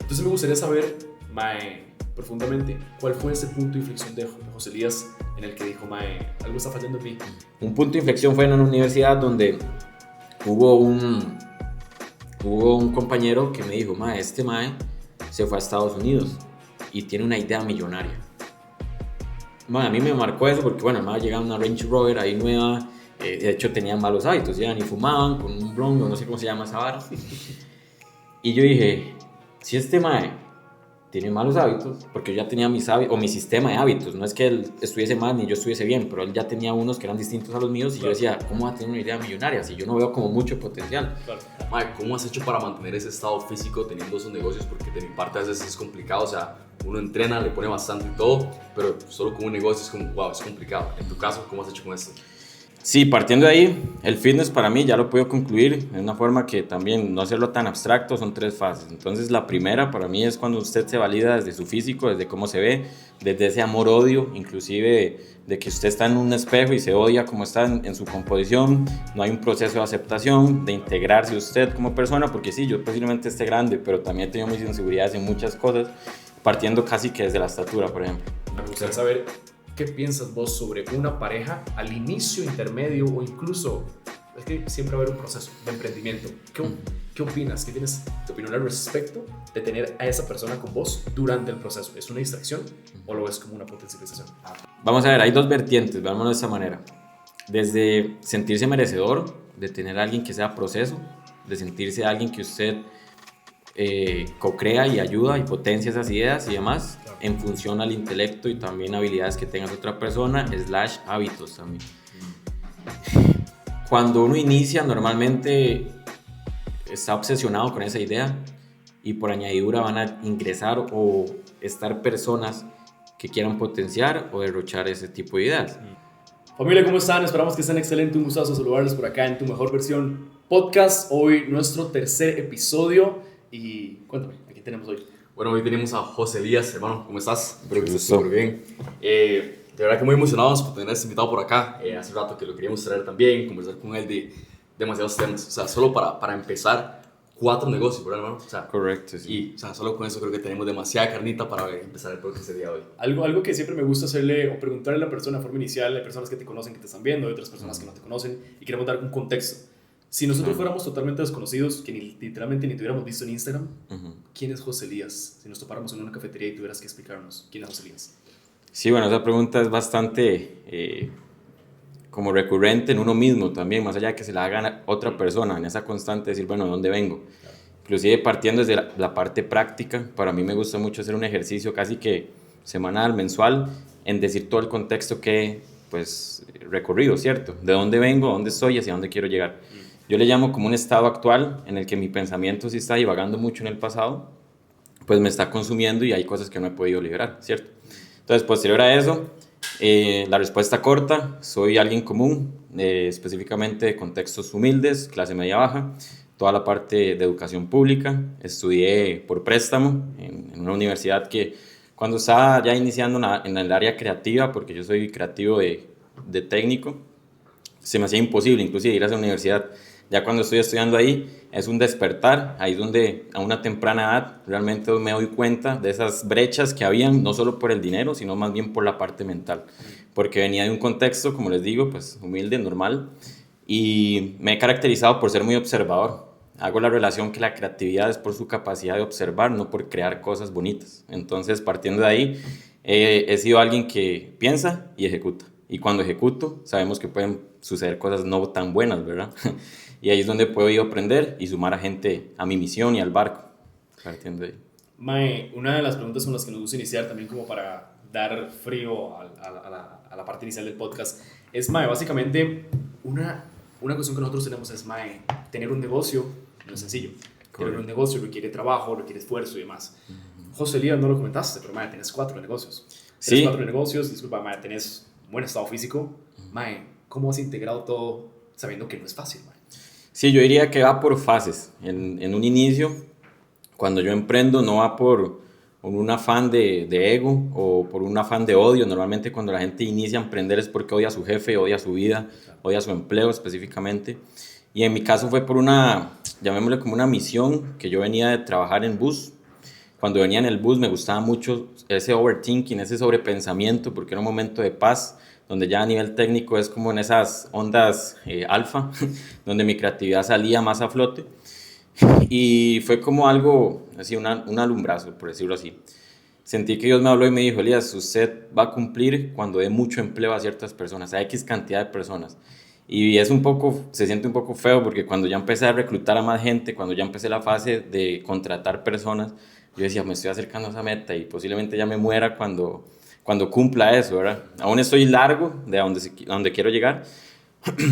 Entonces me gustaría saber, mae, profundamente, ¿cuál fue ese punto de inflexión de José Elías en el que dijo, mae, algo está fallando en mí? Un punto de inflexión fue en una universidad donde hubo un compañero que me dijo, mae, este mae se fue a Estados Unidos y tiene una idea millonaria. Mae, a mí me marcó eso porque, bueno, el mae llegaba a una Range Rover ahí nueva, de hecho tenían malos hábitos, iban y fumaban con un blongo, no sé cómo se llama esa vara. Y yo dije, si este mae tiene malos hábitos, porque yo ya tenía mis hábitos, o mi sistema de hábitos, no es que él estuviese mal ni yo estuviese bien, pero él ya tenía unos que eran distintos a los míos y yo decía, ¿cómo va a tener una idea millonaria si yo no veo como mucho potencial? Claro. Mae, ¿cómo has hecho para mantener ese estado físico teniendo esos negocios? Porque de mi parte a veces es complicado, o sea, uno entrena, le pone bastante y todo, pero solo con un negocio es como, wow, es complicado. En tu caso, ¿cómo has hecho con esto? Sí, partiendo de ahí, el fitness para mí ya lo puedo concluir de una forma que también no hacerlo tan abstracto, son 3 fases. Entonces la primera para mí es cuando usted se valida desde su físico, desde cómo se ve, desde ese amor-odio, inclusive de que usted está en un espejo y se odia como está en su composición, no hay un proceso de aceptación, de integrarse usted como persona, porque sí, yo posiblemente esté grande, pero también he tenido mis inseguridades en muchas cosas, partiendo casi que desde la estatura, por ejemplo. Me gustaría saber qué piensas vos sobre una pareja al inicio, intermedio o incluso, es que siempre va a haber un proceso de emprendimiento. ¿Qué opinas? ¿Qué tienes de opinión al respecto de tener a esa persona con vos durante el proceso? ¿Es una distracción o lo ves como una potencialización? Vamos a ver, hay 2 vertientes, veámoslo de esta manera. Desde sentirse merecedor, de tener a alguien que sea proceso, de sentirse a alguien que usted co-crea y ayuda y potencia esas ideas y demás, claro, en función al intelecto y también habilidades que tenga otra persona, / hábitos también. Cuando uno inicia, normalmente está obsesionado con esa idea y por añadidura van a ingresar o estar personas que quieran potenciar o derrochar ese tipo de ideas. Familia, ¿cómo están? Esperamos que estén excelentes. Un gustazo saludarles por acá en Tu Mejor Versión Podcast. Hoy nuestro 3er episodio. Y cuéntame, ¿a quién tenemos hoy? Bueno, hoy tenemos a José Elías, hermano. ¿Cómo estás? Espero que estés súper bien. De verdad que muy emocionados por tener a este invitado por acá. Hace rato que lo queríamos traer también, conversar con él de demasiados temas. O sea, solo para empezar, 4 negocios, ¿verdad, hermano? O sea, correcto, sí. Y o sea, solo con eso creo que tenemos demasiada carnita para empezar el podcast ese día de hoy. Algo que siempre me gusta hacerle o preguntarle a la persona de forma inicial, hay personas que te conocen, que te están viendo, hay otras personas que no te conocen y queremos dar un contexto. Si nosotros fuéramos totalmente desconocidos, que literalmente ni te hubiéramos visto en Instagram, ¿quién es José Elías? Si nos topáramos en una cafetería y tuvieras que explicarnos, ¿quién es José Elías? Sí, bueno, esa pregunta es bastante como recurrente en uno mismo también, más allá de que se la hagan a otra persona, en esa constante decir, bueno, ¿de dónde vengo? Claro. Inclusive partiendo desde la parte práctica, para mí me gusta mucho hacer un ejercicio casi que semanal, mensual, en decir todo el contexto que pues recorrido, ¿cierto? De dónde vengo, dónde estoy, hacia dónde quiero llegar. Yo le llamo como un estado actual en el que mi pensamiento sí está divagando mucho en el pasado, pues me está consumiendo y hay cosas que no he podido liberar, ¿cierto? Entonces, posterior a eso, la respuesta corta, soy alguien común, específicamente de contextos humildes, clase media baja, toda la parte de educación pública, estudié por préstamo en una universidad que cuando estaba ya iniciando en el área creativa, porque yo soy creativo de técnico, se me hacía imposible inclusive ir a esa universidad. Ya cuando estoy estudiando ahí, es un despertar, ahí es donde a una temprana edad realmente me doy cuenta de esas brechas que habían, no solo por el dinero, sino más bien por la parte mental. Porque venía de un contexto, como les digo, pues humilde, normal, y me he caracterizado por ser muy observador. Hago la relación que la creatividad es por su capacidad de observar, no por crear cosas bonitas. Entonces, partiendo de ahí, he sido alguien que piensa y ejecuta. Y cuando ejecuto, sabemos que pueden suceder cosas no tan buenas, ¿verdad? Y ahí es donde puedo yo aprender y sumar a gente a mi misión y al barco. Partiendo de ahí. Mae, una de las preguntas con las que nos gusta iniciar también como para dar frío a la parte inicial del podcast es, mae, básicamente una cuestión que nosotros tenemos es, mae, tener un negocio no es sencillo. Tener un negocio requiere trabajo, requiere esfuerzo y demás. José Elías, no lo comentaste, pero mae, tenés 4 negocios. Sí. 4 negocios, disculpa, mae, tenés buen estado físico. Mae, ¿cómo has integrado todo sabiendo que no es fácil, mae? Sí, yo diría que va por fases. En un inicio, cuando yo emprendo, no va por un afán de ego o por un afán de odio. Normalmente cuando la gente inicia a emprender es porque odia a su jefe, odia su vida, odia su empleo específicamente. Y en mi caso fue por llamémosle como una misión, que yo venía de trabajar en bus cuando venía en el bus me gustaba mucho ese overthinking, ese sobrepensamiento, porque era un momento de paz, donde ya a nivel técnico es como en esas ondas alfa, donde mi creatividad salía más a flote. Y fue como algo, así, un alumbrazo, por decirlo así. Sentí que Dios me habló y me dijo, Elías, usted va a cumplir cuando dé mucho empleo a ciertas personas, a X cantidad de personas. Y es un poco, se siente un poco feo porque cuando ya empecé a reclutar a más gente, cuando ya empecé la fase de contratar personas, yo decía, me estoy acercando a esa meta y posiblemente ya me muera cuando cumpla eso, ¿verdad? Aún estoy largo de a donde quiero llegar.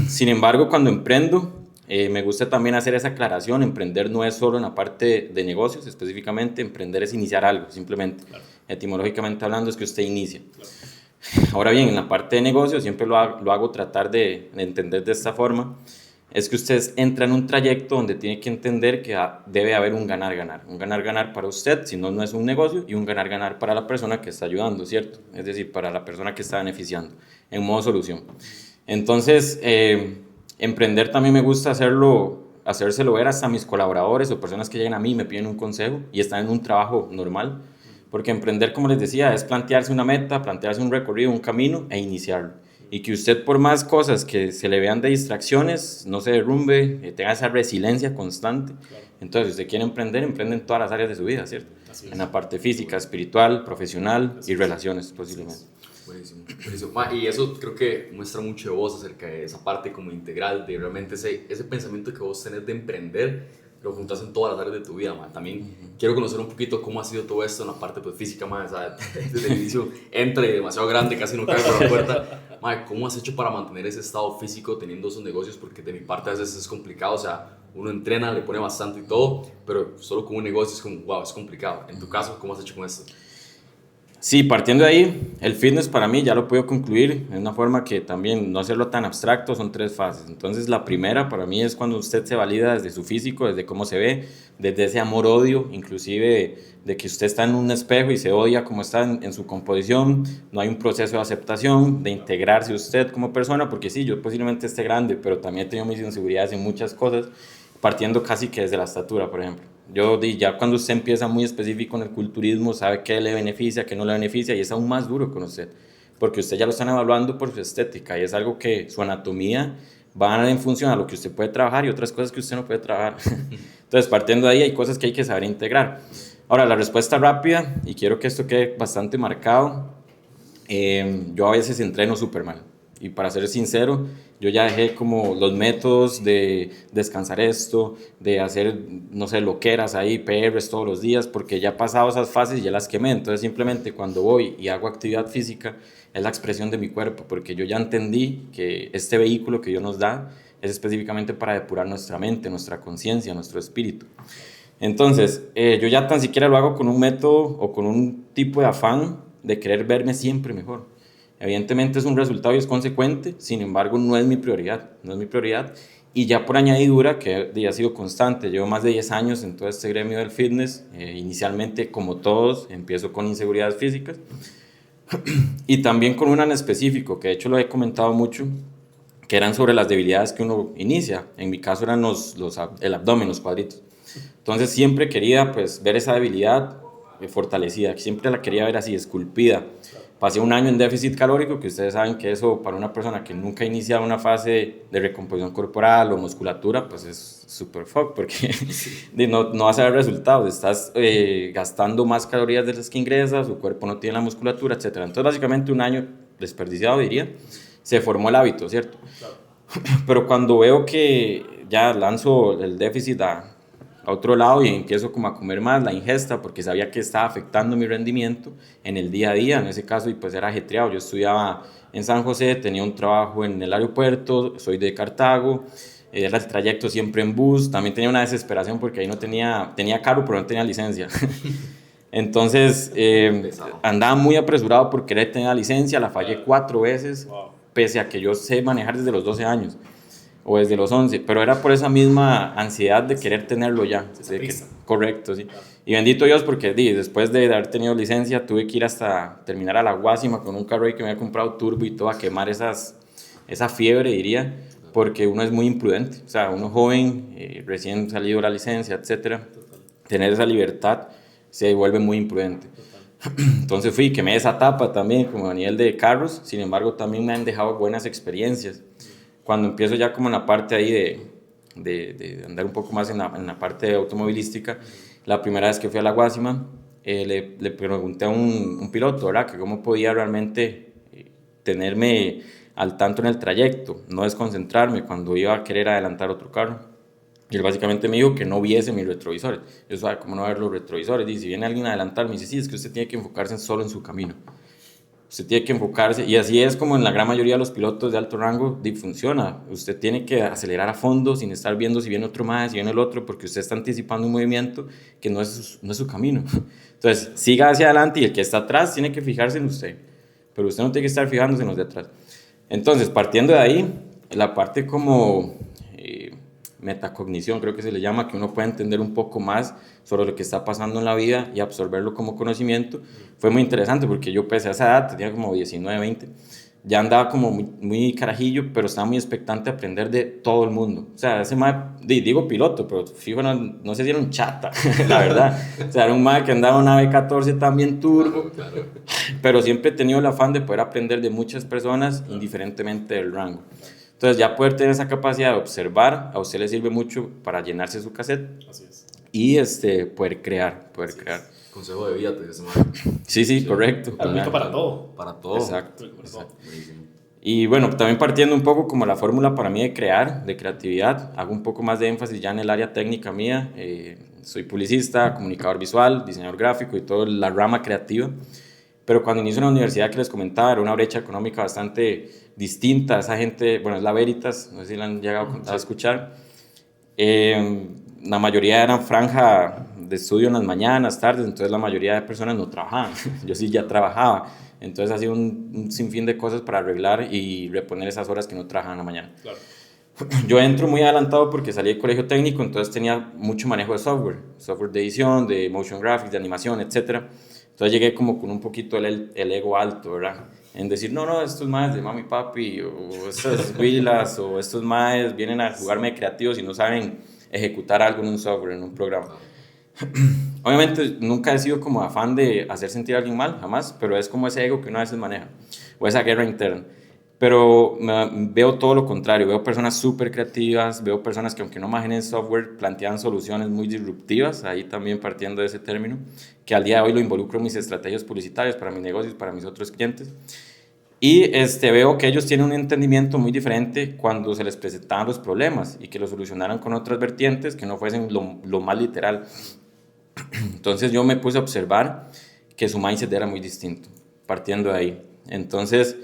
Sin embargo, cuando emprendo, me gusta también hacer esa aclaración. Emprender no es solo en la parte de negocios, específicamente. Emprender es iniciar algo, simplemente. Claro. Etimológicamente hablando, es que usted inicia. Claro. Ahora bien, en la parte de negocios, siempre lo hago tratar de entender de esta forma. Es que usted entra en un trayecto donde tiene que entender que debe haber un ganar-ganar. Un ganar-ganar para usted, si no, no es un negocio, y un ganar-ganar para la persona que está ayudando, ¿cierto? Es decir, para la persona que está beneficiando, en modo solución. Entonces, emprender también me gusta hacérselo ver hasta a mis colaboradores o personas que llegan a mí y me piden un consejo y están en un trabajo normal, porque emprender, como les decía, es plantearse una meta, plantearse un recorrido, un camino e iniciarlo. Y que usted, por más cosas que se le vean de distracciones, no se derrumbe, tenga esa resiliencia constante. Claro. Entonces, si usted quiere emprender, emprende en todas las áreas de su vida, ¿cierto? En la parte física, espiritual, profesional y relaciones, posiblemente. Buenísimo, buenísimo. Y eso creo que muestra mucho de vos acerca de esa parte como integral, de realmente ese pensamiento que vos tenés de emprender, lo juntas en todas las áreas de tu vida, man. También quiero conocer un poquito cómo ha sido todo esto en la parte pues, física, man. O sea, desde el inicio entra demasiado grande, casi no cae por la puerta. Man, ¿cómo has hecho para mantener ese estado físico teniendo esos negocios? Porque de mi parte a veces es complicado, o sea, uno entrena, le pone bastante y todo, pero solo con un negocio es como, wow, es complicado. En tu caso, ¿cómo has hecho con esto? Sí, partiendo de ahí, el fitness para mí ya lo puedo concluir de una forma que también no hacerlo tan abstracto, son 3 fases. Entonces la primera para mí es cuando usted se valida desde su físico, desde cómo se ve, desde ese amor-odio, inclusive de que usted está en un espejo y se odia como está en su composición, no hay un proceso de aceptación, de integrarse usted como persona, porque sí, yo posiblemente esté grande, pero también he tenido mis inseguridades en muchas cosas, partiendo casi que desde la estatura, por ejemplo. Ya cuando usted empieza muy específico en el culturismo, sabe qué le beneficia, qué no le beneficia, y es aún más duro con usted, porque usted ya lo están evaluando por su estética, y es algo que su anatomía va en función a lo que usted puede trabajar y otras cosas que usted no puede trabajar. Entonces, partiendo de ahí, hay cosas que hay que saber integrar. Ahora, la respuesta rápida, y quiero que esto quede bastante marcado, yo a veces entreno súper mal. Y para ser sincero, yo ya dejé como los métodos de descansar esto, de hacer, no sé, loqueras ahí, PRs todos los días, porque ya he pasado esas fases y ya las quemé. Entonces simplemente cuando voy y hago actividad física es la expresión de mi cuerpo, porque yo ya entendí que este vehículo que Dios nos da es específicamente para depurar nuestra mente, nuestra conciencia, nuestro espíritu. Entonces, yo ya tan siquiera lo hago con un método o con un tipo de afán de querer verme siempre mejor. Evidentemente es un resultado y es consecuente, sin embargo no es mi prioridad, no es mi prioridad. Y ya por añadidura, que ha sido constante, llevo más de 10 años en todo este gremio del fitness, inicialmente como todos, empiezo con inseguridades físicas y también con una en específico, que de hecho lo he comentado mucho, que eran sobre las debilidades que uno inicia. En mi caso eran el abdomen, los cuadritos. Entonces siempre quería pues ver esa debilidad fortalecida, siempre la quería ver así, esculpida. Pasé un año en déficit calórico, que ustedes saben que eso para una persona que nunca ha iniciado una fase de recomposición corporal o musculatura, pues es súper fuck, porque no vas a ver resultados, estás gastando más calorías de las que ingresas, su cuerpo no tiene la musculatura, etc. Entonces básicamente un año desperdiciado, diría, se formó el hábito, ¿cierto? Claro. Pero cuando veo que ya lanzo el déficit a otro lado y empiezo como a comer más, la ingesta, porque sabía que estaba afectando mi rendimiento en el día a día, en ese caso, y pues era ajetreado. Yo estudiaba en San José, tenía un trabajo en el aeropuerto, soy de Cartago, era el trayecto siempre en bus, también tenía una desesperación porque ahí no tenía carro, pero no tenía licencia. Entonces, andaba muy apresurado por querer tener la licencia, la fallé 4 veces, pese a que yo sé manejar desde los 12 años. O desde los 11, pero era por esa misma ansiedad de querer tenerlo ya. Correcto, sí. Claro. Y bendito Dios porque después de haber tenido licencia tuve que ir hasta terminar a la Guásima con un carro que me había comprado turbo y todo a quemar esa fiebre, diría, porque uno es muy imprudente. O sea, uno joven, recién salido de la licencia, etcétera, tener esa libertad se vuelve muy imprudente. Entonces fui, quemé esa etapa también como a nivel de carros, sin embargo también me han dejado buenas experiencias. Cuando empiezo ya como en la parte ahí de andar un poco más en la parte automovilística, la primera vez que fui a la Guasima, le pregunté a un piloto, ¿verdad? Que cómo podía realmente tenerme al tanto en el trayecto, no desconcentrarme cuando iba a querer adelantar otro carro. Y él básicamente me dijo que no viese mis retrovisores. Yo sabía cómo no ver los retrovisores. Dice, si viene alguien a adelantar, me dice, sí, es que usted tiene que enfocarse solo en su camino. Usted tiene que enfocarse, y así es como en la gran mayoría de los pilotos de alto rango funciona. Usted tiene que acelerar a fondo sin estar viendo si viene otro más, si viene el otro, porque usted está anticipando un movimiento que no es su camino. Entonces, siga hacia adelante y el que está atrás tiene que fijarse en usted, pero usted no tiene que estar fijándose en los de atrás. Entonces, partiendo de ahí, la parte como metacognición, creo que se le llama, que uno puede entender un poco más sobre lo que está pasando en la vida y absorberlo como conocimiento, fue muy interesante porque yo pese a esa edad, tenía como 19, 20, ya andaba como muy carajillo, pero estaba muy expectante de aprender de todo el mundo. O sea, ese mae, digo piloto, pero fijo, no sé si era un chata, la verdad. O sea, era un mae que andaba una V14 también turbo, claro. Pero siempre he tenido el afán de poder aprender de muchas personas, indiferentemente del rango. Entonces, ya poder tener esa capacidad de observar, a usted le sirve mucho para llenarse su cassette. Así es. Y poder crear. Consejo de vida, te dice, man. Sí, correcto. Aplica para todo. Para todo. Exacto. Y bueno, también partiendo un poco como la fórmula para mí de crear, de creatividad, hago un poco más de énfasis ya en el área técnica mía. Soy publicista, comunicador visual, diseñador gráfico y toda la rama creativa. Pero cuando inicio en la universidad que les comentaba, era una brecha económica bastante distinta. Esa gente, bueno, es la Veritas, no sé si la han llegado a escuchar. La mayoría eran franja de estudio en las mañanas, tardes, entonces la mayoría de personas no trabajaban. Yo sí ya trabajaba. Entonces hacía un sinfín de cosas para arreglar y reponer esas horas que no trabajaban en la mañana. Claro. Yo entro muy adelantado porque salí del colegio técnico, entonces tenía mucho manejo de software de edición, de motion graphics, de animación, etcétera. Entonces llegué como con un poquito el ego alto, ¿verdad? En decir, no, estos maes de mami papi, o estas huilas, o estos maes vienen a jugarme de creativos y no saben ejecutar algo en un software, en un programa. Obviamente nunca he sido como afán de hacer sentir a alguien mal, jamás, pero es como ese ego que uno a veces maneja, o esa guerra interna. Pero veo todo lo contrario, veo personas súper creativas, veo personas que aunque no imaginen software, plantean soluciones muy disruptivas, ahí también partiendo de ese término, que al día de hoy lo involucro en mis estrategias publicitarias para mis negocios, para mis otros clientes. Y veo que ellos tienen un entendimiento muy diferente cuando se les presentaban los problemas y que lo solucionaran con otras vertientes que no fuesen lo más literal. Entonces yo me puse a observar que su mindset era muy distinto, partiendo de ahí. Entonces,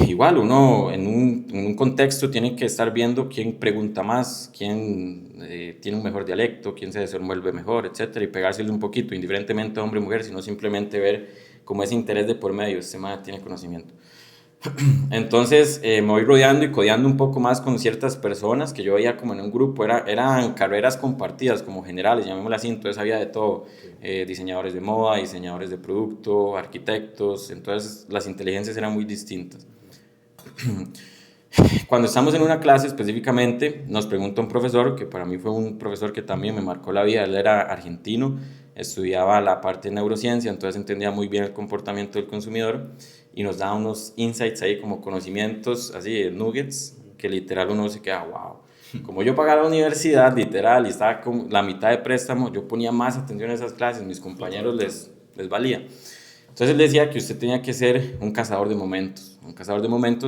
igual uno en un contexto tiene que estar viendo quién pregunta más, quién tiene un mejor dialecto, quién se desenvuelve mejor, etcétera, y pegársele un poquito, indiferentemente hombre o mujer, sino simplemente ver como ese interés de por medio, este man tiene conocimiento. Entonces me voy rodeando y codeando un poco más con ciertas personas que yo veía como en un grupo, eran carreras compartidas como generales, llamémoslo así, entonces había de todo, diseñadores de moda, diseñadores de producto, arquitectos, entonces las inteligencias eran muy distintas. Cuando estamos en una clase específicamente, nos pregunta un profesor, que para mí fue un profesor que también me marcó la vida, él era argentino, estudiaba la parte de neurociencia, entonces entendía muy bien el comportamiento del consumidor y nos daba unos insights ahí como conocimientos, así de nuggets, que literal uno se queda, wow. Como yo pagaba la universidad, literal, y estaba con la mitad de préstamo, yo ponía más atención a esas clases, mis compañeros les valía. Entonces él decía que usted tenía que ser un cazador de momentos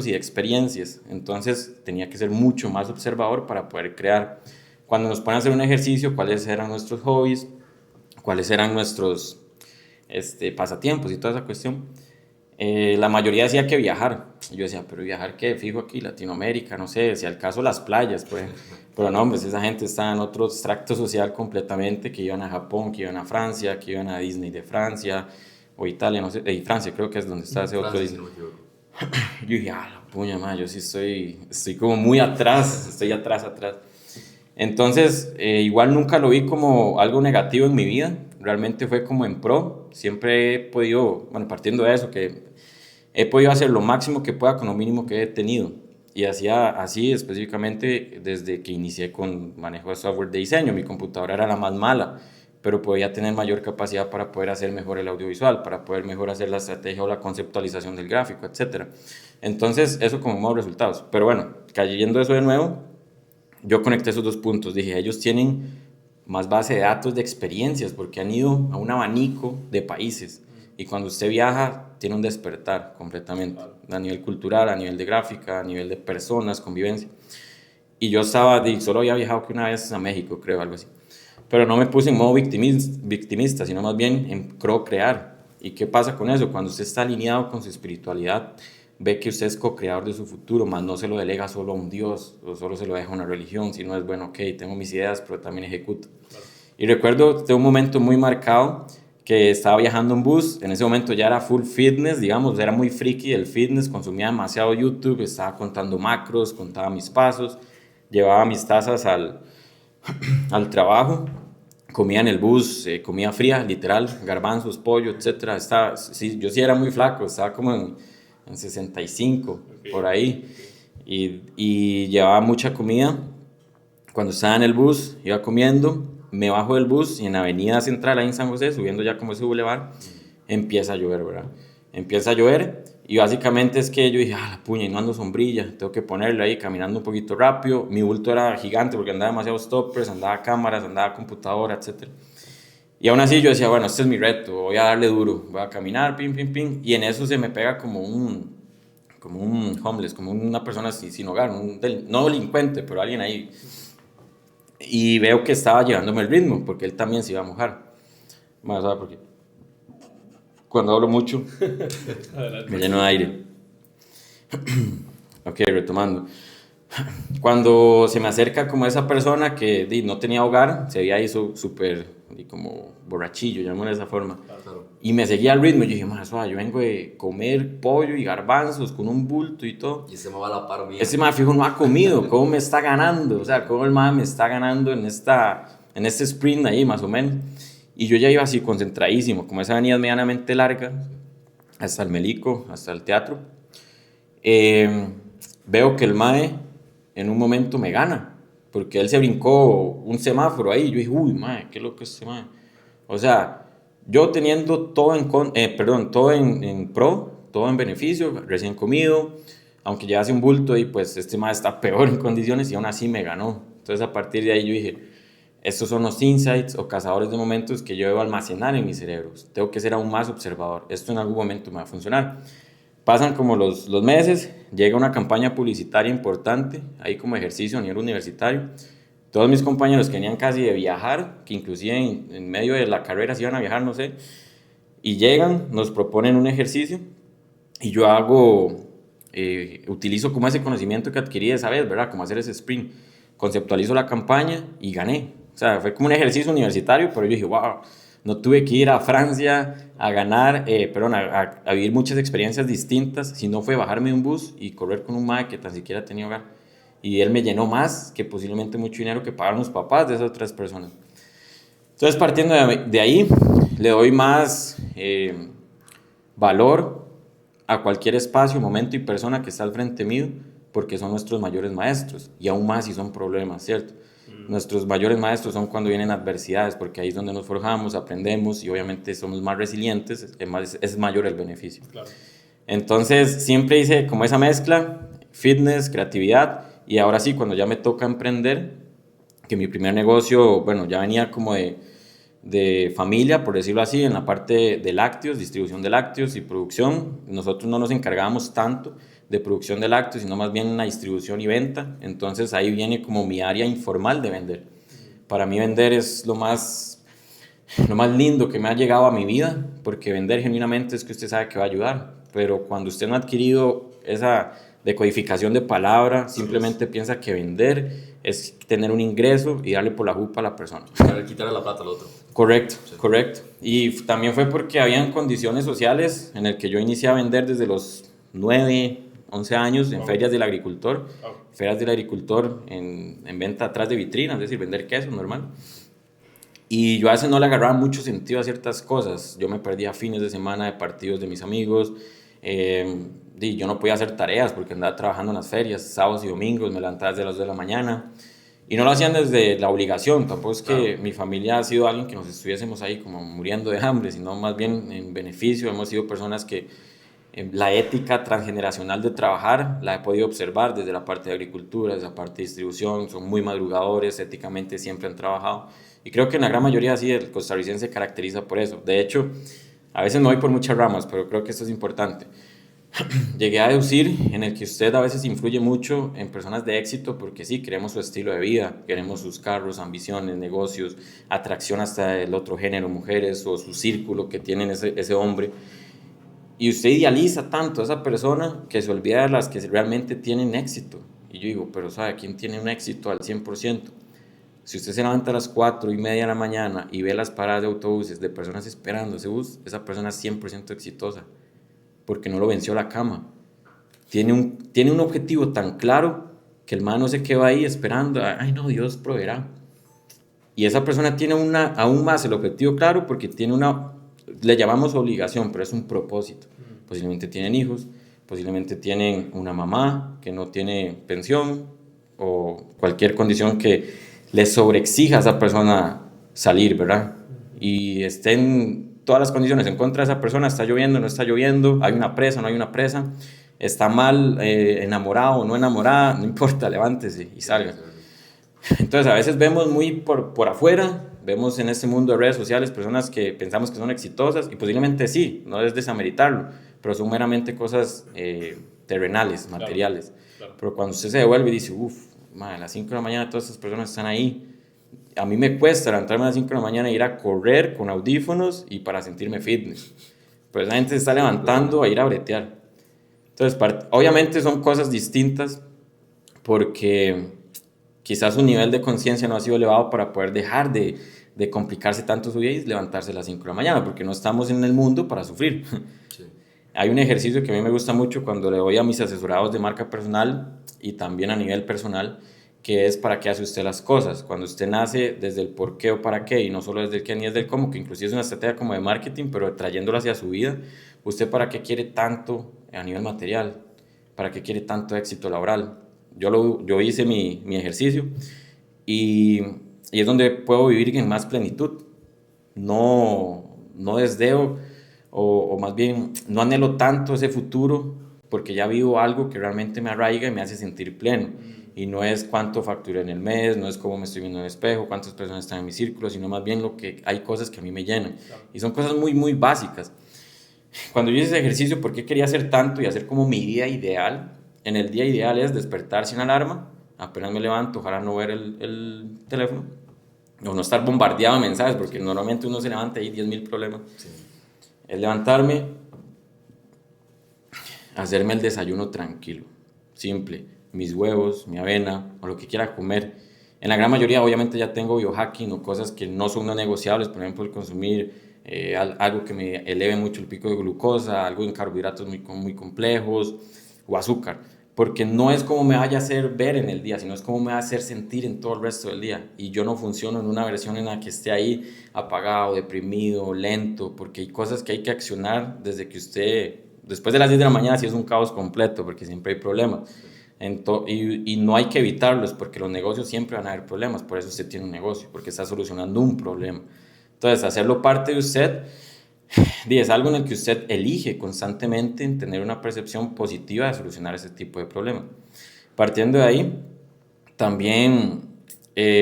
y de experiencias. Entonces tenía que ser mucho más observador para poder crear. Cuando nos ponen a hacer un ejercicio, cuáles eran nuestros hobbies, cuáles eran nuestros pasatiempos y toda esa cuestión. La mayoría decía que viajar. Yo decía, pero viajar qué, fijo aquí, Latinoamérica, no sé, si al caso las playas, pues. Pero no, pues esa gente está en otro extracto social completamente, que iban a Japón, que iban a Francia, que iban a Disney de Francia, o Italia, no sé, y Francia creo que es donde está ese otro Disney. Yo dije, la puña, ma, yo sí estoy como muy atrás, estoy atrás. Entonces, igual nunca lo vi como algo negativo en mi vida, realmente fue como en pro, siempre he podido, bueno, partiendo de eso, que he podido hacer lo máximo que pueda con lo mínimo que he tenido, y hacía así específicamente desde que inicié con manejo de software de diseño. Mi computadora era la más mala, pero podía tener mayor capacidad para poder hacer mejor el audiovisual, para poder mejor hacer la estrategia o la conceptualización del gráfico, etc. Entonces, eso como modo resultados. Pero bueno, cayendo eso de nuevo, yo conecté esos dos puntos. Dije, ellos tienen más base de datos de experiencias porque han ido a un abanico de países. Y cuando usted viaja, tiene un despertar completamente, a nivel cultural, a nivel de gráfica, a nivel de personas, convivencia. Y yo solo había viajado que una vez a México, creo, algo así. Pero no me puse en modo victimista, sino más bien en co-crear. ¿Y qué pasa con eso? Cuando usted está alineado con su espiritualidad, ve que usted es co-creador de su futuro, más no se lo delega solo a un Dios o solo se lo deja a una religión, sino es bueno, ok, tengo mis ideas, pero también ejecuto. Claro. Y recuerdo de un momento muy marcado que estaba viajando en bus, en ese momento ya era full fitness, digamos, era muy friki del fitness, consumía demasiado YouTube, estaba contando macros, contaba mis pasos, llevaba mis tazas al trabajo, comía en el bus, comida fría, literal, garbanzos, pollo, etc. Sí, yo sí era muy flaco, estaba como en 65, okay, por ahí, y llevaba mucha comida. Cuando estaba en el bus, iba comiendo, me bajo del bus y en la avenida central, ahí en San José, subiendo ya como ese bulevar, empieza a llover, ¿verdad? Empieza a llover y básicamente es que yo dije, la puña, y no ando sombrilla, tengo que ponerle ahí caminando un poquito rápido. Mi bulto era gigante porque andaba demasiados stoppers, andaba cámaras, andaba computadora, etc. Y aún así yo decía, bueno, este es mi reto, voy a darle duro, voy a caminar, pim, pim, pim. Y en eso se me pega como un homeless, como una persona sin hogar, no delincuente, pero alguien ahí. Y veo que estaba llevándome el ritmo, porque él también se iba a mojar. Más, ¿sabes por qué? Cuando hablo mucho, me lleno de aire. Ok, retomando. Cuando se me acerca como esa persona que no tenía hogar, se veía ahí súper como borrachillo, llamémoslo de esa forma. Claro. Y me seguía al ritmo. Y yo dije, yo vengo de comer pollo y garbanzos con un bulto y todo. Y ese me va a la par mía. Ese fijo no ha comido. ¿Cómo me está ganando? O sea, ¿cómo el me está ganando en este sprint ahí, más o menos? Y yo ya iba así concentradísimo. Como esa avenida es medianamente larga, hasta el Melico, hasta el teatro. Veo que el mae en un momento me gana, porque él se brincó un semáforo ahí. Yo dije, uy, mae, qué loco es este mae. O sea, yo teniendo todo todo en pro, todo en beneficio, recién comido, aunque ya hace un bulto y pues este mae está peor en condiciones y aún así me ganó. Entonces a partir de ahí yo dije, estos son los insights o cazadores de momentos que yo debo almacenar en mi cerebro. Tengo que ser aún más observador. Esto en algún momento me va a funcionar. Pasan como los meses, llega una campaña publicitaria importante, ahí como ejercicio a nivel universitario. Todos mis compañeros que venían casi de viajar, que inclusive en medio de la carrera se iban a viajar, no sé, y llegan, nos proponen un ejercicio y yo utilizo como ese conocimiento que adquirí esa vez, ¿verdad? Como hacer ese sprint. Conceptualizo la campaña y gané. O sea, fue como un ejercicio universitario, pero yo dije, wow, no tuve que ir a Francia a ganar, a vivir muchas experiencias distintas, sino fue bajarme de un bus y correr con un mae que tan siquiera tenía hogar. Y él me llenó más que posiblemente mucho dinero que pagaron los papás de esas otras personas. Entonces, partiendo de ahí, le doy más valor a cualquier espacio, momento y persona que está al frente mío, porque son nuestros mayores maestros, y aún más si son problemas, ¿cierto? Nuestros mayores maestros son cuando vienen adversidades, porque ahí es donde nos forjamos, aprendemos y obviamente somos más resilientes, es mayor el beneficio. Claro. Entonces siempre hice como esa mezcla, fitness, creatividad, y ahora sí, cuando ya me toca emprender, que mi primer negocio, bueno, ya venía como de familia, por decirlo así, en la parte de lácteos, distribución de lácteos y producción. Nosotros no nos encargábamos tanto de producción de lácteos, sino más bien en la distribución y venta. Entonces ahí viene como mi área informal de vender. Para mí vender es lo más lindo que me ha llegado a mi vida, porque vender genuinamente es que usted sabe que va a ayudar, pero cuando usted no ha adquirido esa decodificación de palabra, simplemente piensa que vender es tener un ingreso y darle por la jupa a la persona. Quitarle la plata al otro. Correcto, sí. Correcto. Y también fue porque habían condiciones sociales en las que yo inicié a vender desde los 9, 11 años en ferias del agricultor. Ferias del agricultor en venta atrás de vitrinas, es decir, vender queso normal. Y yo a veces no le agarraba mucho sentido a ciertas cosas. Yo me perdía fines de semana de partidos de mis amigos. Yo no podía hacer tareas porque andaba trabajando en las ferias, sábados y domingos, me levantaba desde las 2 de la mañana. Y no lo hacían desde la obligación, tampoco es que mi familia ha sido alguien que nos estuviésemos ahí como muriendo de hambre, sino más bien en beneficio. Hemos sido personas que la ética transgeneracional de trabajar la he podido observar desde la parte de agricultura, desde la parte de distribución, son muy madrugadores, éticamente siempre han trabajado. Y creo que en la gran mayoría sí, el costarricense se caracteriza por eso. De hecho, a veces me voy por muchas ramas, pero creo que esto es importante. Llegué a deducir en el que usted a veces influye mucho en personas de éxito porque sí, queremos su estilo de vida, queremos sus carros, ambiciones, negocios, atracción hasta el otro género, mujeres o su círculo que tienen ese hombre. Y usted idealiza tanto a esa persona que se olvida de las que realmente tienen éxito. Y yo digo, pero ¿sabe quién tiene un éxito al 100%? Si usted se levanta a las 4:30 de la mañana y ve las paradas de autobuses de personas esperando ese bus, esa persona es 100% exitosa, porque no lo venció la cama. Tiene un objetivo tan claro que el man no se queda ahí esperando, ay no, Dios proveerá. Y esa persona tiene aún más el objetivo claro porque tiene le llamamos obligación, pero es un propósito. Posiblemente tienen hijos, posiblemente tienen una mamá que no tiene pensión o cualquier condición que le sobreexija a esa persona salir, ¿verdad? Y estén todas las condiciones en contra de esa persona, está lloviendo, no está lloviendo, hay una presa, no hay una presa, está mal, enamorado o no enamorada, no importa, levántese y salga. Entonces a veces vemos muy por afuera, vemos en este mundo de redes sociales personas que pensamos que son exitosas y posiblemente sí, no es desameritarlo, pero son meramente cosas terrenales, materiales. Claro. Pero cuando usted se devuelve y dice, a las 5 de la mañana todas estas personas están ahí, a mí me cuesta levantarme a las 5 de la mañana e ir a correr con audífonos y para sentirme fitness. Pero esa gente se está levantando a ir a bretear. Entonces, obviamente son cosas distintas porque quizás su nivel de conciencia no ha sido elevado para poder dejar de complicarse tanto su vida y levantarse a las 5 de la mañana, porque no estamos en el mundo para sufrir. Sí. Hay un ejercicio que a mí me gusta mucho cuando le doy a mis asesorados de marca personal y también a nivel personal, que es para qué hace usted las cosas. Cuando usted nace desde el por qué o para qué, y no solo desde el qué ni desde el cómo, que inclusive es una estrategia como de marketing, pero trayéndolo hacia su vida, usted para qué quiere tanto a nivel material, para qué quiere tanto éxito laboral. Yo hice mi ejercicio y es donde puedo vivir en más plenitud. No desdeo o más bien no anhelo tanto ese futuro porque ya vivo algo que realmente me arraiga y me hace sentir pleno. Y no es cuánto facturé en el mes, no es cómo me estoy viendo en el espejo, cuántas personas están en mi círculo, sino más bien hay cosas que a mí me llenan. Y son cosas muy, muy básicas. Cuando yo hice ese ejercicio, ¿por qué quería hacer tanto y hacer como mi día ideal? En el día ideal es despertar sin alarma, apenas me levanto, ojalá no ver el teléfono, o no estar bombardeado de mensajes, porque normalmente uno se levanta y hay 10.000 problemas. Sí. Es levantarme, hacerme el desayuno tranquilo, simple, mis huevos, mi avena, o lo que quiera comer. En la gran mayoría, obviamente, ya tengo biohacking o cosas que no son no negociables, por ejemplo, el consumir algo que me eleve mucho el pico de glucosa, algo en carbohidratos muy complejos, o azúcar, porque no es como me vaya a hacer ver en el día, sino es como me va a hacer sentir en todo el resto del día, y yo no funciono en una versión en la que esté ahí apagado, deprimido, lento, porque hay cosas que hay que accionar desde que usted, después de las 10 de la mañana sí es un caos completo, porque siempre hay problemas, y no hay que evitarlos, porque los negocios siempre van a haber problemas, por eso usted tiene un negocio, porque está solucionando un problema. Entonces, hacerlo parte de usted es algo en el que usted elige constantemente en tener una percepción positiva de solucionar ese tipo de problemas. Partiendo de ahí, también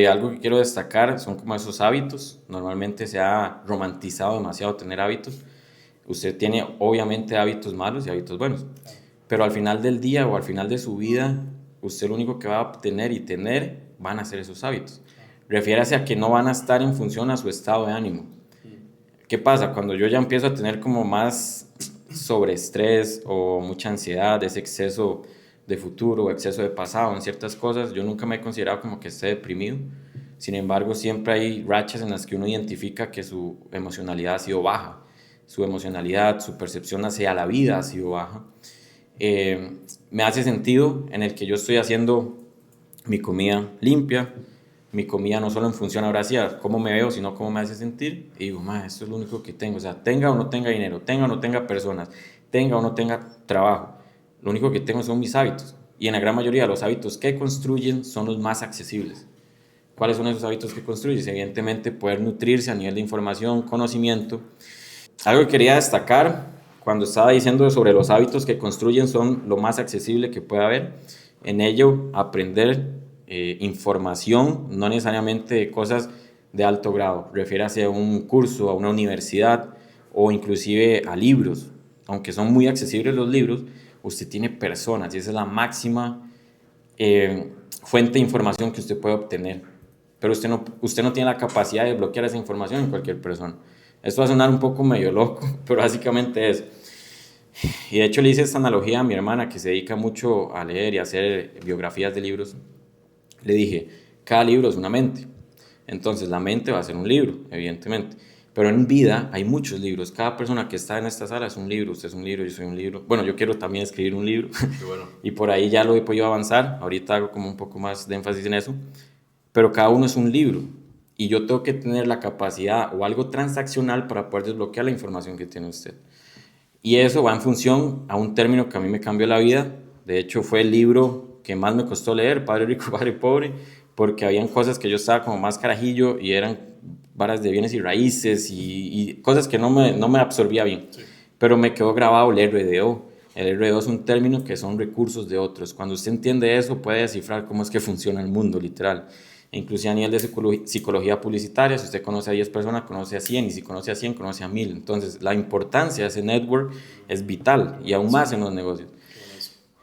algo que quiero destacar son como esos hábitos. Normalmente se ha romantizado demasiado tener hábitos. Usted tiene obviamente hábitos malos y hábitos buenos, pero al final del día o al final de su vida, usted lo único que va a obtener y tener van a ser esos hábitos. Refiérase a que no van a estar en función a su estado de ánimo. ¿Qué pasa? Cuando yo ya empiezo a tener como más sobreestrés o mucha ansiedad, ese exceso de futuro o exceso de pasado en ciertas cosas, yo nunca me he considerado como que esté deprimido. Sin embargo, siempre hay rachas en las que uno identifica que su emocionalidad ha sido baja, su emocionalidad, su percepción hacia la vida ha sido baja. Me hace sentido en el que yo estoy haciendo mi comida limpia, mi comida no solo en función ahora sí a cómo me veo, sino cómo me hace sentir, y digo, esto es lo único que tengo, o sea, tenga o no tenga dinero, tenga o no tenga personas, tenga o no tenga trabajo, lo único que tengo son mis hábitos, y en la gran mayoría los hábitos que construyen son los más accesibles. ¿Cuáles son esos hábitos que construyes? Evidentemente, poder nutrirse a nivel de información, conocimiento. Algo que quería destacar cuando estaba diciendo sobre los hábitos que construyen son lo más accesible que puede haber. En ello, aprender información, no necesariamente de cosas de alto grado. Refiérase a un curso, a una universidad o inclusive a libros. Aunque son muy accesibles los libros, usted tiene personas y esa es la máxima fuente de información que usted puede obtener. Pero usted no tiene la capacidad de bloquear esa información en cualquier persona. Esto va a sonar un poco medio loco, pero básicamente es. Y de hecho le hice esta analogía a mi hermana que se dedica mucho a leer y a hacer biografías de libros. Le dije, cada libro es una mente. Entonces la mente va a ser un libro, evidentemente. Pero en vida hay muchos libros. Cada persona que está en esta sala es un libro. Usted es un libro, yo soy un libro. Bueno, yo quiero también escribir un libro. Qué bueno. Y por ahí ya lo he podido avanzar. Ahorita hago como un poco más de énfasis en eso. Pero cada uno es un libro. Y yo tengo que tener la capacidad o algo transaccional para poder desbloquear la información que tiene usted. Y eso va en función a un término que a mí me cambió la vida. De hecho, fue el libro que más me costó leer, Padre Rico, Padre Pobre, porque habían cosas que yo estaba como más carajillo y eran varas de bienes y raíces y cosas que no me absorbía bien. Sí. Pero me quedó grabado el RDO. El RDO es un término que son recursos de otros. Cuando usted entiende eso, puede descifrar cómo es que funciona el mundo, literal. Inclusive a nivel de psicología publicitaria, si usted conoce a 10 personas, conoce a 100, y si conoce a 100, conoce a 1000. Entonces, la importancia de ese network es vital, y aún más en los negocios.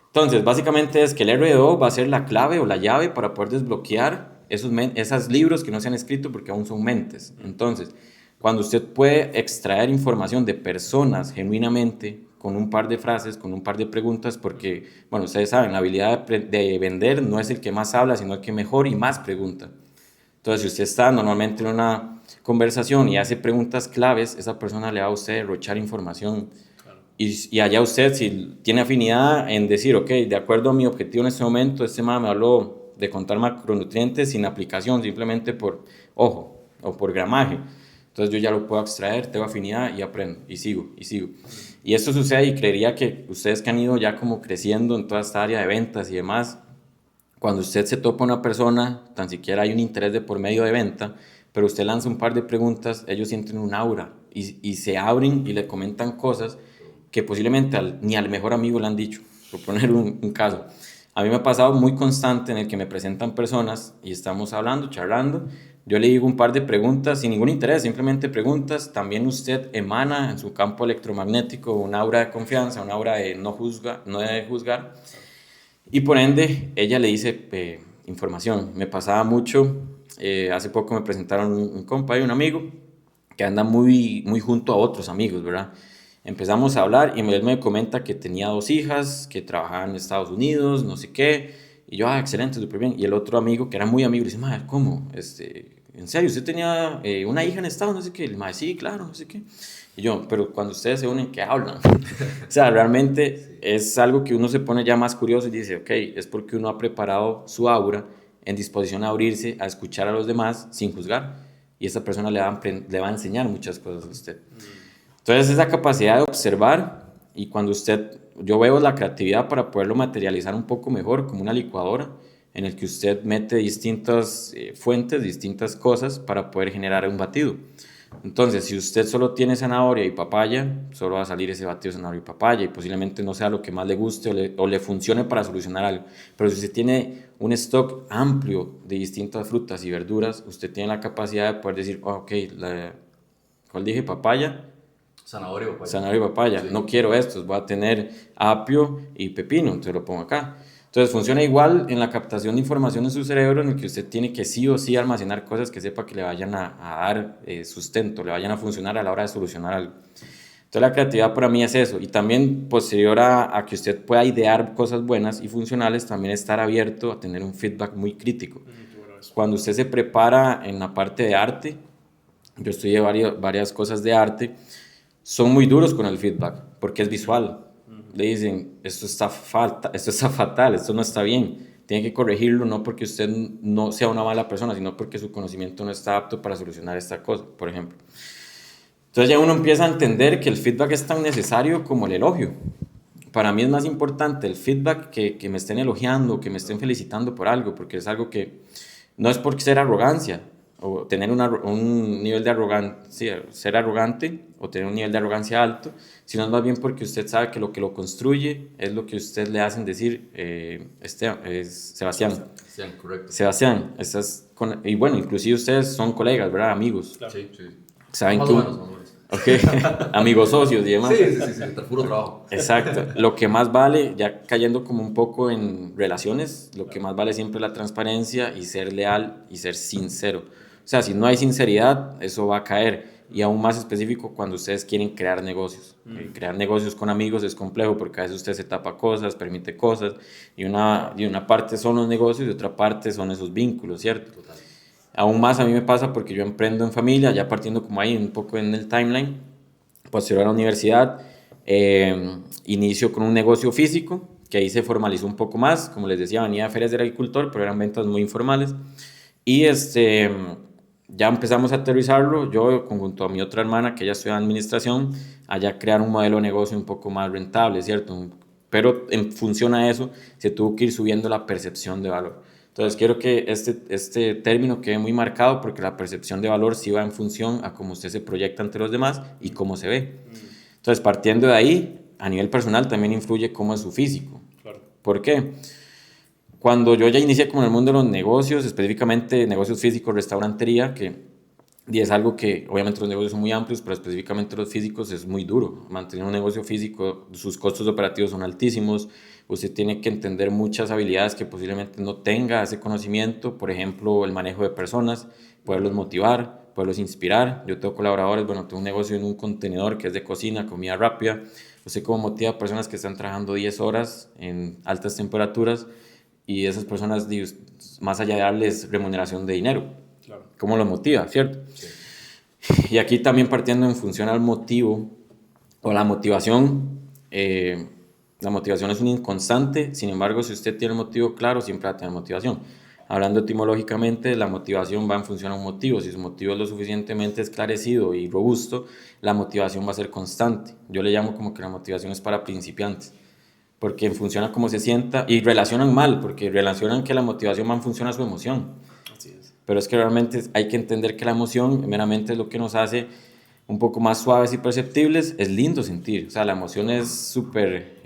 Entonces, básicamente es que el RDO va a ser la clave o la llave para poder desbloquear esos libros que no se han escrito porque aún son mentes. Entonces, cuando usted puede extraer información de personas genuinamente, con un par de frases, con un par de preguntas, porque, bueno, ustedes saben, la habilidad de vender no es el que más habla, sino el que mejor y más pregunta. Entonces, si usted está normalmente en una conversación y hace preguntas claves, esa persona le va a usted derrochar información. Claro. Y allá usted, si tiene afinidad en decir, ok, de acuerdo a mi objetivo en este momento, este man me habló de contar macronutrientes sin aplicación, simplemente por ojo o por gramaje. Entonces yo ya lo puedo extraer, tengo afinidad y aprendo, y sigo, y sigo. Y esto sucede y creería que ustedes que han ido ya como creciendo en toda esta área de ventas y demás, cuando usted se topa a una persona, tan siquiera hay un interés de por medio de venta, pero usted lanza un par de preguntas, ellos sienten un aura y se abren y le comentan cosas que posiblemente ni al mejor amigo le han dicho, por poner un caso. A mí me ha pasado muy constante en el que me presentan personas y estamos hablando, charlando. Yo le digo un par de preguntas sin ningún interés, simplemente preguntas. También usted emana en su campo electromagnético un aura de confianza, un aura de no de juzgar. Y por ende, ella le dice información. Me pasaba mucho, hace poco me presentaron un compa y un amigo que anda muy, muy junto a otros amigos, ¿verdad? Empezamos a hablar y él me comenta que tenía 2 hijas, que trabajaban en Estados Unidos, no sé qué. Y yo, excelente, súper bien. Y el otro amigo, que era muy amigo, le dice, madre, ¿cómo? ¿En serio? ¿Usted tenía una hija en Estados Unidos? No sé qué. El madre, sí, claro, no sé qué. Y yo, pero cuando ustedes se unen, ¿qué hablan? O sea, realmente es algo que uno se pone ya más curioso y dice, ok, es porque uno ha preparado su aura en disposición a abrirse, a escuchar a los demás sin juzgar. Y esa persona le va a enseñar muchas cosas a usted. Entonces, esa capacidad de observar y cuando yo veo la creatividad para poderlo materializar un poco mejor como una licuadora en el que usted mete distintas fuentes, distintas cosas para poder generar un batido. Entonces, si usted solo tiene zanahoria y papaya, solo va a salir ese batido de zanahoria y papaya y posiblemente no sea lo que más le guste o le funcione para solucionar algo. Pero si usted tiene un stock amplio de distintas frutas y verduras, usted tiene la capacidad de poder decir, ok, ¿cuál dije? Papaya. Zanahoria y papaya. Zanahoria y papaya. Sí. No quiero estos, voy a tener apio y pepino, entonces lo pongo acá. Entonces funciona igual en la captación de información en su cerebro en el que usted tiene que sí o sí almacenar cosas que sepa que le vayan a dar sustento, le vayan a funcionar a la hora de solucionar algo. Entonces la creatividad para mí es eso. Y también posterior a que usted pueda idear cosas buenas y funcionales, también estar abierto a tener un feedback muy crítico. Cuando usted se prepara en la parte de arte, yo estudié varias cosas de arte, son muy duros con el feedback porque es visual. Le dicen, esto está fatal, esto no está bien, tiene que corregirlo, no porque usted no sea una mala persona, sino porque su conocimiento no está apto para solucionar esta cosa, por ejemplo. Entonces ya uno empieza a entender que el feedback es tan necesario como el elogio. Para mí es más importante el feedback que me estén elogiando, que me estén felicitando por algo, porque es algo que no es porque ser arrogancia o tener un nivel de arrogancia, ser arrogante o tener un nivel de arrogancia alto, sino es más bien porque usted sabe que lo construye es lo que usted le hacen decir, es Sebastián. Correcto. Sebastián, y bueno, inclusive ustedes son colegas, ¿verdad? Amigos. Claro. Sí. Saben Más que o menos. Okay. Amigos socios y demás. Sí, entre puro trabajo. Exacto. Lo que más vale, ya cayendo como un poco en relaciones, lo que más vale siempre es la transparencia y ser leal y ser sincero. O sea, si no hay sinceridad, eso va a caer. Y aún más específico cuando ustedes quieren crear negocios. Crear negocios con amigos es complejo porque a veces usted se tapa cosas, permite cosas, y una parte son los negocios y otra parte son esos vínculos, ¿cierto? Total. Aún más a mí me pasa porque yo emprendo en familia, ya partiendo como ahí un poco en el timeline, posterior a la universidad, inicio con un negocio físico, que ahí se formalizó un poco más, como les decía, venía de ferias del agricultor, pero eran ventas muy informales, y ya empezamos a aterrizarlo, yo junto a mi otra hermana, que ella estudia administración, allá crear un modelo de negocio un poco más rentable, ¿cierto? Pero en función a eso, se tuvo que ir subiendo la percepción de valor. Entonces quiero que este término quede muy marcado porque la percepción de valor sí va en función a cómo usted se proyecta ante los demás y cómo se ve. Entonces partiendo de ahí, a nivel personal también influye cómo es su físico. Claro. ¿Por qué? Cuando yo ya inicié como en el mundo de los negocios, específicamente negocios físicos, restaurantería, que y es algo que obviamente los negocios son muy amplios, pero específicamente los físicos es muy duro. Mantener un negocio físico, sus costos operativos son altísimos, usted tiene que entender muchas habilidades que posiblemente no tenga ese conocimiento, por ejemplo, el manejo de personas, poderlos motivar, poderlos inspirar. Yo tengo colaboradores, bueno, tengo un negocio en un contenedor que es de cocina, comida rápida. Yo sé cómo motiva a personas que están trabajando 10 horas en altas temperaturas y esas personas, más allá de darles remuneración de dinero, Claro. ¿cómo los motiva, cierto? Sí. Y aquí también partiendo en función al motivo o la motivación es un inconstante, sin embargo, si usted tiene el motivo claro, siempre va a tener motivación. Hablando etimológicamente, la motivación va en función a un motivo. Si su motivo es lo suficientemente esclarecido y robusto, la motivación va a ser constante. Yo le llamo como que la motivación es para principiantes, porque en función a cómo se sienta, y relacionan mal, porque relacionan que la motivación va en función a su emoción. Así es. Pero es que realmente hay que entender que la emoción meramente es lo que nos hace un poco más suaves y perceptibles. Es lindo sentir, o sea, la emoción es súper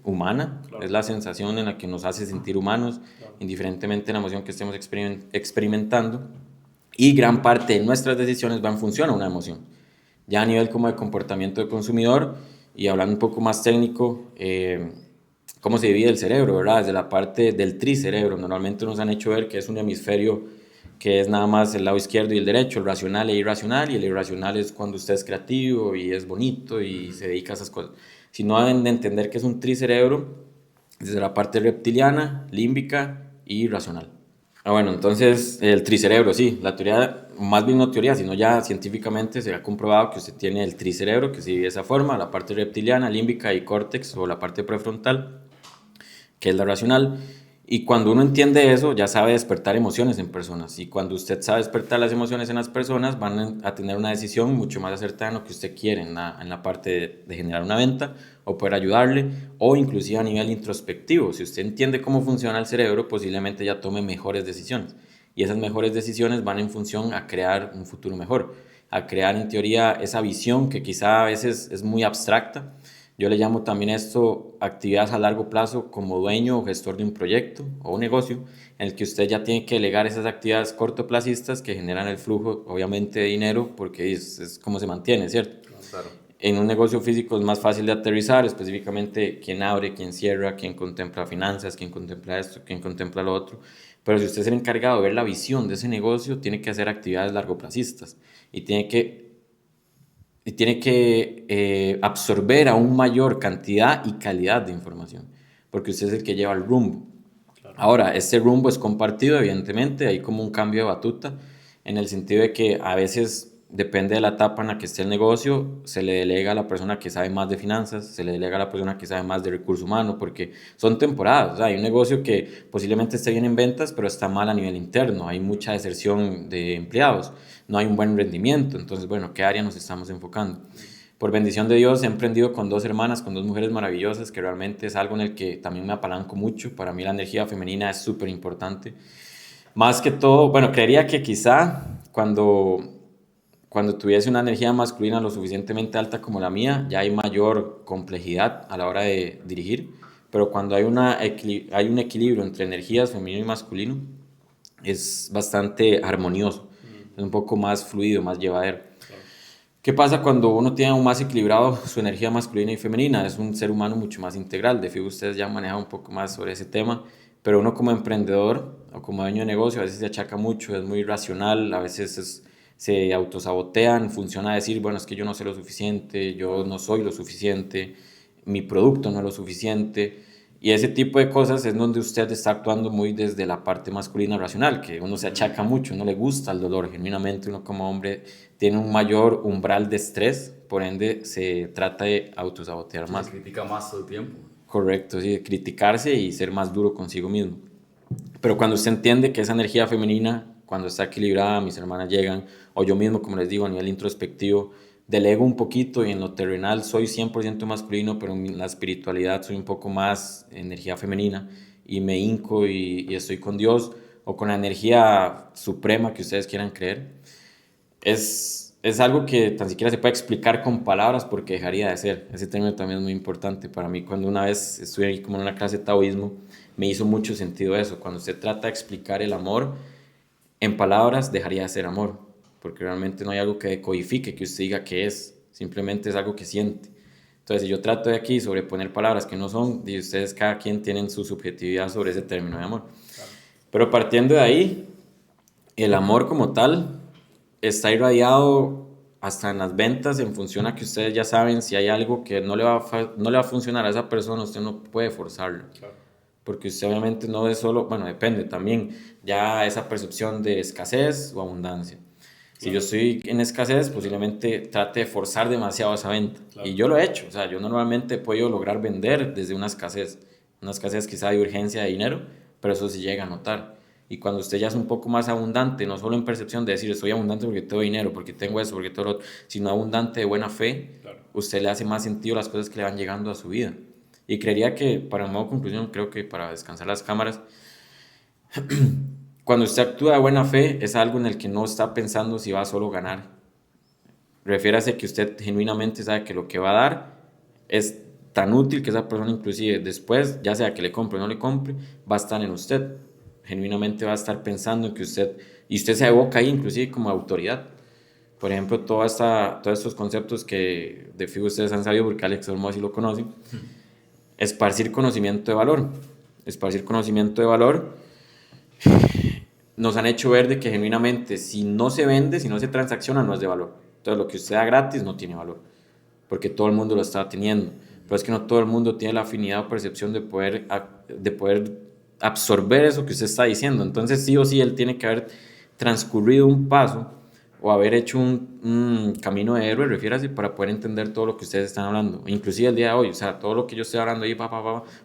humana, claro. Es la sensación en la que nos hace sentir humanos, claro. Indiferentemente de la emoción que estemos experimentando, y gran parte de nuestras decisiones va en función a una emoción. Ya a nivel como de comportamiento de consumidor, y hablando un poco más técnico, cómo se divide el cerebro, ¿verdad? Desde la parte del tricerebro, normalmente nos han hecho ver que es un hemisferio que es nada más el lado izquierdo y el derecho, el racional e irracional, y el irracional es cuando usted es creativo y es bonito y se dedica a esas cosas. Si no deben de entender que es un tricerebro, desde la parte reptiliana, límbica y racional. Bueno, entonces el tricerebro, sí, la teoría, más bien no teoría, sino ya científicamente se ha comprobado que usted tiene el tricerebro, que se divide de esa forma, la parte reptiliana, límbica y córtex, o la parte prefrontal, que es la racional. Y cuando uno entiende eso, ya sabe despertar emociones en personas. Y cuando usted sabe despertar las emociones en las personas, van a tener una decisión mucho más acertada en lo que usted quiere, en la parte de generar una venta o poder ayudarle, o inclusive a nivel introspectivo. Si usted entiende cómo funciona el cerebro, posiblemente ya tome mejores decisiones. Y esas mejores decisiones van en función a crear un futuro mejor, a crear en teoría esa visión que quizá a veces es muy abstracta. Yo le llamo también esto actividades a largo plazo como dueño o gestor de un proyecto o un negocio en el que usted ya tiene que delegar esas actividades cortoplacistas que generan el flujo, obviamente, de dinero, porque es como se mantiene, ¿cierto? Claro. En un negocio físico es más fácil de aterrizar, específicamente quién abre, quién cierra, quién contempla finanzas, quién contempla esto, quién contempla lo otro. Pero si usted es el encargado de ver la visión de ese negocio, tiene que hacer actividades largoplacistas y tiene que absorber aún mayor cantidad y calidad de información, porque usted es el que lleva el rumbo. Claro. Ahora, este rumbo es compartido, evidentemente, hay como un cambio de batuta, en el sentido de que a veces, depende de la etapa en la que esté el negocio, se le delega a la persona que sabe más de finanzas, se le delega a la persona que sabe más de recursos humanos, porque son temporadas. O sea, hay un negocio que posiblemente esté bien en ventas, pero está mal a nivel interno, hay mucha deserción de empleados, no hay un buen rendimiento. Entonces, bueno, ¿qué área nos estamos enfocando? Por bendición de Dios, he emprendido con 2 hermanas, con 2 mujeres maravillosas, que realmente es algo en el que también me apalanco mucho. Para mí la energía femenina es súper importante. Más que todo, bueno, creería que quizá cuando tuviese una energía masculina lo suficientemente alta como la mía, ya hay mayor complejidad a la hora de dirigir, pero cuando hay, hay un equilibrio entre energías femenino y masculino, es bastante armonioso, es un poco más fluido, más llevadero. Claro. ¿Qué pasa cuando uno tiene aún más equilibrado su energía masculina y femenina? Es un ser humano mucho más integral. De fijo, ustedes ya han manejado un poco más sobre ese tema, pero uno como emprendedor o como dueño de negocio a veces se achaca mucho, es muy racional, a veces se autosabotean, funciona a decir, bueno, es que yo no sé lo suficiente, yo no soy lo suficiente, mi producto no es lo suficiente. Y ese tipo de cosas es donde usted está actuando muy desde la parte masculina racional, que uno se achaca mucho, no le gusta el dolor, genuinamente uno como hombre tiene un mayor umbral de estrés, por ende se trata de autosabotear más. Se critica más todo el tiempo. Correcto, sí, de criticarse y ser más duro consigo mismo. Pero cuando usted entiende que esa energía femenina, cuando está equilibrada, mis hermanas llegan, o yo mismo, como les digo, a nivel introspectivo, delego un poquito y en lo terrenal soy 100% masculino, pero en la espiritualidad soy un poco más energía femenina y me hinco y estoy con Dios o con la energía suprema que ustedes quieran creer. Es algo que tan siquiera se puede explicar con palabras porque dejaría de ser. Ese término también es muy importante para mí. Cuando una vez estuve ahí como en una clase de taoísmo, me hizo mucho sentido eso. Cuando se trata de explicar el amor en palabras, dejaría de ser amor, porque realmente no hay algo que decodifique, que usted diga que es, simplemente es algo que siente. Entonces, si yo trato de aquí sobreponer palabras que no son, y ustedes cada quien tienen su subjetividad sobre ese término de amor. Claro. Pero partiendo de ahí, el amor como tal está irradiado hasta en las ventas en función a que ustedes ya saben si hay algo que no le va a funcionar a esa persona, usted no puede forzarlo. Claro. Porque usted obviamente no es solo, bueno, depende también, ya esa percepción de escasez o abundancia. Si yo estoy en escasez, posiblemente trate de forzar demasiado esa venta. Claro. Y yo lo he hecho, o sea, yo normalmente he podido lograr vender desde una escasez quizá de urgencia de dinero, pero eso sí llega a notar. Y cuando usted ya es un poco más abundante, no solo en percepción de decir estoy abundante porque tengo dinero, porque tengo eso, porque todo lo otro, sino abundante de buena fe, Claro. usted le hace más sentido las cosas que le van llegando a su vida. Y creería que, para modo conclusión, creo que para descansar las cámaras, cuando usted actúa de buena fe, es algo en el que no está pensando si va a solo ganar. Refiérase que usted genuinamente sabe que lo que va a dar es tan útil que esa persona inclusive después, ya sea que le compre o no le compre, va a estar en usted. Genuinamente va a estar pensando en que usted, y usted se evoca ahí inclusive como autoridad. Por ejemplo, todos estos conceptos que de fijo ustedes han sabido porque Alex Olmo así lo conoce. Esparcir conocimiento de valor. Esparcir conocimiento de valor nos han hecho ver de que genuinamente si no se vende, si no se transacciona, no es de valor. Entonces lo que usted da gratis no tiene valor, porque todo el mundo lo está teniendo. Pero es que no todo el mundo tiene la afinidad o percepción de poder absorber eso que usted está diciendo. Entonces sí o sí él tiene que haber transcurrido un paso o haber hecho un camino de héroe, refiérase, para poder entender todo lo que ustedes están hablando. Inclusive el día de hoy, o sea, todo lo que yo estoy hablando ahí,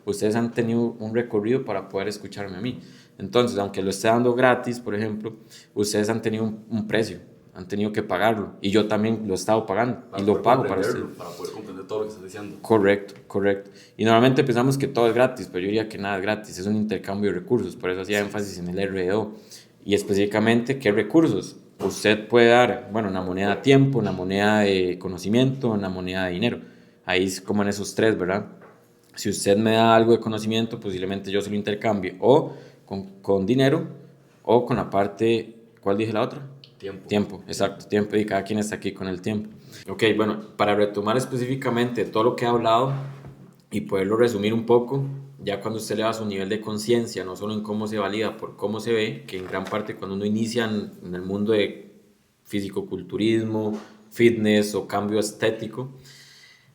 ustedes han tenido un recorrido para poder escucharme a mí. Entonces, aunque lo esté dando gratis, por ejemplo, ustedes han tenido un precio, han tenido que pagarlo. Y yo también lo he estado pagando Para y lo poder pago para comprenderlo, ustedes. para poder comprender todo lo que estás diciendo. Correcto, correcto. Y normalmente pensamos que todo es gratis, pero yo diría que nada es gratis, es un intercambio de recursos, por eso hacía énfasis en el RDO. Y específicamente, ¿qué recursos? Usted puede dar, bueno, una moneda de tiempo, una moneda de conocimiento, una moneda de dinero. Ahí es como en esos tres, ¿verdad? Si usted me da algo de conocimiento, posiblemente yo se lo intercambie o con dinero o con la parte, ¿cuál dije la otra? Tiempo. Tiempo, exacto, tiempo, y cada quien está aquí con el tiempo. Ok, bueno, para retomar específicamente todo lo que he hablado y poderlo resumir un poco, ya cuando usted le da su nivel de conciencia, no solo en cómo se valida, por cómo se ve, que en gran parte cuando uno inicia en el mundo de fisicoculturismo, fitness o cambio estético,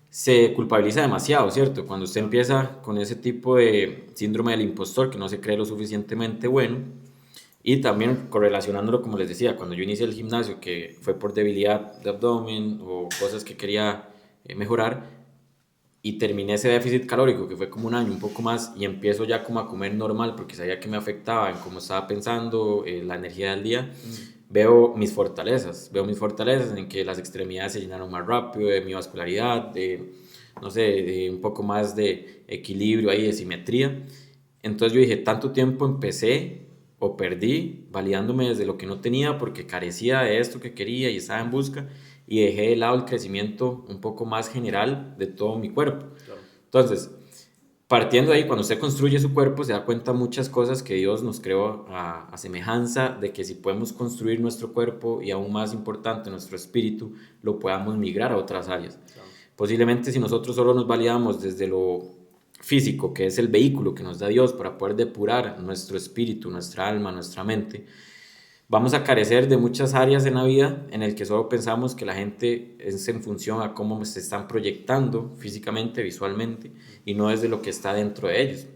se culpabiliza demasiado, ¿cierto? Cuando usted empieza con ese tipo de síndrome del impostor, que no se cree lo suficientemente bueno, y también correlacionándolo, como les decía, cuando yo inicié el gimnasio, que fue por debilidad de abdomen o cosas que quería mejorar, y terminé ese déficit calórico, que fue como un año, un poco más, y empiezo ya como a comer normal, porque sabía que me afectaba en cómo estaba pensando, la energía del día, veo mis fortalezas en que las extremidades se llenaron más rápido, de mi vascularidad, de, no sé, de un poco más de equilibrio ahí, de simetría. Entonces yo dije, tanto tiempo empecé o perdí validándome desde lo que no tenía porque carecía de esto que quería y estaba en busca, y dejé de lado el crecimiento un poco más general de todo mi cuerpo. Claro. Entonces, partiendo de ahí, cuando usted construye su cuerpo, se da cuenta muchas cosas que Dios nos creó a semejanza de que si podemos construir nuestro cuerpo y aún más importante nuestro espíritu, lo podamos migrar a otras áreas. Claro. Posiblemente si nosotros solo nos validamos desde lo físico, que es el vehículo que nos da Dios para poder depurar nuestro espíritu, nuestra alma, nuestra mente, vamos a carecer de muchas áreas en la vida en el que solo pensamos que la gente es en función a cómo se están proyectando físicamente, visualmente, y no es de lo que está dentro de ellos.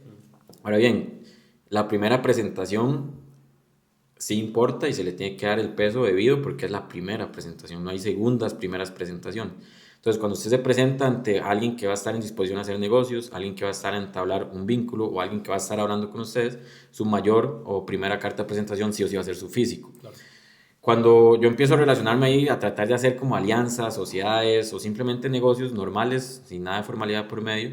Ahora bien, la primera presentación sí importa y se le tiene que dar el peso debido porque es la primera presentación, no hay segundas, primeras presentaciones. Entonces, cuando usted se presenta ante alguien que va a estar en disposición a hacer negocios, alguien que va a estar a entablar un vínculo o alguien que va a estar hablando con ustedes, su mayor o primera carta de presentación sí o sí va a ser su físico. Claro. Cuando yo empiezo a relacionarme ahí, a tratar de hacer como alianzas, sociedades o simplemente negocios normales, sin nada de formalidad por medio,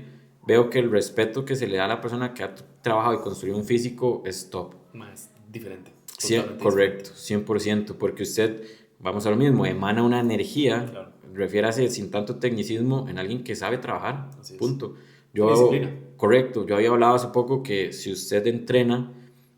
veo que el respeto que se le da a la persona que ha trabajado y construido un físico es top. Más diferente. Sí, correcto, 100%, porque usted, vamos a lo mismo, emana una energía, Claro. refiérase sin tanto tecnicismo en alguien que sabe trabajar, Así es. punto. Disciplina. Correcto, yo había hablado hace poco que si usted entrena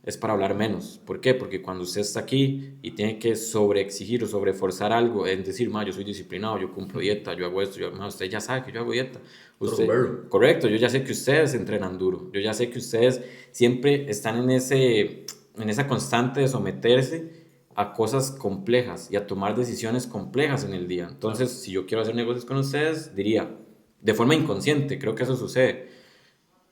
es para hablar menos. ¿Por qué? Porque cuando usted está aquí y tiene que sobreexigir o sobreforzar algo, es decir, yo soy disciplinado, yo cumplo dieta, yo hago esto, usted ya sabe que yo hago dieta. Usted, correcto, yo ya sé que ustedes entrenan duro, yo ya sé que ustedes siempre están en esa constante de someterse a cosas complejas y a tomar decisiones complejas en el día. Entonces, si yo quiero hacer negocios con ustedes, diría, de forma inconsciente, creo que eso sucede.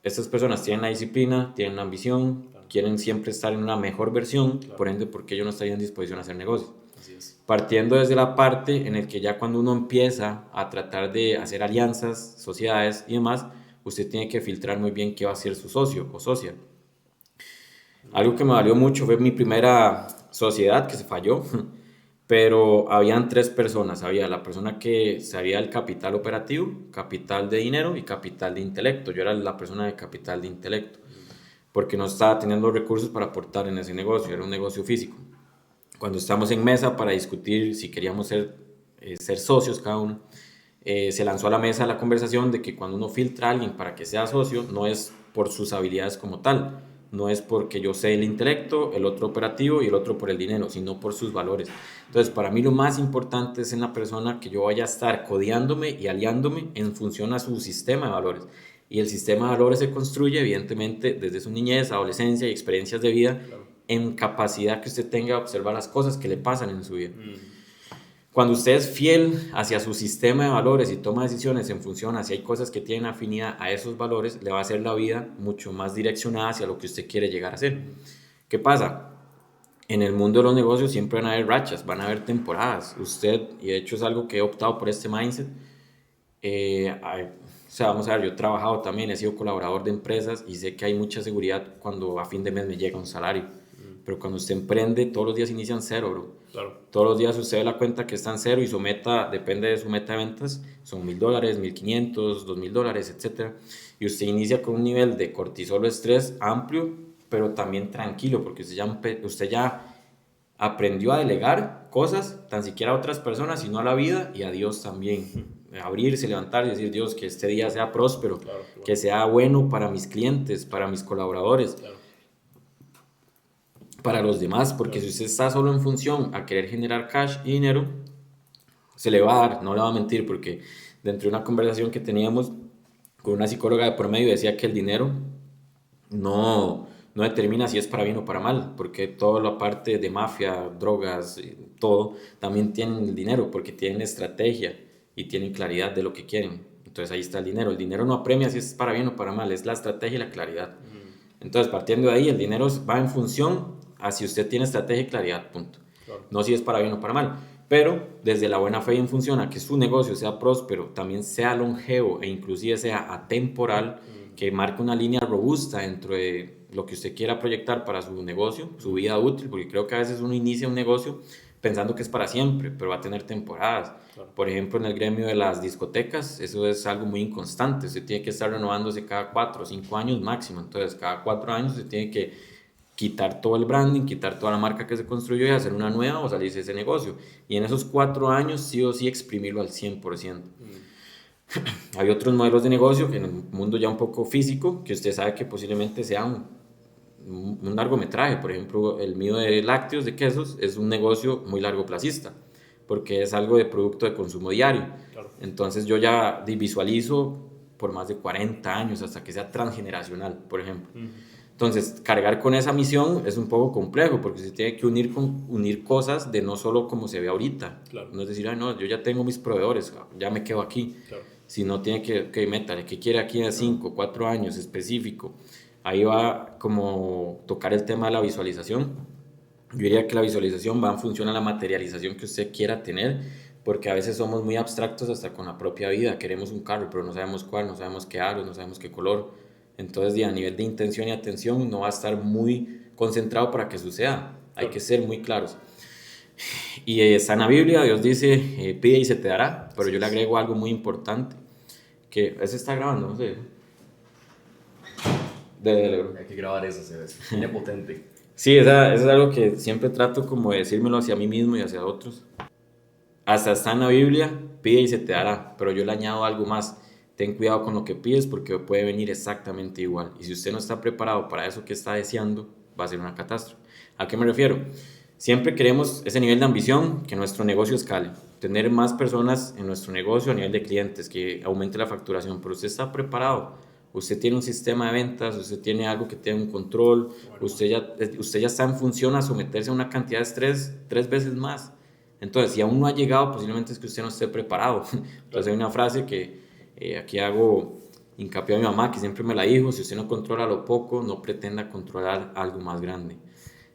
Estas personas tienen la disciplina, tienen la ambición, quieren siempre estar en una mejor versión, por ende, ¿por qué yo no estaría en disposición a hacer negocios? Así es. Partiendo desde la parte en el que ya cuando uno empieza a tratar de hacer alianzas, sociedades y demás, usted tiene que filtrar muy bien qué va a ser su socio o socia. Algo que me valió mucho fue mi primera sociedad que se falló, pero habían 3 personas. Había la persona que sabía el capital operativo, capital de dinero y capital de intelecto. Yo era la persona de capital de intelecto, porque no estaba teniendo recursos para aportar en ese negocio, era un negocio físico. Cuando estamos en mesa para discutir si queríamos ser socios cada uno, se lanzó a la mesa la conversación de que cuando uno filtra a alguien para que sea socio, no es por sus habilidades como tal, no es porque yo sé el intelecto, el otro operativo y el otro por el dinero, sino por sus valores. Entonces, para mí lo más importante es en la persona que yo vaya a estar codeándome y aliándome en función a su sistema de valores. Y el sistema de valores se construye, evidentemente, desde su niñez, adolescencia y experiencias de vida, en capacidad que usted tenga de observar las cosas que le pasan en su vida. Cuando usted es fiel hacia su sistema de valores y toma decisiones en función a si hay cosas que tienen afinidad a esos valores, le va a hacer la vida mucho más direccionada hacia lo que usted quiere llegar a ser. ¿Qué pasa? En el mundo de los negocios siempre van a haber rachas, van a haber temporadas. Usted, y de hecho es algo que he optado por este mindset, o sea, vamos a ver, yo he trabajado también, he sido colaborador de empresas y sé que hay mucha seguridad cuando a fin de mes me llega un salario. Pero cuando usted emprende, todos los días inician cero, bro. Claro. Todos los días usted ve la cuenta que está en cero y su meta, depende de su meta de ventas, son $1,000, $1,500, $2,000, etc. Y usted inicia con un nivel de cortisol o estrés amplio, pero también tranquilo, porque usted ya aprendió a delegar cosas, tan siquiera a otras personas, sino a la vida y a Dios también. Abrirse, levantar y decir, Dios, que este día sea próspero, claro. Que sea bueno para mis clientes, para mis colaboradores, claro. Para los demás, porque si usted está solo en función a querer generar cash y dinero, se le va a dar, no le va a mentir, porque dentro de una conversación que teníamos con una psicóloga de por medio decía que el dinero no determina si es para bien o para mal, porque toda la parte de mafia, drogas, todo, también tienen el dinero, porque tienen estrategia y tienen claridad de lo que quieren. Entonces ahí está el dinero no apremia si es para bien o para mal, es la estrategia y la claridad. Entonces partiendo de ahí, el dinero va en función a si usted tiene estrategia y claridad, punto. Claro. No si es para bien o para mal, pero desde la buena fe y en función a que su negocio sea próspero, también sea longevo e inclusive sea atemporal, que marque una línea robusta dentro de lo que usted quiera proyectar para su negocio, su vida útil, porque creo que a veces uno inicia un negocio pensando que es para siempre, pero va a tener temporadas. Claro. Por ejemplo, en el gremio de las discotecas, eso es algo muy inconstante, usted tiene que estar renovándose cada 4 o 5 años máximo, entonces cada 4 años usted tiene que quitar todo el branding, quitar toda la marca que se construyó y hacer una nueva o salirse de ese negocio. Y en esos 4 años sí o sí exprimirlo al 100%. Hay otros modelos de negocio que en el mundo ya un poco físico, que usted sabe que posiblemente sea un largometraje. Por ejemplo, el mío de lácteos, de quesos, es un negocio muy largoplacista, porque es algo de producto de consumo diario. Claro. Entonces yo ya visualizo por más de 40 años hasta que sea transgeneracional, por ejemplo. Entonces, cargar con esa misión es un poco complejo porque se tiene que unir cosas de no solo como se ve ahorita. Claro. No es decir, ay, no, yo ya tengo mis proveedores, ya me quedo aquí. Claro. Sino tiene que métale, ¿qué quiere aquí a 5, 4 años específico? Ahí va como tocar el tema de la visualización. Yo diría que la visualización va en función a la materialización que usted quiera tener, porque a veces somos muy abstractos hasta con la propia vida. Queremos un carro, pero no sabemos cuál, no sabemos qué aro, no sabemos qué color. Entonces, a nivel de intención y atención, no va a estar muy concentrado para que suceda. Hay que ser muy claros. Y está en la Biblia, Dios dice, pide y se te dará, pero yo le agrego algo muy importante, que ese está grabando, no sé. Hay que grabar eso, se ve. Viene potente. Sí, eso es algo que siempre trato como de decírmelo hacia mí mismo y hacia otros. Hasta está en la Biblia, pide y se te dará, pero yo le añado algo más. Ten cuidado con lo que pides porque puede venir exactamente igual. Y si usted no está preparado para eso que está deseando, va a ser una catástrofe. ¿A qué me refiero? Siempre queremos ese nivel de ambición, que nuestro negocio escale, tener más personas en nuestro negocio a nivel de clientes, que aumente la facturación, pero usted está preparado. Usted tiene un sistema de ventas, usted tiene algo que tiene un control, usted ya está en función a someterse a una cantidad de estrés 3 veces más. Entonces, si aún no ha llegado, posiblemente es que usted no esté preparado. Entonces, hay una frase que aquí hago hincapié a mi mamá, que siempre me la dijo: si usted no controla lo poco, no pretenda controlar algo más grande.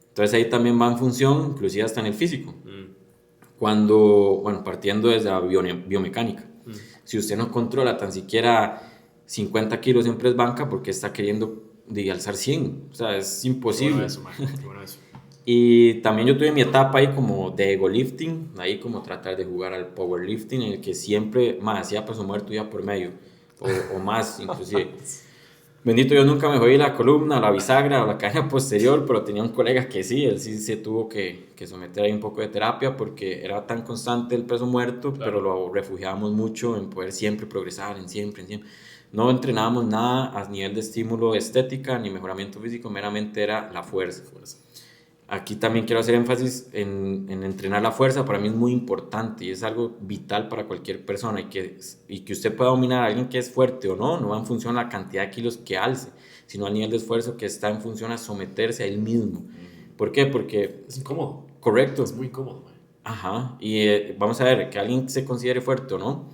Entonces, ahí también va en función, inclusive hasta en el físico. Partiendo desde la biomecánica. Si usted no controla tan siquiera 50 kilos en press banca, porque está queriendo alzar 100, o sea, es imposible. Qué bueno eso. Y también yo tuve mi etapa ahí como de ego lifting, ahí como tratar de jugar al powerlifting, en el que siempre más hacía peso muerto ya por medio, o más inclusive. Bendito Dios, nunca me jodí la columna, la bisagra o la cadena posterior, pero tenía un colega que sí, él sí se tuvo que someter ahí un poco de terapia porque era tan constante el peso muerto, claro. Pero lo refugiábamos mucho en poder siempre progresar, en siempre. No entrenábamos nada a nivel de estímulo estética ni mejoramiento físico, meramente era la fuerza. Aquí también quiero hacer énfasis en entrenar la fuerza. Para mí es muy importante y es algo vital para cualquier persona, y que usted pueda dominar a alguien que es fuerte o no va en función a la cantidad de kilos que alce, sino al nivel de esfuerzo que está en función a someterse a él mismo. ¿Por qué? Porque es incómodo. Correcto. Es muy incómodo, man. Ajá, y vamos a ver, que alguien se considere fuerte o no,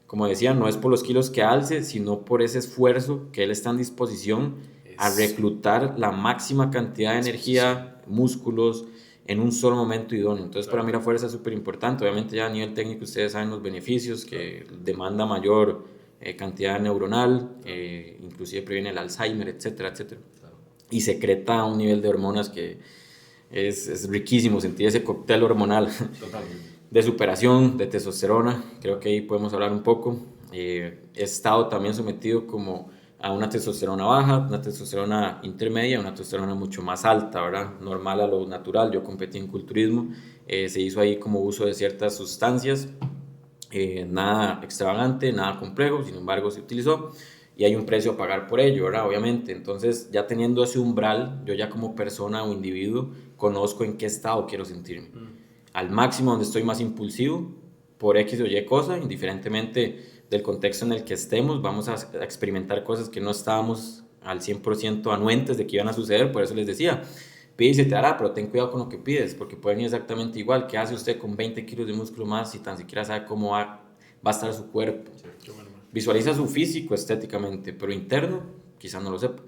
como decía, no es por los kilos que alce, sino por ese esfuerzo que él está en disposición a reclutar la máxima cantidad de energía, músculos, en un solo momento idóneo. Entonces, claro, para mí la fuerza es súper importante. Obviamente ya a nivel técnico ustedes saben los beneficios, que demanda mayor cantidad neuronal, inclusive previene el Alzheimer, etcétera, etcétera. Claro. Y secreta un nivel de hormonas que es riquísimo, sentir ese cóctel hormonal. Totalmente. De superación, de testosterona. Creo que ahí podemos hablar un poco. He estado también sometido como a una testosterona baja, una testosterona intermedia, una testosterona mucho más alta, ¿verdad? Normal a lo natural. Yo competí en culturismo, se hizo ahí como uso de ciertas sustancias, nada extravagante, nada complejo, sin embargo se utilizó y hay un precio a pagar por ello, ¿verdad? Obviamente. Entonces, ya teniendo ese umbral, yo ya como persona o individuo conozco en qué estado quiero sentirme. Al máximo, donde estoy más impulsivo por X o Y cosa, indiferentemente del contexto en el que estemos, vamos a experimentar cosas que no estábamos al 100% anuentes de que iban a suceder. Por eso les decía, pide y se te dará, pero ten cuidado con lo que pides, porque pueden ir exactamente igual. ¿Qué hace usted con 20 kilos de músculo más si tan siquiera sabe cómo va a estar su cuerpo? Sí, bueno. Visualiza su físico estéticamente, pero interno quizás no lo sepa.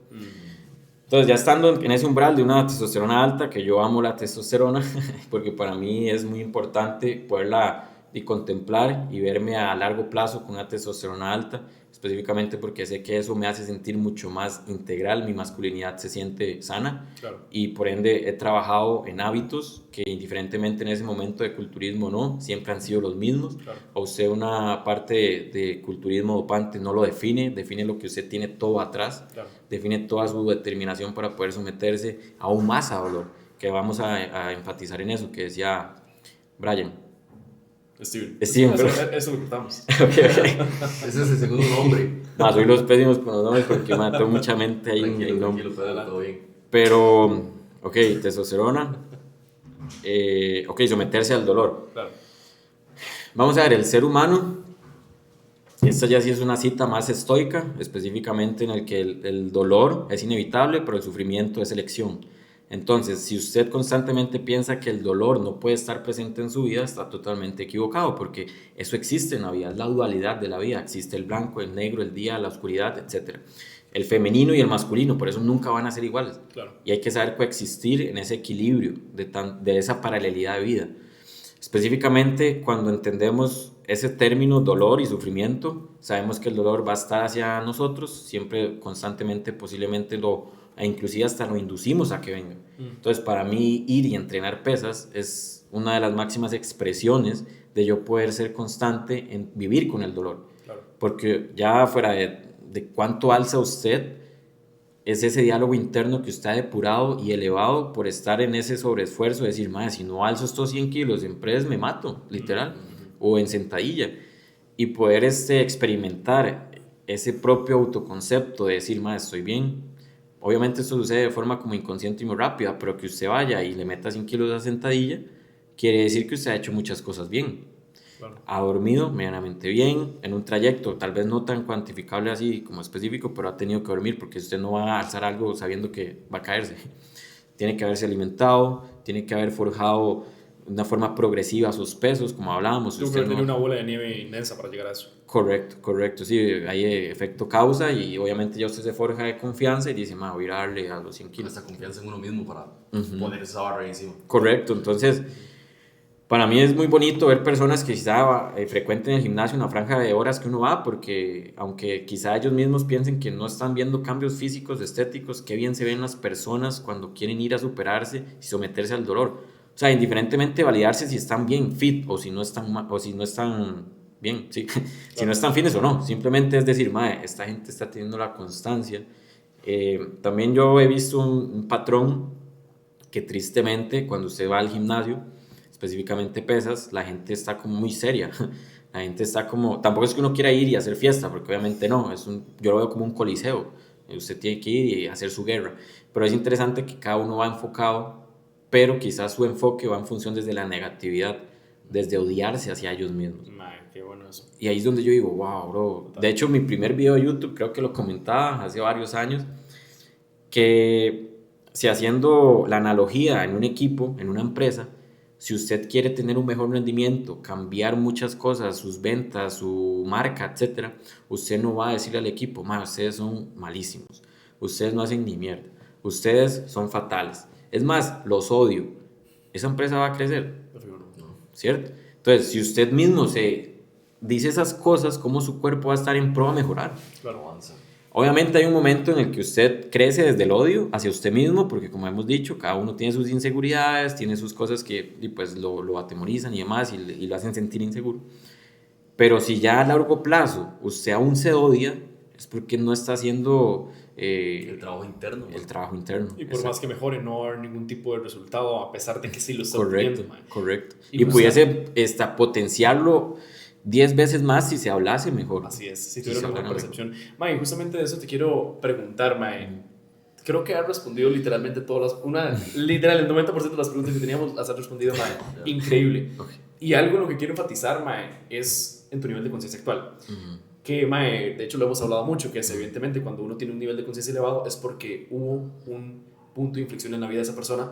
Entonces, ya estando en ese umbral de una testosterona alta, que yo amo la testosterona, porque para mí es muy importante poderla y contemplar y verme a largo plazo con una testosterona alta, específicamente porque sé que eso me hace sentir mucho más integral, mi masculinidad se siente sana, Claro. y por ende he trabajado en hábitos que indiferentemente en ese momento de culturismo o no, siempre han sido los mismos. Claro. A usted una parte de culturismo dopante no lo define lo que usted tiene todo atrás, Claro. define toda su determinación para poder someterse aún más a dolor, que vamos a enfatizar en eso que decía Brian. Steven, pero... eso lo cortamos. Okay. Ese es el segundo nombre. No, soy los pésimos con los nombres porque tengo mucha mente ahí en nombre. Tranquilo, Pedro, todo bien. Pero, ok, testosterona. Ok, someterse al dolor. Claro. Vamos a ver, el ser humano, esta ya sí es una cita más estoica, específicamente en el que el dolor es inevitable, pero el sufrimiento es elección. Entonces, si usted constantemente piensa que el dolor no puede estar presente en su vida, está totalmente equivocado, porque eso existe en la vida, es la dualidad de la vida, existe el blanco, el negro, el día, la oscuridad, etc. El femenino y el masculino, por eso nunca van a ser iguales. Claro. Y hay que saber coexistir en ese equilibrio de esa paralelidad de vida. Específicamente, cuando entendemos ese término dolor y sufrimiento, sabemos que el dolor va a estar hacia nosotros, siempre, constantemente, posiblemente e inclusive hasta lo inducimos a que venga. Entonces, para mí, ir y entrenar pesas es una de las máximas expresiones de yo poder ser constante en vivir con el dolor. Claro. Porque ya fuera de cuánto alza usted, es ese diálogo interno que usted ha depurado y elevado por estar en ese sobreesfuerzo de decir, madre, si no alzo estos 100 kilos en press me mato, literal, o en sentadilla, y poder experimentar ese propio autoconcepto de decir, madre, estoy bien. Obviamente esto sucede de forma como inconsciente y muy rápida, pero que usted vaya y le meta 100 kilos a sentadilla, quiere decir que usted ha hecho muchas cosas bien. Claro. Ha dormido medianamente bien, en un trayecto tal vez no tan cuantificable así como específico, pero ha tenido que dormir porque usted no va a alzar algo sabiendo que va a caerse. Tiene que haberse alimentado, tiene que haber forjado de una forma progresiva sus pesos, como hablábamos. Tuvo que tener una bola de nieve inmensa para llegar a eso. Correcto, sí, hay efecto causa y obviamente ya usted se forja de confianza y dice, voy a darle a los 100 kilos. Esta confianza en uno mismo para poner esa barra ahí encima. Correcto, entonces para mí es muy bonito ver personas que quizá frecuenten el gimnasio una franja de horas que uno va, porque aunque quizá ellos mismos piensen que no están viendo cambios físicos, estéticos, qué bien se ven las personas cuando quieren ir a superarse y someterse al dolor. O sea, indiferentemente validarse si están bien fit o si no están bien, sí. Si no están fines o no, simplemente es decir, esta gente está teniendo la constancia. También yo he visto un patrón que tristemente cuando usted va al gimnasio, específicamente pesas, la gente está como muy seria. La gente está como, tampoco es que uno quiera ir y hacer fiesta, porque obviamente no, yo lo veo como un coliseo. Usted tiene que ir y hacer su guerra, pero es interesante que cada uno va enfocado, pero quizás su enfoque va en función desde la negatividad, desde odiarse hacia ellos mismos. Qué bueno eso. Y ahí es donde yo digo, wow, bro. De hecho, mi primer video de YouTube, creo que lo comentaba hace varios años, que si haciendo la analogía en un equipo, en una empresa, si usted quiere tener un mejor rendimiento, cambiar muchas cosas, sus ventas, su marca, etc., usted no va a decirle al equipo, ustedes son malísimos, ustedes no hacen ni mierda, ustedes son fatales. Es más, los odio. Esa empresa va a crecer, ¿cierto? Entonces, si usted mismo se dice esas cosas, ¿cómo su cuerpo va a estar en pro a mejorar? Claro, avanza. Obviamente hay un momento en el que usted crece desde el odio hacia usted mismo, porque como hemos dicho, cada uno tiene sus inseguridades, tiene sus cosas que pues, lo atemorizan y demás y lo hacen sentir inseguro. Pero si ya a largo plazo usted aún se odia, es porque no está haciendo el trabajo interno. El trabajo interno. Y por más que mejore, no va a haber ningún tipo de resultado, a pesar de que sí lo está obteniendo. Correcto. Y pudiese potenciarlo 10 veces más si se hablase mejor. Así es, si tuviera una mejor percepción. Mae, justamente de eso te quiero preguntar, Mae. Creo que has respondido literalmente todas literal, el 90% de las preguntas que teníamos las has respondido, Mae. Increíble. Okay. Y algo en lo que quiero enfatizar, Mae, es en tu nivel de conciencia actual. Que, Mae, de hecho lo hemos hablado mucho, que es evidentemente cuando uno tiene un nivel de conciencia elevado es porque hubo un punto de inflexión en la vida de esa persona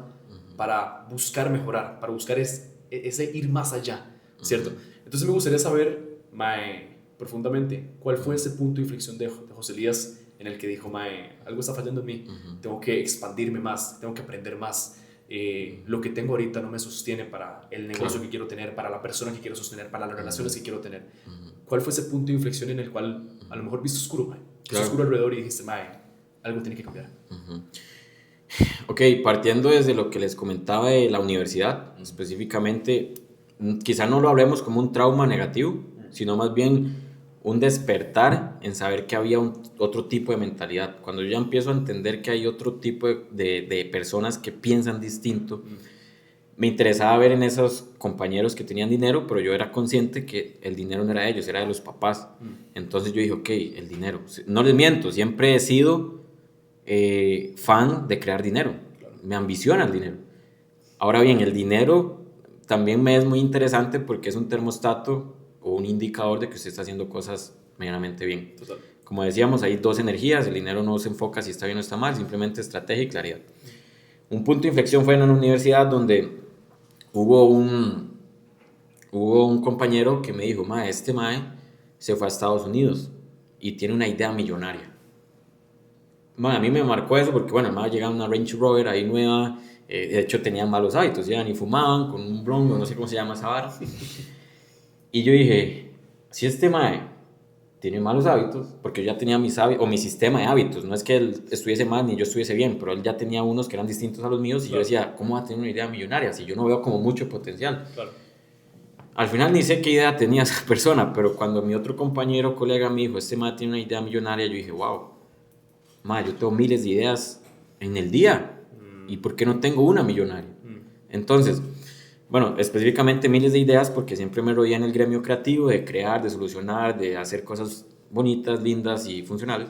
para buscar mejorar, para buscar ese ir más allá, ¿cierto? Entonces me gustaría saber, Mae, profundamente, ¿cuál fue ese punto de inflexión de José Elías en el que dijo, Mae, algo está fallando en mí, tengo que expandirme más, tengo que aprender más, lo que tengo ahorita no me sostiene para el negocio que quiero tener, para la persona que quiero sostener, para las relaciones que quiero tener. ¿Cuál fue ese punto de inflexión en el cual a lo mejor viste oscuro, mae? Viste oscuro alrededor y dijiste, mae, algo tiene que cambiar? Ok, partiendo desde lo que les comentaba de la universidad, específicamente, quizá no lo hablemos como un trauma negativo, sino más bien un despertar en saber que había otro tipo de mentalidad. Cuando yo ya empiezo a entender que hay otro tipo de personas que piensan distinto, me interesaba ver en esos compañeros que tenían dinero, pero yo era consciente que el dinero no era de ellos, era de los papás. Entonces yo dije, ok, el dinero. No les miento, siempre he sido fan de crear dinero. Me ambiciona el dinero. Ahora bien, el dinero también me es muy interesante porque es un termostato o un indicador de que usted está haciendo cosas medianamente bien. Total. Como decíamos, hay dos energías, el dinero no se enfoca si está bien o está mal, simplemente estrategia y claridad. Un punto de inflexión fue en una universidad donde hubo un compañero que me dijo, este mae se fue a Estados Unidos y tiene una idea millonaria. A mí me marcó eso porque, bueno, el mae llegaba en una Range Rover ahí nueva, de hecho tenían malos hábitos, ya ni fumaban, con un blongo, no sé cómo se llama esa vara. Y yo dije, si este mae tiene malos hábitos, porque yo ya tenía mis hábitos, o mi sistema de hábitos, no es que él estuviese mal ni yo estuviese bien, pero él ya tenía unos que eran distintos a los míos, y yo decía, ¿cómo va a tener una idea millonaria si yo no veo como mucho potencial? Claro. Al final ni sé qué idea tenía esa persona, pero cuando mi otro compañero, colega me dijo, este mae tiene una idea millonaria, yo dije, wow, mae, yo tengo miles de ideas en el día, ¿y por qué no tengo una millonaria? Entonces, bueno, específicamente miles de ideas porque siempre me rodeé en el gremio creativo de crear, de solucionar, de hacer cosas bonitas, lindas y funcionales.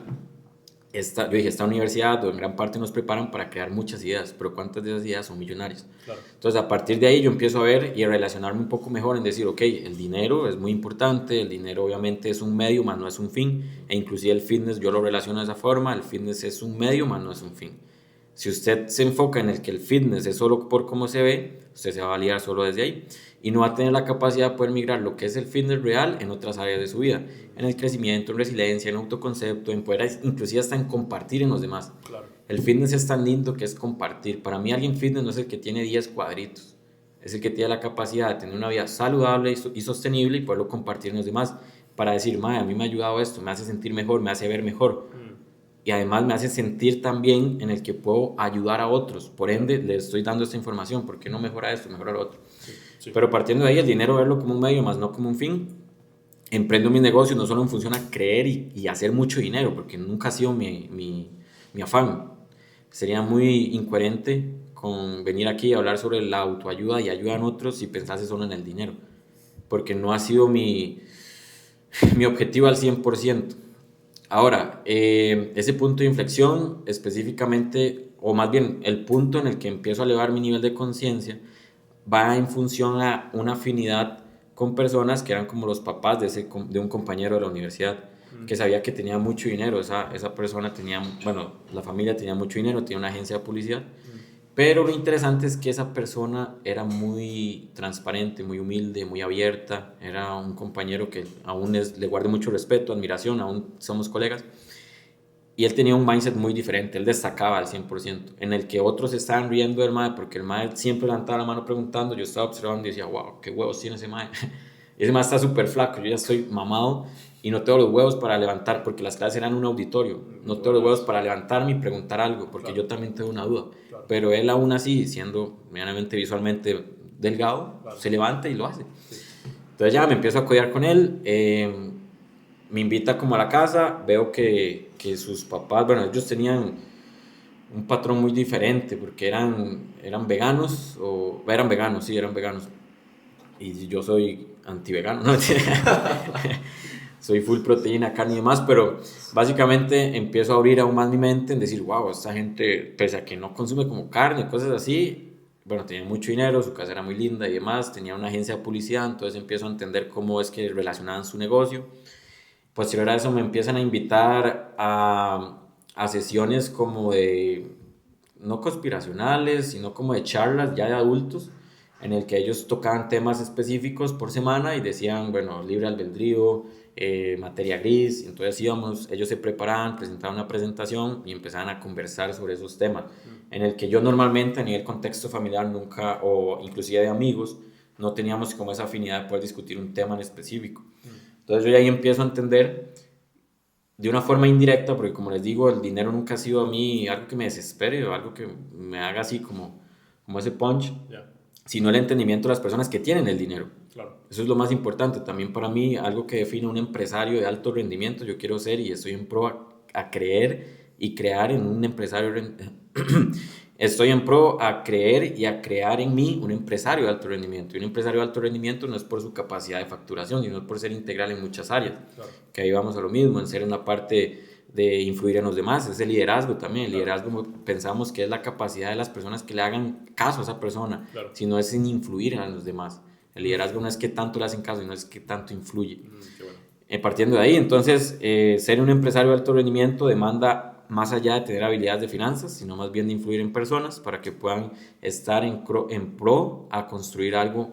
Yo dije, esta universidad o en gran parte nos preparan para crear muchas ideas, pero ¿cuántas de esas ideas son millonarias? Claro. Entonces, a partir de ahí yo empiezo a ver y a relacionarme un poco mejor en decir, ok, el dinero es muy importante, el dinero obviamente es un medio, más no es un fin, e inclusive el fitness yo lo relaciono de esa forma, el fitness es un medio, más no es un fin. Si usted se enfoca en el que el fitness es solo por cómo se ve, usted se va a validar solo desde ahí y no va a tener la capacidad de poder migrar lo que es el fitness real en otras áreas de su vida, en el crecimiento, en resiliencia, en autoconcepto, en poder inclusive hasta en compartir en los demás. Claro. El fitness es tan lindo que es compartir. Para mí alguien fitness no es el que tiene 10 cuadritos, es el que tiene la capacidad de tener una vida saludable y sostenible y poderlo compartir en los demás para decir, a mí me ha ayudado esto, me hace sentir mejor, me hace ver mejor. Y además me hace sentir también en el que puedo ayudar a otros. Por ende, les estoy dando esta información. ¿Por qué no mejora esto? Mejora lo otro. Sí. Pero partiendo de ahí, el dinero verlo como un medio, más no como un fin. Emprendo mis negocios no solo en función a creer y hacer mucho dinero, porque nunca ha sido mi afán. Sería muy incoherente con venir aquí a hablar sobre la autoayuda y ayuda a otros si pensase solo en el dinero. Porque no ha sido mi objetivo al 100%. Ahora, ese punto de inflexión específicamente, o más bien el punto en el que empiezo a elevar mi nivel de conciencia, va en función a una afinidad con personas que eran como los papás de un compañero de la universidad, que sabía que tenía mucho dinero. Esa persona tenía, bueno, la familia tenía mucho dinero, tenía una agencia de publicidad, pero lo interesante es que esa persona era muy transparente, muy humilde, muy abierta. Era un compañero que aún le guardo mucho respeto, admiración, aún somos colegas. Y él tenía un mindset muy diferente, él destacaba al 100%, en el que otros estaban riendo del mae, porque el mae siempre levantaba la mano preguntando, yo estaba observando y decía, wow, qué huevos tiene ese mae. Ese mae está súper flaco, yo ya estoy mamado y no tengo los huevos para levantar, porque las clases eran un auditorio, no tengo los huevos para levantarme y preguntar algo, porque yo también tengo una duda. Pero él aún así, siendo medianamente visualmente delgado, se levanta y lo hace. Entonces ya me empiezo a codear con él, me invita como a la casa, veo que sus papás, bueno, ellos tenían un patrón muy diferente, porque eran veganos, eran veganos. Y yo soy anti-vegano, ¿no? Soy full proteína, carne y demás, pero básicamente empiezo a abrir aún más mi mente en decir, wow, esta gente, pese a que no consume como carne, cosas así, bueno, tenía mucho dinero, su casa era muy linda y demás, tenía una agencia de publicidad, entonces empiezo a entender cómo es que relacionaban su negocio. Posterior a eso me empiezan a invitar a sesiones como de, no conspiracionales, sino como de charlas ya de adultos, en el que ellos tocaban temas específicos por semana y decían, bueno, libre albedrío, materia gris. Entonces ellos se preparaban, presentaban una presentación y empezaban a conversar sobre esos temas. en el que yo normalmente a nivel contexto familiar nunca, o inclusive de amigos, no teníamos como esa afinidad de poder discutir un tema en específico. Entonces yo ya ahí empiezo a entender de una forma indirecta, porque como les digo, el dinero nunca ha sido a mí algo que me desespere o algo que me haga así como ese punch, sino el entendimiento de las personas que tienen el dinero. Claro. Eso es lo más importante. También para mí, algo que define un empresario de alto rendimiento, yo quiero ser y estoy en pro a creer y crear en un empresario estoy en pro a creer y a crear en mí un empresario de alto rendimiento. Y un empresario de alto rendimiento no es por su capacidad de facturación, sino por ser integral en muchas áreas. Claro. Que ahí vamos a lo mismo, en ser en la parte de influir en los demás, es el liderazgo también. El liderazgo pensamos que es la capacidad de las personas que le hagan caso a esa persona, sino es en influir en los demás. El liderazgo no es que tanto le hacen caso, sino es que tanto influye. Qué bueno. Partiendo de ahí, entonces, ser un empresario de alto rendimiento demanda más allá de tener habilidades de finanzas, sino más bien de influir en personas para que puedan estar en pro a construir algo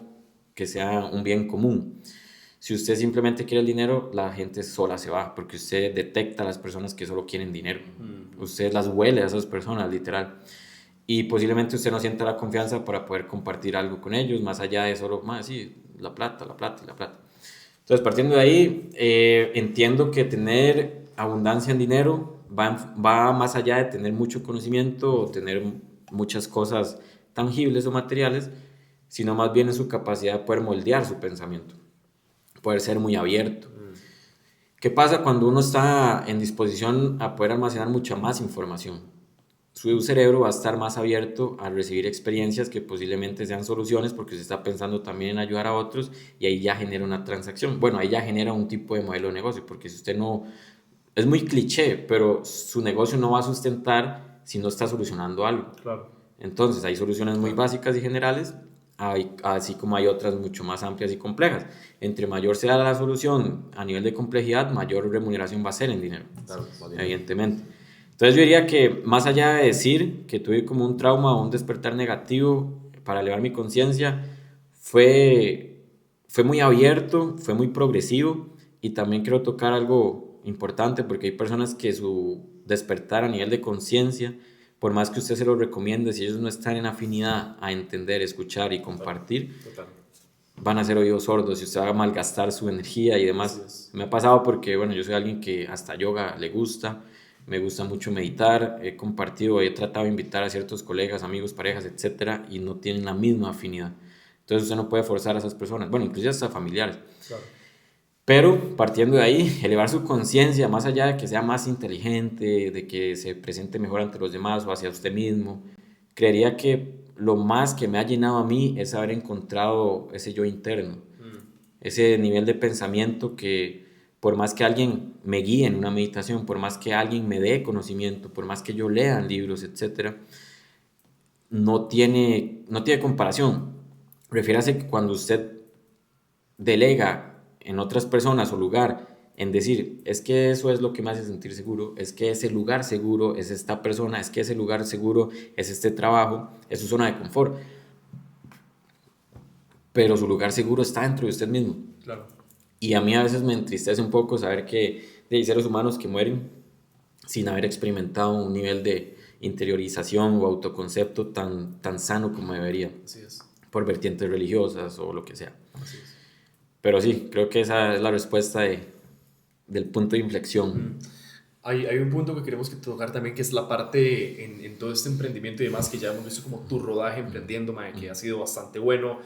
que sea un bien común. Si usted simplemente quiere el dinero, la gente sola se va, porque usted detecta a las personas que solo quieren dinero. Usted las huele a esas personas, literal. Y posiblemente usted no sienta la confianza para poder compartir algo con ellos, más allá de solo, sí, la plata. Entonces, partiendo de ahí, entiendo que tener abundancia en dinero va más allá de tener mucho conocimiento o tener muchas cosas tangibles o materiales, sino más bien en su capacidad de poder moldear su pensamiento, poder ser muy abierto. ¿Qué pasa cuando uno está en disposición a poder almacenar mucha más información? Su cerebro va a estar más abierto a recibir experiencias que posiblemente sean soluciones, porque se está pensando también en ayudar a otros, y ahí ya genera una transacción. Bueno, ahí ya genera un tipo de modelo de negocio, porque si usted no... Es muy cliché, pero su negocio no va a sustentar si no está solucionando algo. Claro. Entonces hay soluciones muy básicas y generales, así como hay otras mucho más amplias y complejas. Entre mayor sea la solución a nivel de complejidad, mayor remuneración va a ser en dinero, evidentemente. Entonces yo diría que más allá de decir que tuve como un trauma o un despertar negativo para elevar mi conciencia, fue muy abierto, fue muy progresivo, y también quiero tocar algo importante, porque hay personas que su despertar a nivel de conciencia, por más que usted se lo recomiende, si ellos no están en afinidad a entender, escuchar y compartir, van a ser oídos sordos y usted va a malgastar su energía y demás. Me ha pasado porque, bueno, yo soy alguien que hasta yoga le gusta, me gusta mucho meditar, he compartido, he tratado de invitar a ciertos colegas, amigos, parejas, etcétera, y no tienen la misma afinidad. Entonces usted no puede forzar a esas personas, bueno, incluso hasta familiares. Claro. Pero partiendo de ahí, elevar su conciencia, más allá de que sea más inteligente, de que se presente mejor ante los demás o hacia usted mismo, creería que lo más que me ha llenado a mí es haber encontrado ese yo interno, ese nivel de pensamiento que por más que alguien me guíe en una meditación, por más que alguien me dé conocimiento, por más que yo lea libros, etc., no tiene comparación. Refiérase que cuando usted delega en otras personas o lugar en decir, es que eso es lo que me hace sentir seguro, es que ese lugar seguro es esta persona, es que ese lugar seguro es este trabajo, es su zona de confort. Pero su lugar seguro está dentro de usted mismo. Claro. Y a mí a veces me entristece un poco saber que hay seres humanos que mueren sin haber experimentado un nivel de interiorización o autoconcepto tan sano como debería. Así es. Por vertientes religiosas o lo que sea. Así es. Pero sí, creo que esa es la respuesta del punto de inflexión. Hay un punto que queremos tocar también, que es la parte en todo este emprendimiento y demás, que ya hemos visto como tu rodaje emprendiendo, mae, que ha sido bastante bueno.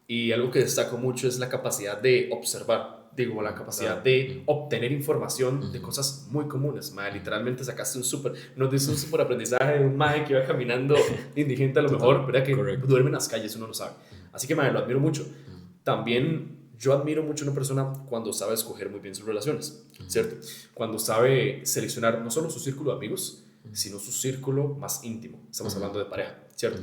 Y algo que destaco mucho es la capacidad de observar, digo, la capacidad de obtener información de cosas muy comunes, mae. Literalmente sacaste nos diste un super aprendizaje de un mae que iba caminando indigente a lo mejor, ¿verdad? Que duerme en las calles, uno no sabe. Así que, mae, lo admiro mucho. También yo admiro mucho a una persona cuando sabe escoger muy bien sus relaciones, ¿cierto? Cuando sabe seleccionar no solo su círculo de amigos, sino su círculo más íntimo. Estamos hablando de pareja, ¿cierto?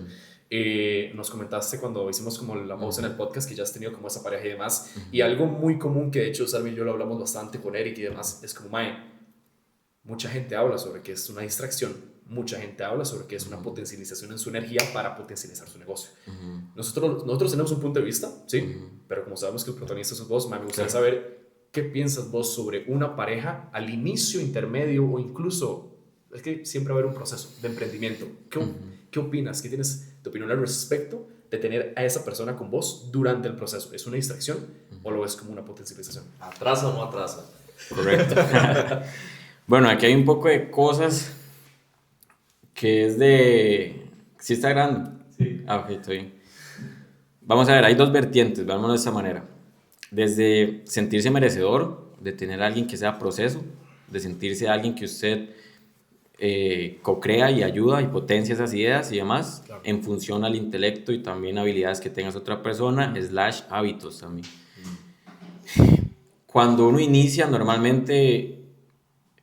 Nos comentaste cuando hicimos como la pausa en el podcast que ya has tenido como esa pareja y demás. Y algo muy común que de hecho Salvi y yo lo hablamos bastante con Eric y demás es como, mae, mucha gente habla sobre que es una distracción. Mucha gente habla sobre que es una potencialización en su energía para potencializar su negocio. Nosotros tenemos un punto de vista, ¿sí? Pero como sabemos que el protagonista sos vos, me gustaría saber qué piensas vos sobre una pareja al inicio, intermedio o incluso es que siempre va a haber un proceso de emprendimiento. ¿Qué opinas? ¿Qué tienes de opinión al respecto de tener a esa persona con vos durante el proceso? ¿Es una distracción o lo ves como una potencialización? ¿Atrasa o no atrasa? Correcto. Bueno, aquí hay un poco de cosas que es de... ¿Sí está grande? Sí. Ah, ok, estoy bien. Vamos a ver, hay dos vertientes, veámoslo de esta manera. Desde sentirse merecedor, de tener a alguien que sea proceso, de sentirse a alguien que usted co-crea y ayuda y potencia esas ideas y demás, Claro. en función al intelecto y también habilidades que tenga otra persona, / hábitos también. Cuando uno inicia, normalmente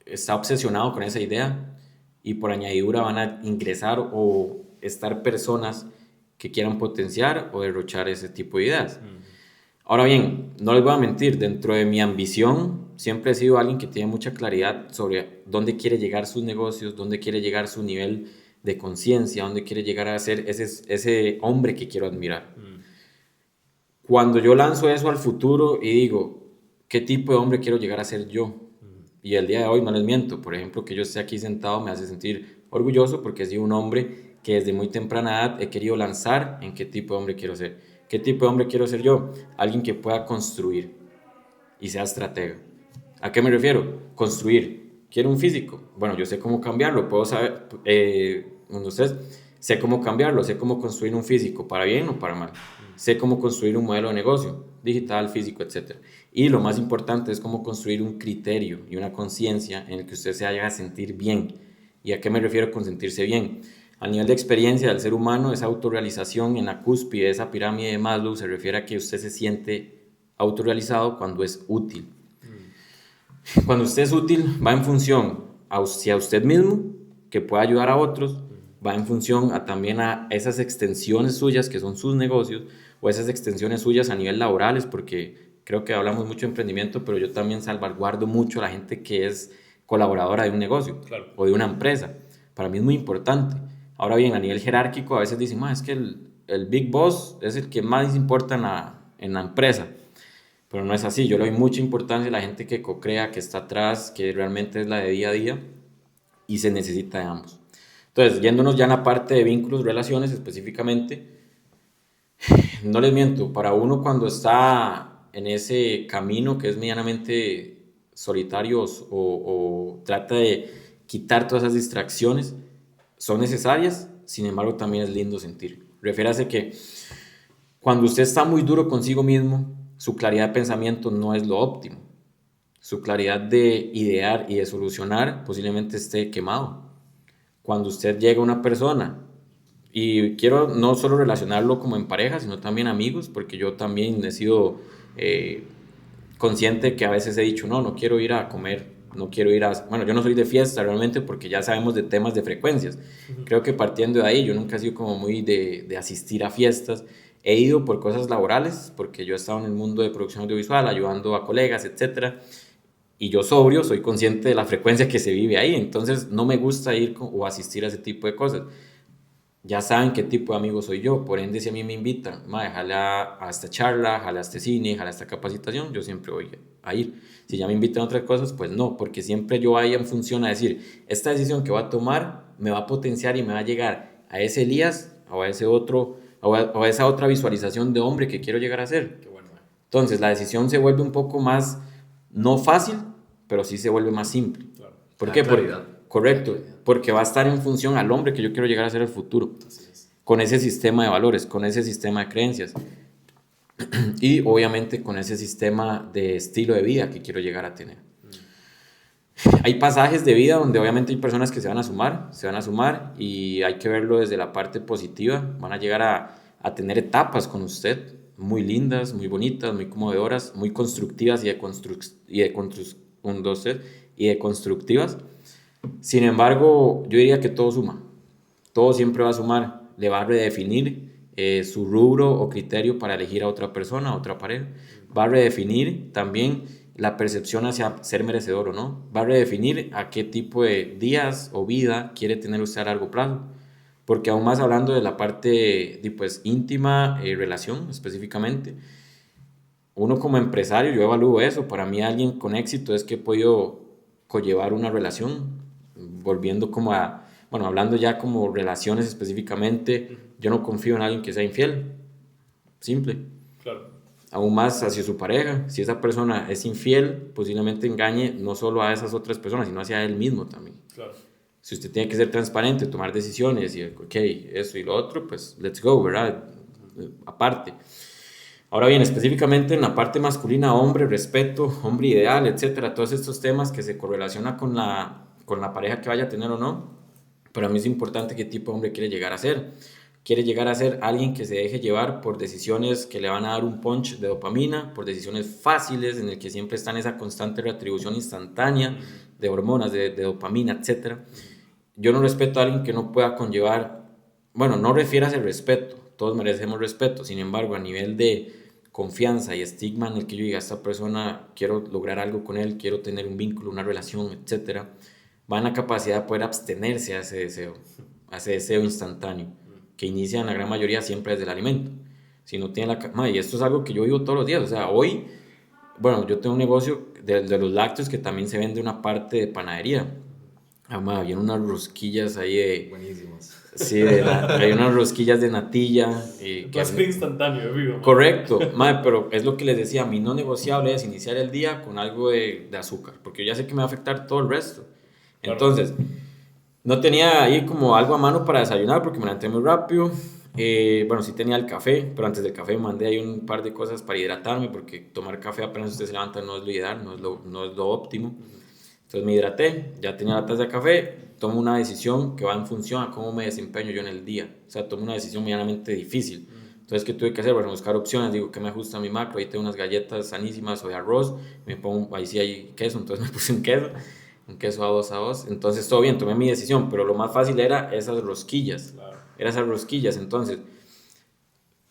está obsesionado con esa idea y por añadidura van a ingresar o estar personas que quieran potenciar o derrochar ese tipo de ideas. Ahora bien, no les voy a mentir, dentro de mi ambición siempre he sido alguien que tiene mucha claridad sobre dónde quiere llegar sus negocios, dónde quiere llegar su nivel de conciencia, dónde quiere llegar a ser ese hombre que quiero admirar. Cuando yo lanzo eso al futuro y digo, ¿qué tipo de hombre quiero llegar a ser yo? Y el día de hoy no les miento, por ejemplo, que yo esté aquí sentado me hace sentir orgulloso porque he sido un hombre que desde muy temprana edad he querido lanzar en qué tipo de hombre quiero ser. ¿Qué tipo de hombre quiero ser yo? Alguien que pueda construir y sea estratega. ¿A qué me refiero? Construir. ¿Quiero un físico? Bueno, yo sé cómo cambiarlo, puedo saber, ustedes, sé cómo cambiarlo, sé cómo construir un físico, para bien o para mal. Sé cómo construir un modelo de negocio, digital, físico, etc. Y lo más importante es cómo construir un criterio y una conciencia en el que usted se haga sentir bien. ¿Y a qué me refiero con sentirse bien? A nivel de experiencia del ser humano, esa autorrealización en la cúspide de esa pirámide de Maslow se refiere a que usted se siente autorrealizado cuando es útil. Cuando usted es útil, va en función hacia usted mismo, que pueda ayudar a otros, va en función también a esas extensiones suyas, que son sus negocios, o esas extensiones suyas a nivel laborales, porque creo que hablamos mucho de emprendimiento, pero yo también salvaguardo mucho a la gente que es colaboradora de un negocio, claro, o de una empresa. Para mí es muy importante. Ahora bien, a nivel jerárquico, a veces dicen, es que el Big Boss es el que más importa en la empresa. Pero no es así, yo le doy mucha importancia a la gente que co-crea, que está atrás, que realmente es la de día a día y se necesita de ambos. Entonces, yéndonos ya en la parte de vínculos, relaciones específicamente, no les miento, para uno cuando está en ese camino que es medianamente solitario o trata de quitar todas esas distracciones, son necesarias, sin embargo también es lindo sentir. Refiérase que cuando usted está muy duro consigo mismo, su claridad de pensamiento no es lo óptimo. Su claridad de idear y de solucionar posiblemente esté quemado. Cuando usted llega a una persona, y quiero no solo relacionarlo como en pareja, sino también amigos, porque yo también he sido consciente que a veces he dicho, no quiero ir a comer, no quiero ir a... Bueno, yo no soy de fiesta realmente porque ya sabemos de temas de frecuencias. Creo que partiendo de ahí, yo nunca he sido como muy de asistir a fiestas. He ido por cosas laborales, porque yo he estado en el mundo de producción audiovisual, ayudando a colegas, etc. Y yo sobrio, soy consciente de la frecuencia que se vive ahí, entonces no me gusta ir o asistir a ese tipo de cosas. Ya saben qué tipo de amigo soy yo, por ende si a mí me invitan, jala a esta charla, jala a este cine, jala a esta capacitación, yo siempre voy a ir. Si ya me invitan a otras cosas, pues no, porque siempre yo vaya en función a decir, esta decisión que voy a tomar me va a potenciar y me va a llegar a ese Elías o a ese otro, o a esa otra visualización de hombre que quiero llegar a ser. Qué bueno. Entonces la decisión se vuelve un poco más, no fácil, pero sí se vuelve más simple. Claro. ¿Por qué? Claridad. Correcto, porque va a estar en función al hombre que yo quiero llegar a ser en el futuro, con ese sistema de valores, con ese sistema de creencias y obviamente con ese sistema de estilo de vida que quiero llegar a tener. Hay pasajes de vida donde obviamente hay personas que se van a sumar y hay que verlo desde la parte positiva. Van a llegar a tener etapas con usted muy lindas, muy bonitas, muy conmovedoras, muy constructivas y de constructivas. Sin embargo, yo diría que todo suma, todo siempre va a sumar, le va a redefinir su rubro o criterio para elegir a otra persona, a otra pareja, va a redefinir también la percepción hacia ser merecedor o no, va a redefinir a qué tipo de días o vida quiere tener usted a largo plazo, porque aún más hablando de la parte pues, íntima, relación específicamente, uno como empresario, yo evalúo eso, para mí alguien con éxito es que he podido conllevar una relación volviendo como a, bueno, hablando ya como relaciones específicamente, yo no confío en alguien que sea infiel, simple. Claro. Aún más hacia su pareja, si esa persona es infiel, posiblemente engañe no solo a esas otras personas, sino hacia él mismo también. Claro. Si usted tiene que ser transparente, tomar decisiones y, ok, eso y lo otro, pues let's go, ¿verdad? Aparte. Ahora bien, específicamente en la parte masculina, hombre, respeto, hombre ideal, etcétera, todos estos temas que se correlacionan con la pareja que vaya a tener o no, para mí es importante qué tipo de hombre quiere llegar a ser. Quiere llegar a ser alguien que se deje llevar por decisiones que le van a dar un punch de dopamina, por decisiones fáciles en el que siempre está en esa constante retribución instantánea de hormonas, de dopamina, etcétera. Yo no respeto a alguien que no pueda conllevar, bueno, no refieras el respeto, todos merecemos respeto, sin embargo, a nivel de confianza y estigma en el que yo diga, esta persona, quiero lograr algo con él, quiero tener un vínculo, una relación, etcétera, va en la capacidad de poder abstenerse a ese deseo instantáneo, que inicia en la gran mayoría siempre desde el alimento. Si no tiene y esto es algo que yo vivo todos los días, o sea, hoy, bueno, yo tengo un negocio de los lácteos que también se vende una parte de panadería. Habían unas rosquillas ahí de... Buenísimas. Sí, hay unas rosquillas de natilla. Va a ser instantáneo, vivo. Correcto, pero es lo que les decía, mi no negociable es iniciar el día con algo de azúcar, porque yo ya sé que me va a afectar todo el resto. Entonces, no tenía ahí como algo a mano para desayunar porque me levanté muy rápido. Bueno, sí tenía el café, pero antes del café mandé ahí un par de cosas para hidratarme, porque tomar café apenas usted se levanta no es lo ideal, no es lo óptimo. Entonces me hidraté, ya tenía la taza de café, tomo una decisión que va en función a cómo me desempeño yo en el día. O sea, tomo una decisión medianamente difícil. Entonces, ¿qué tuve que hacer? Bueno, buscar opciones, digo, ¿qué me ajusta a mi macro? Ahí tengo unas galletas sanísimas o de arroz, me pongo, ahí sí hay queso, entonces me puse un queso a dos. Entonces, todo bien, tomé mi decisión, pero lo más fácil era esas rosquillas. Claro. Era esas rosquillas, entonces...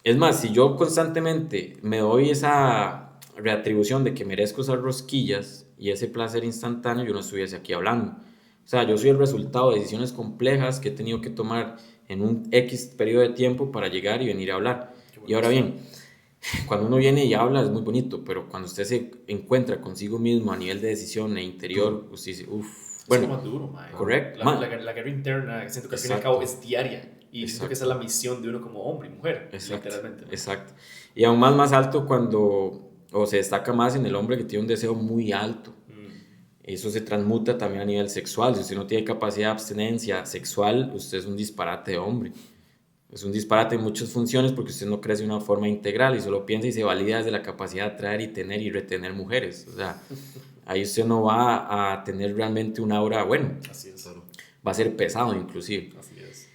Es más, si yo constantemente me doy esa reatribución de que merezco esas rosquillas y ese placer instantáneo, yo no estuviese aquí hablando. O sea, yo soy el resultado de decisiones complejas que he tenido que tomar en un X periodo de tiempo para llegar y venir a hablar. Y ahora bien, cuando uno viene y habla es muy bonito, pero cuando usted se encuentra consigo mismo a nivel de decisión e interior, usted dice, uff, bueno, es más duro, man. Correcto. La guerra interna, siento que al fin y al cabo es diaria. Y siento que esa es la misión de uno como hombre y mujer, literalmente. Exacto. Y aún más alto cuando, o se destaca más en el hombre que tiene un deseo muy alto. Eso se transmuta también a nivel sexual. Si usted no tiene capacidad de abstinencia sexual, usted es un disparate de hombre. Es un disparate en muchas funciones porque usted no crece de una forma integral y solo piensa y se valida desde la capacidad de atraer y tener y retener mujeres. O sea, ahí usted no va a tener realmente una aura, bueno, así es. Va a ser pesado inclusive. Así es.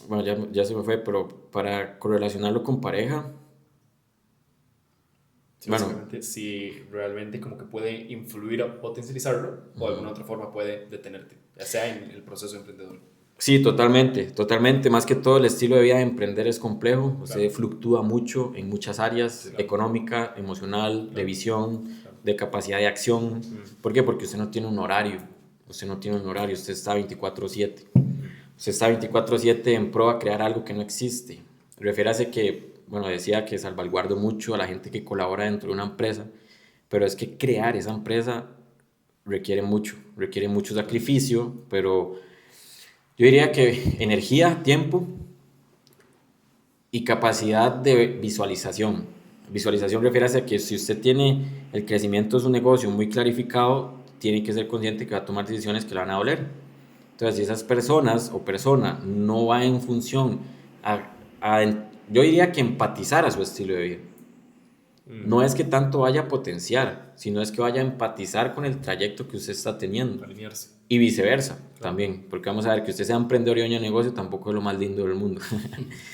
Bueno, ya se me fue, pero para correlacionarlo con pareja, sí, bueno, si realmente como que puede influir o potencializarlo, o de alguna otra forma puede detenerte, ya sea en el proceso emprendedor. Sí, totalmente. Más que todo, el estilo de vida de emprender es complejo. Claro. Usted fluctúa mucho en muchas áreas, sí, claro. Económica, emocional, claro. De visión, claro. De capacidad de acción. ¿Por qué? Porque usted no tiene un horario. Usted está 24/7. Usted está 24/7 en pro a crear algo que no existe. Refiérase que, bueno, decía que salvaguardo mucho a la gente que colabora dentro de una empresa, pero es que crear esa empresa requiere mucho sacrificio, pero yo diría que energía, tiempo y capacidad de visualización. Visualización refiere a que si usted tiene el crecimiento de su negocio muy clarificado, tiene que ser consciente que va a tomar decisiones que le van a doler. Entonces, si esas personas o persona no va en función yo diría que empatizar a su estilo de vida. No es que tanto vaya a potenciar, sino es que vaya a empatizar con el trayecto que usted está teniendo. Alinearse. Y viceversa, claro. También. Porque vamos a ver que usted sea emprendedor y dueño de negocio tampoco es lo más lindo del mundo.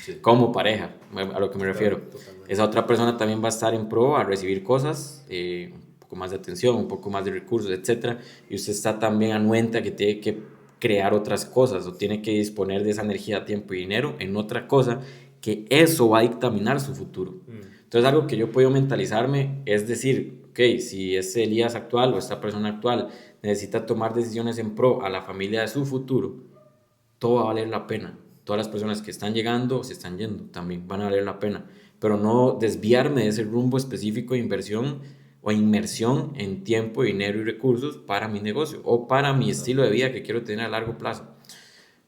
Sí. Como pareja, a lo que me refiero. Totalmente. Esa otra persona también va a estar en pro a recibir cosas, un poco más de atención, un poco más de recursos, etc. Y usted está también anuente a que tiene que crear otras cosas o tiene que disponer de esa energía, tiempo y dinero en otra cosa, que eso va a dictaminar su futuro. Entonces, algo que yo puedo mentalizarme es decir, ok, si ese Elías actual o esta persona actual necesita tomar decisiones en pro a la familia de su futuro, todo va a valer la pena. Todas las personas que están llegando o se están yendo también van a valer la pena, pero no desviarme de ese rumbo específico de inversión o inmersión en tiempo, dinero y recursos para mi negocio o para mi estilo de vida que quiero tener a largo plazo.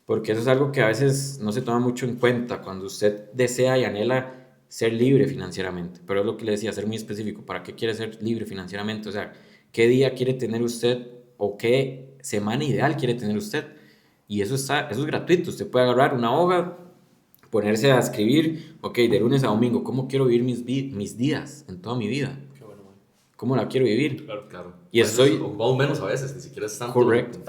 Porque eso es algo que a veces no se toma mucho en cuenta cuando usted desea y anhela ser libre financieramente. Pero es lo que le decía, ser muy específico. ¿Para qué quiere ser libre financieramente? O sea, ¿qué día quiere tener usted o qué semana ideal quiere tener usted? Y eso es gratuito. Usted puede agarrar una hoja, ponerse a escribir, ok, de lunes a domingo, ¿cómo quiero vivir mis días en toda mi vida? Qué bueno, man. ¿Cómo la quiero vivir? Claro. Y estoy... ocupamos menos a veces, ni siquiera es tanto. Correcto.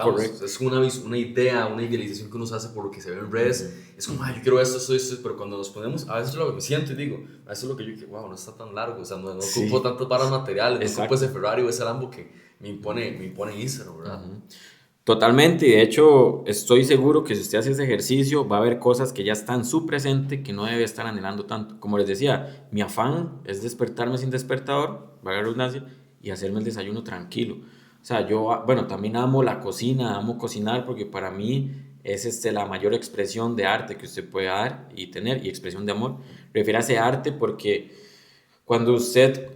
Es una idea, una idealización que uno se hace por lo que se ve en redes. Es como, yo quiero esto, pero cuando nos ponemos, a veces lo que me siento y digo, eso es lo que yo, wow, no está tan largo, o sea, no ocupo tantas varas materiales, no ocupo ese Ferrari o ese Lambo que me impone Instagram, ¿verdad? Totalmente, y de hecho estoy seguro que si usted hace ese ejercicio va a haber cosas que ya están en su presente que no debe estar anhelando tanto. Como les decía, mi afán es despertarme sin despertador, valga la redundancia, y hacerme el desayuno tranquilo. O sea, yo, bueno, también amo la cocina, amo cocinar porque para mí es la mayor expresión de arte que usted puede dar y tener, y expresión de amor. Refiero a ese arte porque cuando usted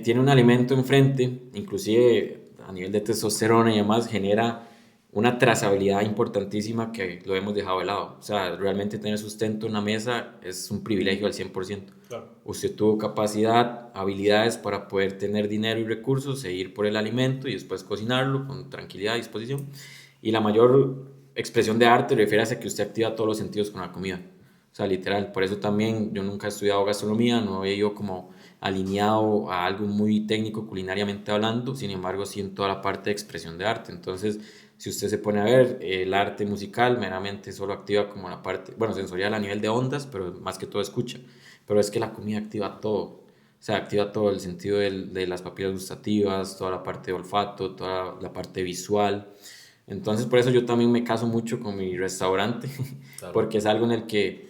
tiene un alimento enfrente, inclusive a nivel de testosterona y demás, genera una trazabilidad importantísima que lo hemos dejado de lado. O sea, realmente tener sustento en la mesa es un privilegio al 100%. Claro. Usted tuvo capacidad, habilidades para poder tener dinero y recursos, seguir por el alimento y después cocinarlo con tranquilidad y disposición. Y la mayor expresión de arte refiere a que usted activa todos los sentidos con la comida. O sea, literal. Por eso también yo nunca he estudiado gastronomía, no he ido como alineado a algo muy técnico culinariamente hablando, sin embargo, sí en toda la parte de expresión de arte. Entonces, si usted se pone a ver, el arte musical meramente solo activa como la parte, bueno, sensorial a nivel de ondas, pero más que todo escucha. Pero es que la comida activa todo. O sea, activa todo el sentido de las papilas gustativas, toda la parte de olfato, toda la parte visual. Entonces, por eso yo también me caso mucho con mi restaurante, Claro. porque es algo en el que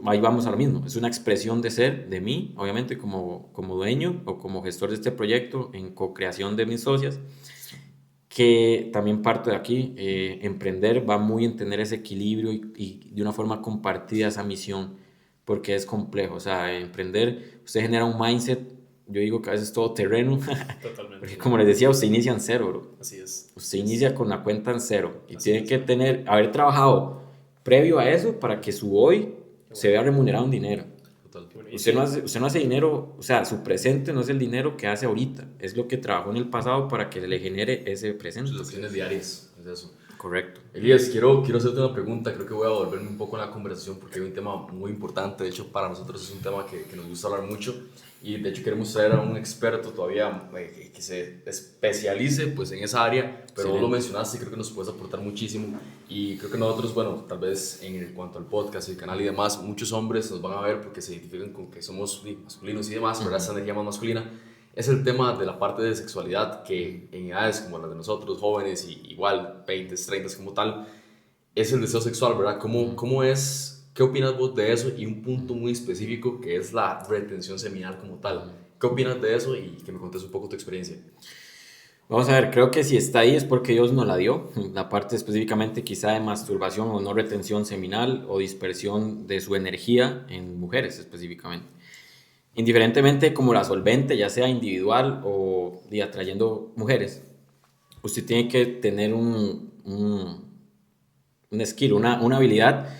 ahí vamos a lo mismo, es una expresión de ser, de mí, obviamente como dueño o como gestor de este proyecto en co-creación de mis socias, que también parto de aquí, emprender va muy en tener ese equilibrio y de una forma compartida esa misión, porque es complejo, o sea, emprender, usted genera un mindset, yo digo que a veces todo terreno, Totalmente. porque como les decía, usted inicia en cero, bro. Así es. Usted inicia con la cuenta en cero y Así tiene es. que haber trabajado previo a eso para que su hoy se vea remunerado en dinero. Total. Usted no hace dinero, o sea, su presente no es el dinero que hace ahorita, es lo que trabajó en el pasado para que le genere ese presente. Sus acciones diarias, es eso. Correcto. Elías, quiero hacerte una pregunta, creo que voy a volverme un poco en la conversación porque hay un tema muy importante, de hecho para nosotros es un tema que nos gusta hablar mucho y de hecho queremos traer a un experto todavía que se especialice pues en esa área, pero vos lo mencionaste y creo que nos puedes aportar muchísimo y creo que nosotros, bueno, tal vez en cuanto al podcast, el canal y demás, muchos hombres nos van a ver porque se identifican con que somos masculinos y demás, ¿verdad? Esa energía más masculina. Es el tema de la parte de sexualidad que en edades como las de nosotros, jóvenes, y igual 20, 30 como tal, es el deseo sexual, ¿verdad? ¿Cómo es? ¿Qué opinas vos de eso? Y un punto muy específico que es la retención seminal como tal. ¿Qué opinas de eso? Y que me contes un poco tu experiencia. Vamos a ver, creo que si está ahí es porque Dios nos la dio, la parte específicamente quizá de masturbación o no retención seminal o dispersión de su energía en mujeres específicamente. Indiferentemente como la solvente, ya sea individual o atrayendo mujeres, usted tiene que tener un skill, una habilidad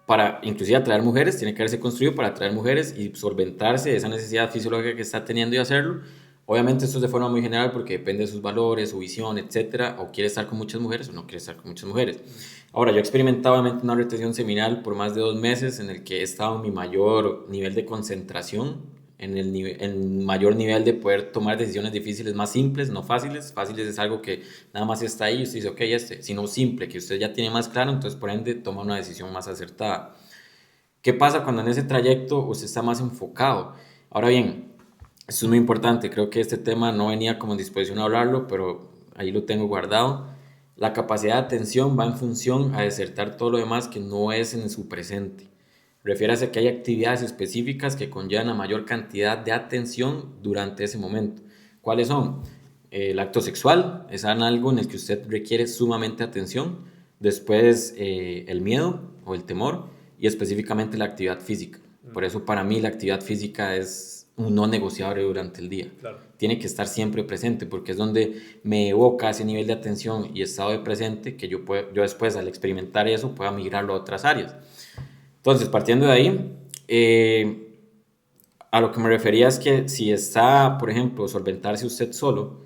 para inclusive atraer mujeres, tiene que haberse construido para atraer mujeres y solventarse de esa necesidad fisiológica que está teniendo y hacerlo. Obviamente esto es de forma muy general porque depende de sus valores, su visión, etcétera, o quiere estar con muchas mujeres o no quiere estar con muchas mujeres. Ahora, yo he experimentado obviamente una retención seminal por más de 2 meses en el que he estado en mi mayor nivel de concentración, en el mayor nivel de poder tomar decisiones difíciles más simples, no fáciles. Fáciles es algo que nada más está ahí y usted dice, ok, sino simple, que usted ya tiene más claro, entonces por ende toma una decisión más acertada. ¿Qué pasa cuando en ese trayecto usted está más enfocado? Ahora bien, esto es muy importante, creo que este tema no venía como en disposición a hablarlo, pero ahí lo tengo guardado. La capacidad de atención va en función a desertar todo lo demás que no es en su presente. Refiérase a que hay actividades específicas que conllevan a mayor cantidad de atención durante ese momento. ¿Cuáles son? El acto sexual es algo en el que usted requiere sumamente atención. Después el miedo o el temor y específicamente la actividad física. Por eso para mí la actividad física es un no negociable durante el día. Claro. Tiene que estar siempre presente porque es donde me evoca ese nivel de atención y estado de presente que yo después al experimentar eso pueda migrarlo a otras áreas. Entonces, partiendo de ahí, a lo que me refería es que si está, por ejemplo, solventarse usted solo,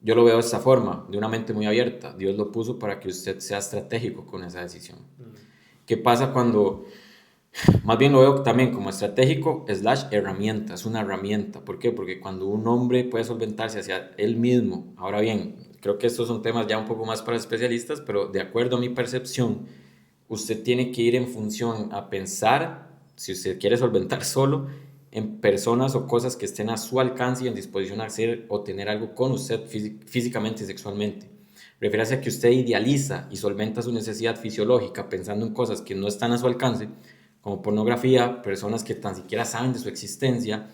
yo lo veo de esta forma, de una mente muy abierta. Dios lo puso para que usted sea estratégico con esa decisión. ¿Qué pasa cuando, más bien lo veo también como estratégico / herramienta, es una herramienta? ¿Por qué? Porque cuando un hombre puede solventarse hacia él mismo, ahora bien, creo que estos son temas ya un poco más para especialistas, pero de acuerdo a mi percepción, usted tiene que ir en función a pensar, si usted quiere solventar solo, en personas o cosas que estén a su alcance y en disposición a hacer o tener algo con usted físicamente y sexualmente. Refiere a que usted idealiza y solventa su necesidad fisiológica pensando en cosas que no están a su alcance, como pornografía, personas que tan siquiera saben de su existencia,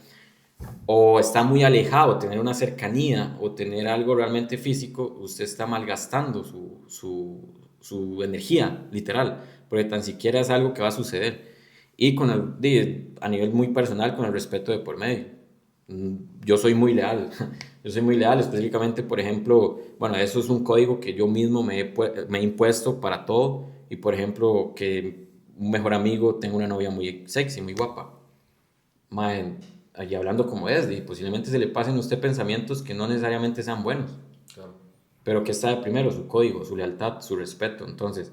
o está muy alejado, tener una cercanía o tener algo realmente físico, usted está malgastando su energía, literal, porque tan siquiera es algo que va a suceder. Y a nivel muy personal, con el respeto de por medio. Yo soy muy leal, específicamente, por ejemplo, bueno, eso es un código que yo mismo me he impuesto para todo, y por ejemplo, que un mejor amigo tenga una novia muy sexy, muy guapa. Mae, y hablando como es, y posiblemente se le pasen a usted pensamientos que no necesariamente sean buenos. Claro. Pero que está de primero, su código, su lealtad, su respeto. Entonces,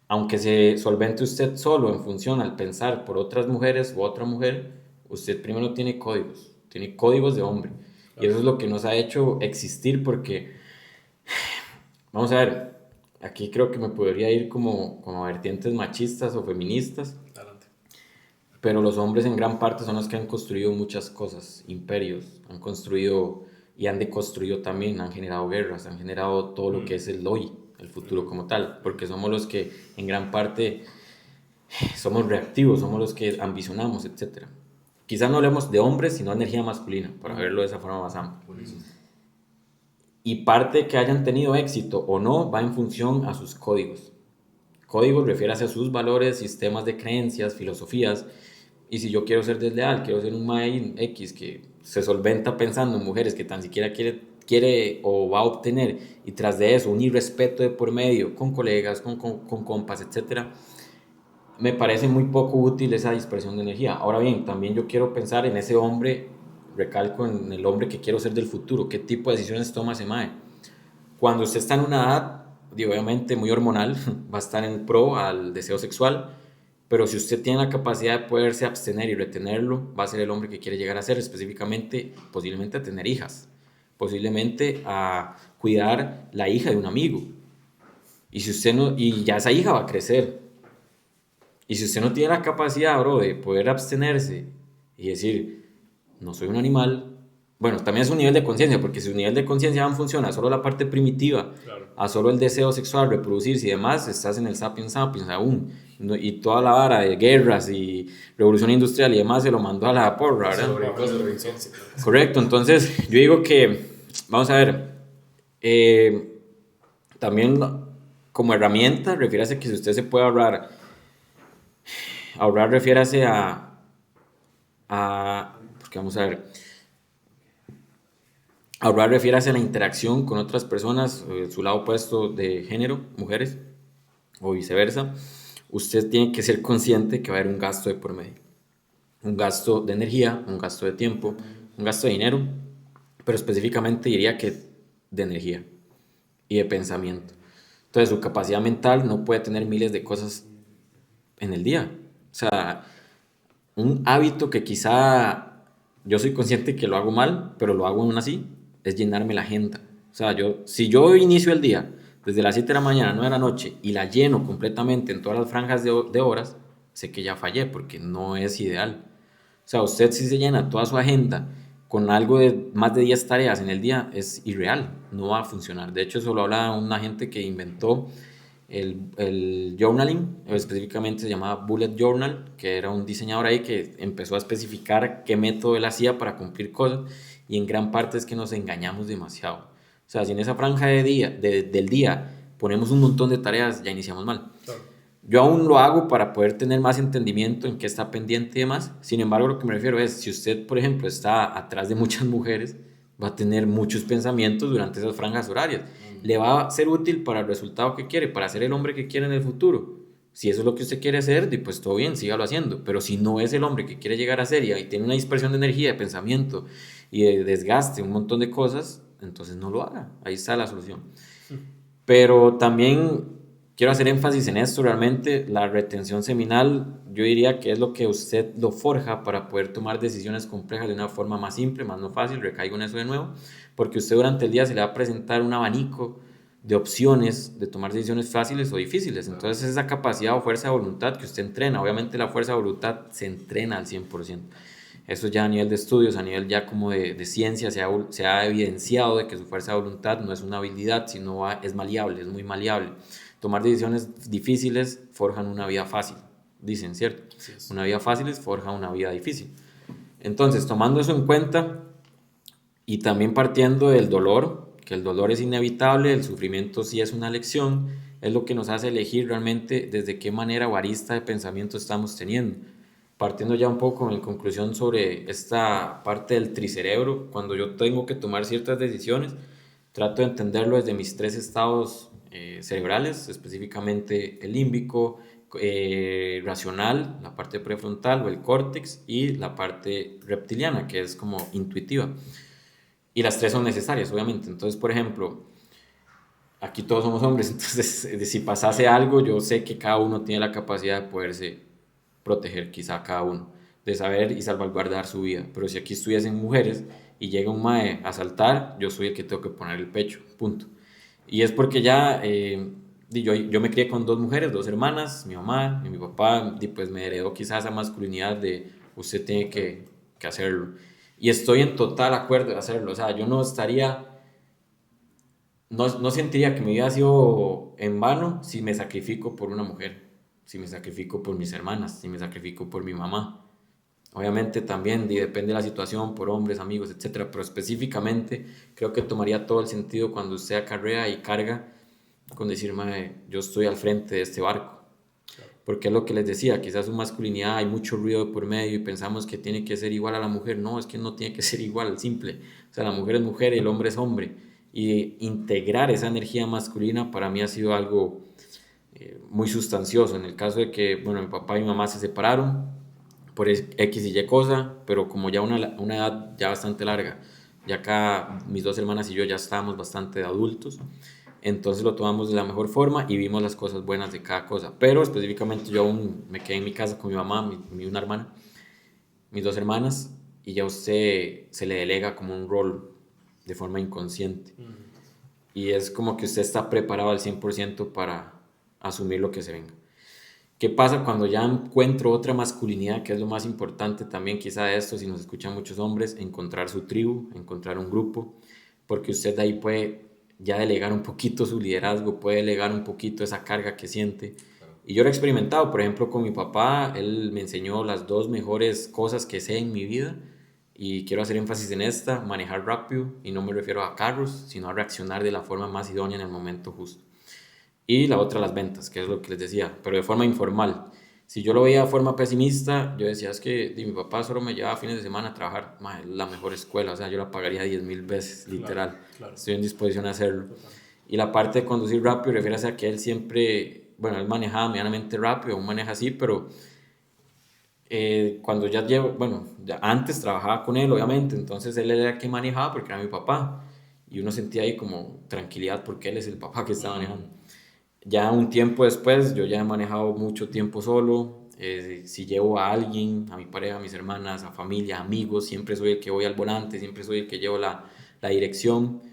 aunque se solvente usted solo en función al pensar por otras mujeres u otra mujer, usted primero tiene códigos de hombre. Claro. Y eso es lo que nos ha hecho existir porque, vamos a ver, aquí creo que me podría ir como a vertientes machistas o feministas. Adelante. Pero los hombres en gran parte son los que han construido muchas cosas, imperios, han construido y han deconstruido también, han generado guerras, han generado todo lo que es el hoy, el futuro como tal, porque somos los que en gran parte somos reactivos, somos los que ambicionamos, etc. Quizás no hablemos de hombres, sino energía masculina, para verlo de esa forma más amplia. Buenísimo. Y parte que hayan tenido éxito o no va en función a sus códigos. Códigos refiere a sus valores, sistemas de creencias, filosofías. Y si yo quiero ser desleal, quiero ser un mae X que se solventa pensando en mujeres que tan siquiera quiere o va a obtener, y tras de eso un irrespeto de por medio con colegas, con compas, etc., me parece muy poco útil esa dispersión de energía. Ahora bien, también yo quiero pensar en ese hombre, recalco en el hombre que quiero ser del futuro, qué tipo de decisiones toma ese mae. Cuando usted está en una edad, obviamente muy hormonal, va a estar en pro al deseo sexual, pero si usted tiene la capacidad de poderse abstener y retenerlo, va a ser el hombre que quiere llegar a ser, específicamente, posiblemente a tener hijas, posiblemente a cuidar la hija de un amigo. Y si usted no, y ya esa hija va a crecer. Y si usted no tiene la capacidad, bro, de poder abstenerse y decir, no soy un animal, bueno, también es un nivel de conciencia, porque si su nivel de conciencia no funciona a solo la parte primitiva, claro, a solo el deseo sexual, reproducirse y demás, estás en el sapiens aún. Y toda la vara de guerras y revolución industrial y demás se lo mandó a la porra, ¿verdad? Correcto, entonces yo digo que, vamos a ver, también como herramienta, refiérase que si usted se puede ahorrar refiérase porque vamos a ver, ahorrar refiérase a la interacción con otras personas, su lado opuesto de género, mujeres, o viceversa. Usted tiene que ser consciente que va a haber un gasto de por medio. Un gasto de energía, un gasto de tiempo, un gasto de dinero, pero específicamente diría que de energía y de pensamiento. Entonces, su capacidad mental no puede tener miles de cosas en el día. O sea, un hábito que quizá yo soy consciente que lo hago mal, pero lo hago aún así, es llenarme la agenda. O sea, si yo inicio el día desde las 7 de la mañana, 9 de la noche, y la lleno completamente en todas las franjas de horas, sé que ya fallé porque no es ideal. O sea, usted si se llena toda su agenda con algo de más de 10 tareas en el día, es irreal, no va a funcionar. De hecho, eso lo hablaba una gente que inventó el journaling, específicamente se llamaba Bullet Journal, que era un diseñador ahí que empezó a especificar qué método él hacía para cumplir cosas, y en gran parte es que nos engañamos demasiado. O sea, si en esa franja del día ponemos un montón de tareas, ya iniciamos mal. Claro. Yo aún lo hago para poder tener más entendimiento en qué está pendiente y demás. Sin embargo, lo que me refiero es, si usted, por ejemplo, está atrás de muchas mujeres, va a tener muchos pensamientos durante esas franjas horarias. Le va a ser útil para el resultado que quiere, para ser el hombre que quiere en el futuro. Si eso es lo que usted quiere hacer, pues todo bien, sígalo haciendo. Pero si no es el hombre que quiere llegar a ser y tiene una dispersión de energía, de pensamiento y de desgaste, un montón de cosas, entonces no lo haga. Ahí está la solución. Pero también quiero hacer énfasis en esto, realmente la retención seminal, yo diría que es lo que usted lo forja para poder tomar decisiones complejas de una forma más simple, más no fácil, recaigo en eso de nuevo, porque usted durante el día se le va a presentar un abanico de opciones de tomar decisiones fáciles o difíciles. Entonces esa capacidad o fuerza de voluntad que usted entrena, obviamente la fuerza de voluntad se entrena al 100%. Eso ya a nivel de estudios, a nivel ya como de ciencia, se ha evidenciado de que su fuerza de voluntad no es una habilidad, sino es maleable, es muy maleable. Tomar decisiones difíciles forjan una vida fácil, dicen, ¿cierto? Sí, una vida fácil forja una vida difícil. Entonces, tomando eso en cuenta y también partiendo del dolor, que el dolor es inevitable, el sufrimiento sí es una lección, es lo que nos hace elegir realmente desde qué manera o arista de pensamiento estamos teniendo. Partiendo ya un poco en conclusión sobre esta parte del tricerebro, cuando yo tengo que tomar ciertas decisiones, trato de entenderlo desde mis 3 estados cerebrales, específicamente el límbico, racional, la parte prefrontal o el córtex, y la parte reptiliana, que es como intuitiva. Y las 3 son necesarias, obviamente. Entonces, por ejemplo, aquí todos somos hombres, entonces si pasase algo, yo sé que cada uno tiene la capacidad de poderse proteger, quizá cada uno, de saber y salvaguardar su vida. Pero si aquí estuviesen mujeres y llega un mae a asaltar, yo soy el que tengo que poner el pecho, punto. Y es porque ya yo me crié con 2 mujeres, 2 hermanas, mi mamá y mi papá, y pues me heredó quizás esa masculinidad de usted tiene que hacerlo. Y estoy en total acuerdo de hacerlo. O sea, yo no estaría, no sentiría que mi vida ha sido en vano si me sacrifico por una mujer, si me sacrifico por mis hermanas, si me sacrifico por mi mamá. Obviamente también depende de la situación, por hombres, amigos, etcétera, pero específicamente creo que tomaría todo el sentido cuando usted acarrea y carga con decir, mae, yo estoy al frente de este barco. Porque es lo que les decía, quizás su masculinidad hay mucho ruido por medio y pensamos que tiene que ser igual a la mujer. No, es que no tiene que ser igual, simple. O sea, la mujer es mujer y el hombre es hombre. Y integrar esa energía masculina para mí ha sido algo muy sustancioso. En el caso de que, bueno, mi papá y mi mamá se separaron por X y Y cosa, pero como ya una edad ya bastante larga, ya acá mis 2 hermanas y yo ya estábamos bastante adultos, entonces lo tomamos de la mejor forma y vimos las cosas buenas de cada cosa. Pero específicamente yo aún me quedé en mi casa con mi mamá, una hermana, mis 2 hermanas, y ya usted se le delega como un rol de forma inconsciente. Y es como que usted está preparado al 100% para asumir lo que se venga. ¿Qué pasa cuando ya encuentro otra masculinidad, que es lo más importante también quizá de esto, si nos escuchan muchos hombres, encontrar su tribu, encontrar un grupo, porque usted de ahí puede ya delegar un poquito su liderazgo, puede delegar un poquito esa carga que siente. Y yo lo he experimentado, por ejemplo, con mi papá, él me enseñó las 2 mejores cosas que sé en mi vida, y quiero hacer énfasis en esta: manejar rápido, y no me refiero a carros, sino a reaccionar de la forma más idónea en el momento justo. Y la otra, las ventas, que es lo que les decía, pero de forma informal. Si yo lo veía de forma pesimista, yo decía, es que mi papá solo me llevaba fines de semana a trabajar, es la mejor escuela, o sea, yo la pagaría 10.000 veces, literal. Claro. Estoy en disposición a hacerlo. Total. Y la parte de conducir rápido refiere a que él siempre, bueno, él manejaba medianamente rápido, aún maneja así, pero cuando ya llevo, bueno, ya antes trabajaba con él, obviamente, entonces él era el que manejaba porque era mi papá, y uno sentía ahí como tranquilidad porque él es el papá que está manejando. Ya un tiempo después, yo ya he manejado mucho tiempo solo. Si llevo a alguien, a mi pareja, a mis hermanas, a familia, amigos, siempre soy el que voy al volante, siempre soy el que llevo la dirección.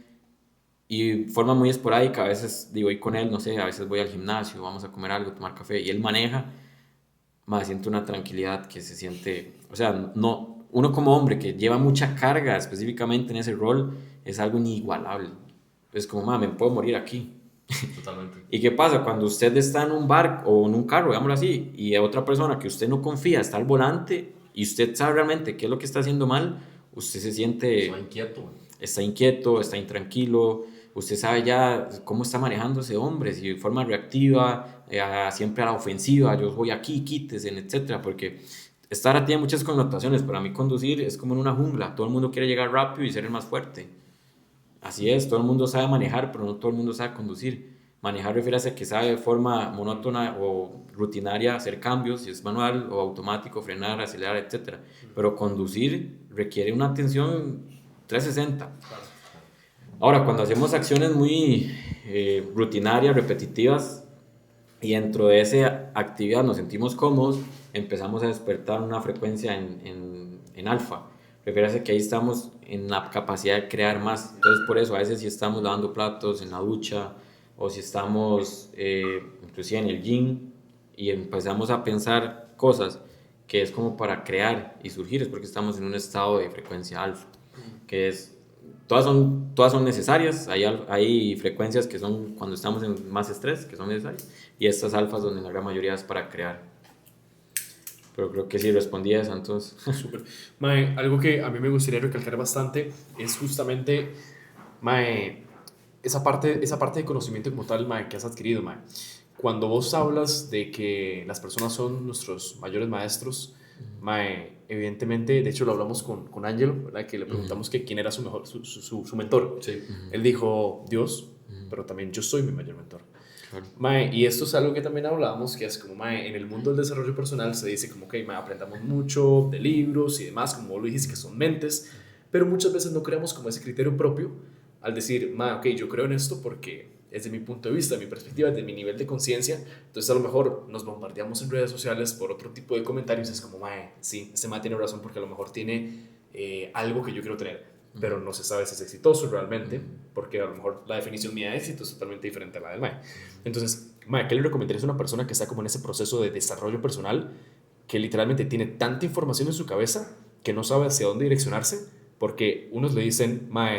Y de forma muy esporádica, a veces voy con él, no sé, a veces voy al gimnasio, vamos a comer algo, tomar café, y él maneja, siento una tranquilidad que se siente, o sea, no, uno como hombre que lleva mucha carga específicamente en ese rol, es algo inigualable. Es como, me puedo morir aquí. Totalmente. ¿Y qué pasa? Cuando usted está en un barco o en un carro, digámoslo así, y hay otra persona que usted no confía está al volante y usted sabe realmente qué es lo que está haciendo mal, usted se siente... Está inquieto. Está inquieto, está intranquilo, usted sabe ya cómo está manejando ese hombre, si de forma reactiva, siempre a la ofensiva, yo voy aquí, quítese, etcétera, porque esta ahora tiene muchas connotaciones. Para mí conducir es como en una jungla, todo el mundo quiere llegar rápido y ser el más fuerte. Así es, todo el mundo sabe manejar, pero no todo el mundo sabe conducir. Manejar refiere a que sabe de forma monótona o rutinaria hacer cambios, si es manual o automático, frenar, acelerar, etc. Pero conducir requiere una atención 360. Ahora, cuando hacemos acciones muy rutinarias, repetitivas, y dentro de esa actividad nos sentimos cómodos, empezamos a despertar una frecuencia en alfa. Refiere a que ahí estamos en la capacidad de crear más. Entonces, por eso, a veces si estamos lavando platos en la ducha, o si estamos inclusive en el gym, y empezamos a pensar cosas que es como para crear y surgir, es porque estamos en un estado de frecuencia alfa, que es... Todas son necesarias, hay frecuencias que son cuando estamos en más estrés, que son necesarias, y estas alfas donde la gran mayoría es para crear. Pero creo que sí respondí a eso, entonces. Súper. Mae, algo que a mí me gustaría recalcar bastante es justamente, mae, esa parte de conocimiento como tal, mae, que has adquirido, mae. Cuando vos hablas de que las personas son nuestros mayores maestros, mae, evidentemente, de hecho lo hablamos con Ángelo, ¿verdad? Que le preguntamos que quién era su mentor. Sí. Él dijo, Dios, pero también yo soy mi mayor mentor. Claro. Mae, y esto es algo que también hablábamos, que es como, mae, en el mundo del desarrollo personal se dice como que, mae, aprendamos mucho de libros y demás, como vos lo dijiste, que son mentes, pero muchas veces no creamos como ese criterio propio al decir, mae, ok, yo creo en esto porque es de mi punto de vista, de mi perspectiva, de mi nivel de conciencia. Entonces a lo mejor nos bombardeamos en redes sociales por otro tipo de comentarios, es como, mae, sí, este mae tiene razón porque a lo mejor tiene algo que yo quiero tener, pero no se sabe si es exitoso realmente, porque a lo mejor la definición mía de éxito es totalmente diferente a la del mae. Entonces, mae, ¿qué le recomendarías a una persona que está como en ese proceso de desarrollo personal, que literalmente tiene tanta información en su cabeza que no sabe hacia dónde direccionarse? Porque unos le dicen, mae,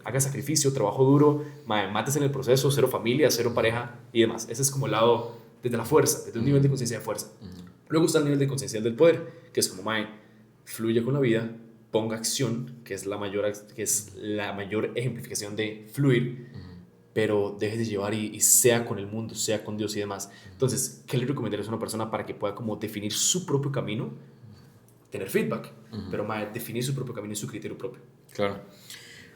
haga sacrificio, trabajo duro, mae, mátese en el proceso, cero familia, cero pareja y demás. Ese es como el lado desde la fuerza, desde un nivel de conciencia de fuerza. Luego está el nivel de conciencia del poder, que es como, mae, fluye con la vida, ponga acción, que es la mayor ejemplificación de fluir, pero deje de llevar y sea con el mundo, sea con Dios y demás. Entonces, ¿qué le recomendarías a una persona para que pueda como definir su propio camino? Tener feedback, pero definir su propio camino y su criterio propio. Claro.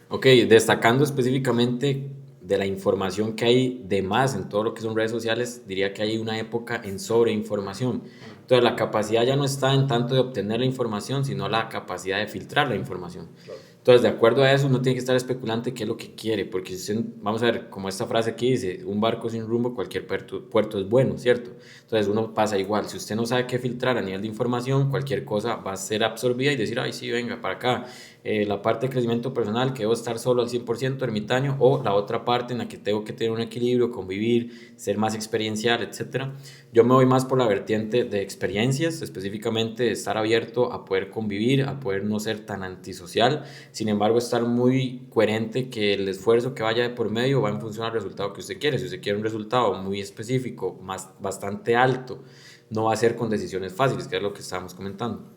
Ok, destacando específicamente de la información que hay de más en todo lo que son redes sociales, diría que hay una época en sobreinformación. Entonces la capacidad ya no está en tanto de obtener la información, sino la capacidad de filtrar la información. Claro. Entonces, de acuerdo a eso, uno tiene que estar especulante qué es lo que quiere, porque si usted, vamos a ver, como esta frase aquí dice, un barco sin rumbo, cualquier puerto es bueno, ¿cierto? Entonces uno pasa igual, si usted no sabe qué filtrar a nivel de información, cualquier cosa va a ser absorbida y decir, ay sí, venga, para acá. La parte de crecimiento personal, que debo estar solo al 100% ermitaño, o la otra parte en la que tengo que tener un equilibrio, convivir, ser más experiencial, etc. Yo me voy más por la vertiente de experiencias, específicamente estar abierto a poder convivir, a poder no ser tan antisocial, sin embargo estar muy coherente que el esfuerzo que vaya de por medio va en función al resultado que usted quiere. Si usted quiere un resultado muy específico, bastante alto, no va a ser con decisiones fáciles, que es lo que estábamos comentando.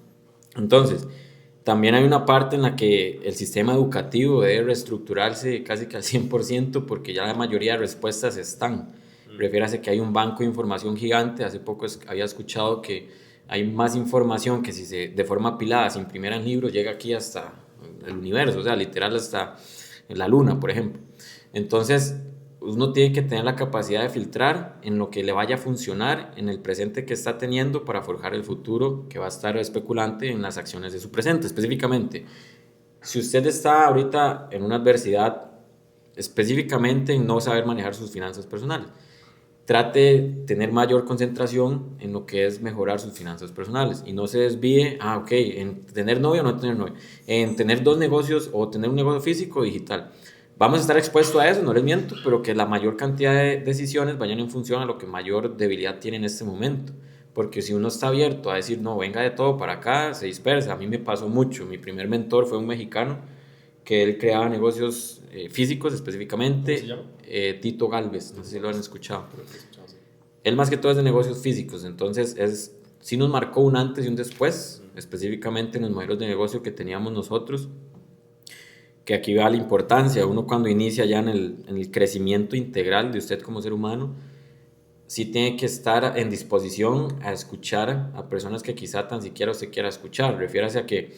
Entonces, también hay una parte en la que el sistema educativo debe reestructurarse casi que al 100%, porque ya la mayoría de respuestas están. Refiérase que hay un banco de información gigante. Hace poco había escuchado que hay más información que si se de forma apilada se imprimiera en libros llega aquí hasta el universo, o sea, literal hasta la luna, por ejemplo. Entonces, uno tiene que tener la capacidad de filtrar en lo que le vaya a funcionar en el presente que está teniendo para forjar el futuro que va a estar especulante en las acciones de su presente. Específicamente, si usted está ahorita en una adversidad, específicamente en no saber manejar sus finanzas personales, trate de tener mayor concentración en lo que es mejorar sus finanzas personales y no se desvíe, en tener novio o no tener novio, en tener 2 negocios o tener un negocio físico o digital. Vamos a estar expuestos a eso, no les miento, pero que la mayor cantidad de decisiones vayan en función a lo que mayor debilidad tiene en este momento. Porque si uno está abierto a decir, no, venga de todo para acá, se dispersa. A mí me pasó mucho. Mi primer mentor fue un mexicano que él creaba negocios físicos específicamente. ¿Cómo se llama? Tito Galvez, no sé si lo han escuchado. Él más que todo es de negocios físicos, entonces sí nos marcó un antes y un después, específicamente en los modelos de negocio que teníamos nosotros. que aquí va la importancia. Uno cuando inicia ya en el crecimiento integral de usted como ser humano, sí tiene que estar en disposición a escuchar a personas que quizá tan siquiera usted quiera escuchar. Refiérase a que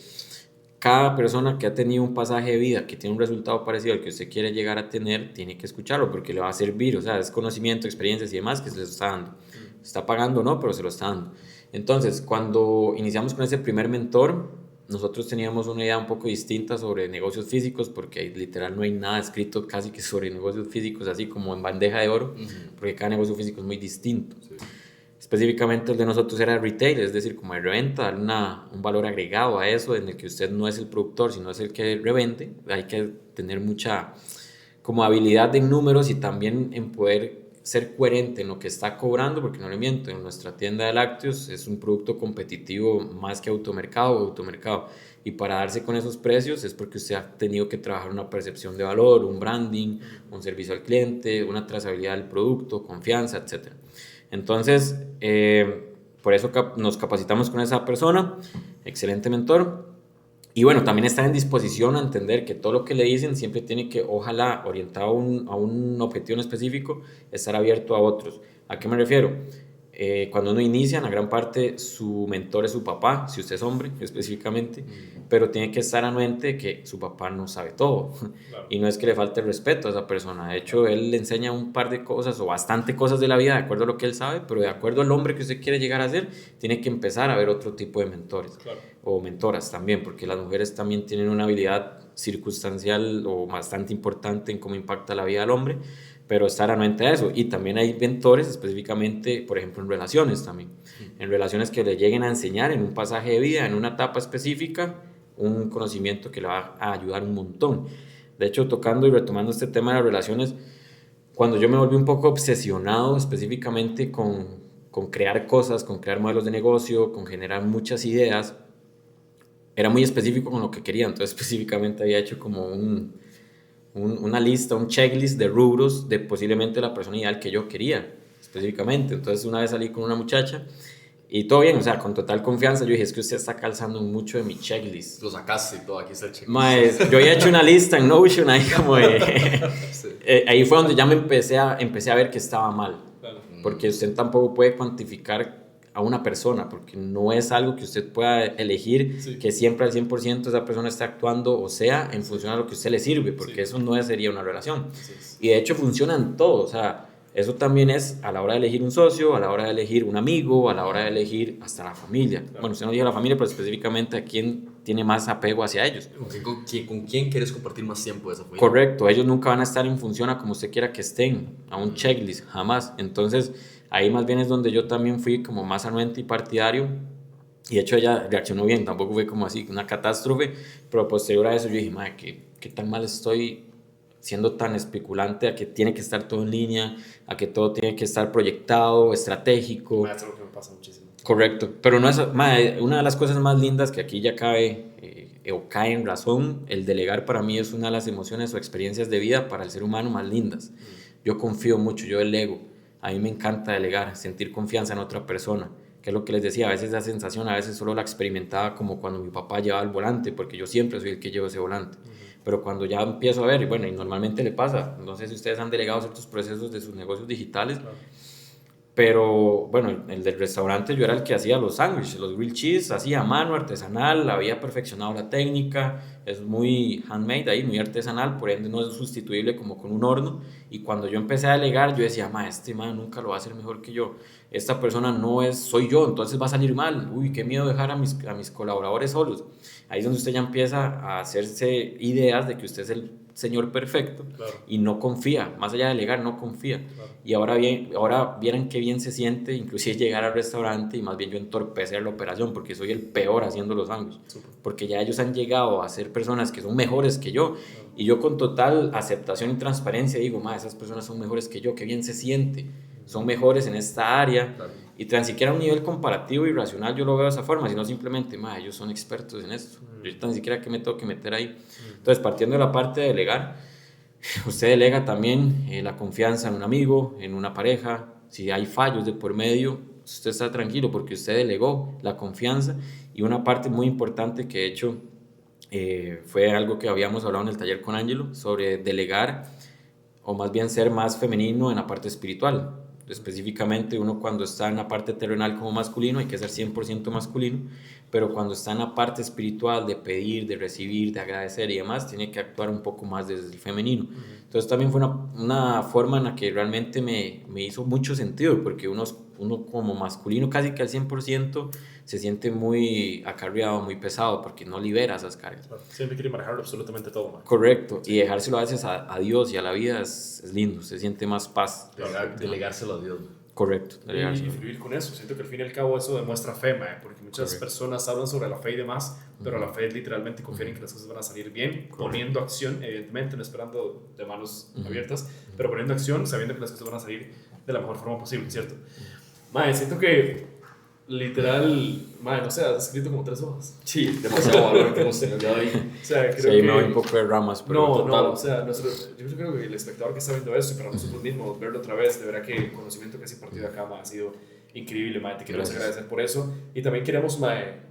cada persona que ha tenido un pasaje de vida que tiene un resultado parecido al que usted quiere llegar a tener, tiene que escucharlo porque le va a servir, o sea, es conocimiento, experiencias y demás que se les está dando. Se está pagando o no, pero se lo está dando. Entonces, cuando iniciamos con ese primer mentor, nosotros teníamos una idea un poco distinta sobre negocios físicos, porque literal no hay nada escrito casi que sobre negocios físicos, así como en bandeja de oro, porque cada negocio físico es muy distinto. Sí. Específicamente el de nosotros era retail, es decir, como de reventa, darle un valor agregado a eso, en el que usted no es el productor, sino es el que revende. Hay que tener mucha como habilidad en números y también en poder ser coherente en lo que está cobrando, porque no le miento, en nuestra tienda de lácteos es un producto competitivo más que automercado, y para darse con esos precios es porque usted ha tenido que trabajar una percepción de valor, un branding, un servicio al cliente, una trazabilidad del producto, confianza, etc. Entonces, por eso nos capacitamos con esa persona, excelente mentor. Y bueno, también estar en disposición a entender que todo lo que le dicen siempre tiene que, ojalá, orientado a un objetivo en específico, estar abierto a otros. ¿A qué me refiero? Cuando uno inicia, en la gran parte, su mentor es su papá, si usted es hombre específicamente, pero tiene que estar anuente que su papá no sabe todo. Claro. Y no es que le falte el respeto a esa persona. De hecho, él le enseña un par de cosas o bastante cosas de la vida de acuerdo a lo que él sabe, pero de acuerdo al hombre que usted quiere llegar a ser, tiene que empezar a ver otro tipo de mentores. Claro. O mentoras también, porque las mujeres también tienen una habilidad circunstancial o bastante importante en cómo impacta la vida del hombre, pero estar anuente a eso. Y también hay mentores específicamente, por ejemplo, en relaciones también. En relaciones que le lleguen a enseñar en un pasaje de vida, en una etapa específica, un conocimiento que le va a ayudar un montón. De hecho, tocando y retomando este tema de las relaciones, cuando yo me volví un poco obsesionado específicamente con crear cosas, con crear modelos de negocio, con generar muchas ideas, era muy específico con lo que quería. Entonces, específicamente había hecho como una lista, un checklist de rubros de posiblemente la persona ideal que yo quería específicamente. Entonces una vez salí con una muchacha y todo bien, o sea, con total confianza. Yo dije, es que usted está calzando mucho de mi checklist. Lo sacaste y todo, aquí está el checklist. Yo había hecho una lista en Notion ahí como de... sí. Ahí fue donde ya me empecé a ver que estaba mal. Claro. Porque usted tampoco puede cuantificar a una persona, porque no es algo que usted pueda elegir, sí, que siempre al 100% esa persona esté actuando, o sea, en función a lo que a usted le sirve, porque sí, eso no sería una relación. Sí. Y de hecho funciona en todo, o sea, eso también es a la hora de elegir un socio, a la hora de elegir un amigo, a la hora de elegir hasta la familia. Claro. Bueno, usted no diga la familia, pero específicamente a quién tiene más apego hacia ellos. ¿Con quién quieres compartir más tiempo de esa familia? Correcto, ellos nunca van a estar en función a como usted quiera que estén, a un checklist, jamás. Entonces, ahí más bien es donde yo también fui como más anuente y partidario, y de hecho ella reaccionó bien, tampoco fue como así una catástrofe, pero posterior a eso yo dije, madre, ¿qué tan mal estoy siendo tan especulante a que tiene que estar todo en línea, a que todo tiene que estar proyectado, estratégico? Eso es lo que me pasa muchísimo. Correcto, pero no es, madre, una de las cosas más lindas que aquí ya cae o cae en razón, el delegar para mí es una de las emociones o experiencias de vida para el ser humano más lindas. Yo confío mucho, yo delego. A mí me encanta delegar, sentir confianza en otra persona, que es lo que les decía, a veces esa sensación, a veces solo la experimentaba como cuando mi papá llevaba el volante, porque yo siempre soy el que llevo ese volante. Pero cuando ya empiezo a ver, y bueno, y normalmente le pasa, no sé si ustedes han delegado ciertos procesos de sus negocios digitales, claro, pero bueno, el del restaurante yo era el que hacía los sándwiches, los grilled cheese, hacía a mano, artesanal, había perfeccionado la técnica, es muy handmade ahí, muy artesanal, por ende no es sustituible como con un horno. Y cuando yo empecé a delegar, yo decía, este man nunca lo va a hacer mejor que yo, esta persona soy yo, entonces va a salir mal, uy, qué miedo dejar a mis colaboradores solos. Ahí es donde usted ya empieza a hacerse ideas de que usted es el señor perfecto, claro, y no confía, más allá de delegar, no confía. Claro. Y ahora vieran qué bien se siente, inclusive llegar al restaurante y más bien yo entorpecer la operación, porque soy el peor haciendo los sándwiches, porque ya ellos han llegado a ser personas que son mejores que yo, claro, y yo con total aceptación y transparencia digo, esas personas son mejores que yo, qué bien se siente, son mejores en esta área, claro, y tan siquiera a un nivel comparativo y racional yo lo veo de esa forma, sino simplemente, ellos son expertos en esto, yo tan siquiera que me tengo que meter ahí. Entonces, partiendo de la parte de delegar, usted delega también la confianza en un amigo, en una pareja. Si hay fallos de por medio, usted está tranquilo porque usted delegó la confianza. Y una parte muy importante que de hecho fue algo que habíamos hablado en el taller con Ángelo sobre delegar, o más bien ser más femenino en la parte espiritual. Específicamente, uno cuando está en la parte terrenal como masculino hay que ser 100% masculino, pero cuando está en la parte espiritual de pedir, de recibir, de agradecer y demás, tiene que actuar un poco más desde el femenino. Entonces también fue una forma en la que realmente me hizo mucho sentido, porque uno como masculino casi que al 100% se siente muy acarreado, muy pesado, porque no libera esas cargas. Siempre quiere manejarlo absolutamente todo, man. Correcto, y dejárselo a veces a Dios y a la vida es lindo, se siente más paz. Delegárselo a Dios. Correcto, y fluir con eso. Siento que al fin y al cabo eso demuestra fe, porque muchas personas hablan sobre la fe y demás, pero la fe es literalmente confiar en que las cosas van a salir bien, poniendo acción, evidentemente, no esperando de manos abiertas, pero poniendo acción, sabiendo que las cosas van a salir de la mejor forma posible, ¿cierto? Siento que literal, no sé, has escrito como 3 hojas. Sí, demasiado valor que hemos tenido ahí. O sea, creo sí, que me voy un poco de ramas, pero no, o sea, yo creo que el espectador que está viendo eso y para nosotros mismos verlo otra vez, de verdad que el conocimiento que has impartido acá, ha sido increíble, te queremos agradecer por eso. Y también queremos,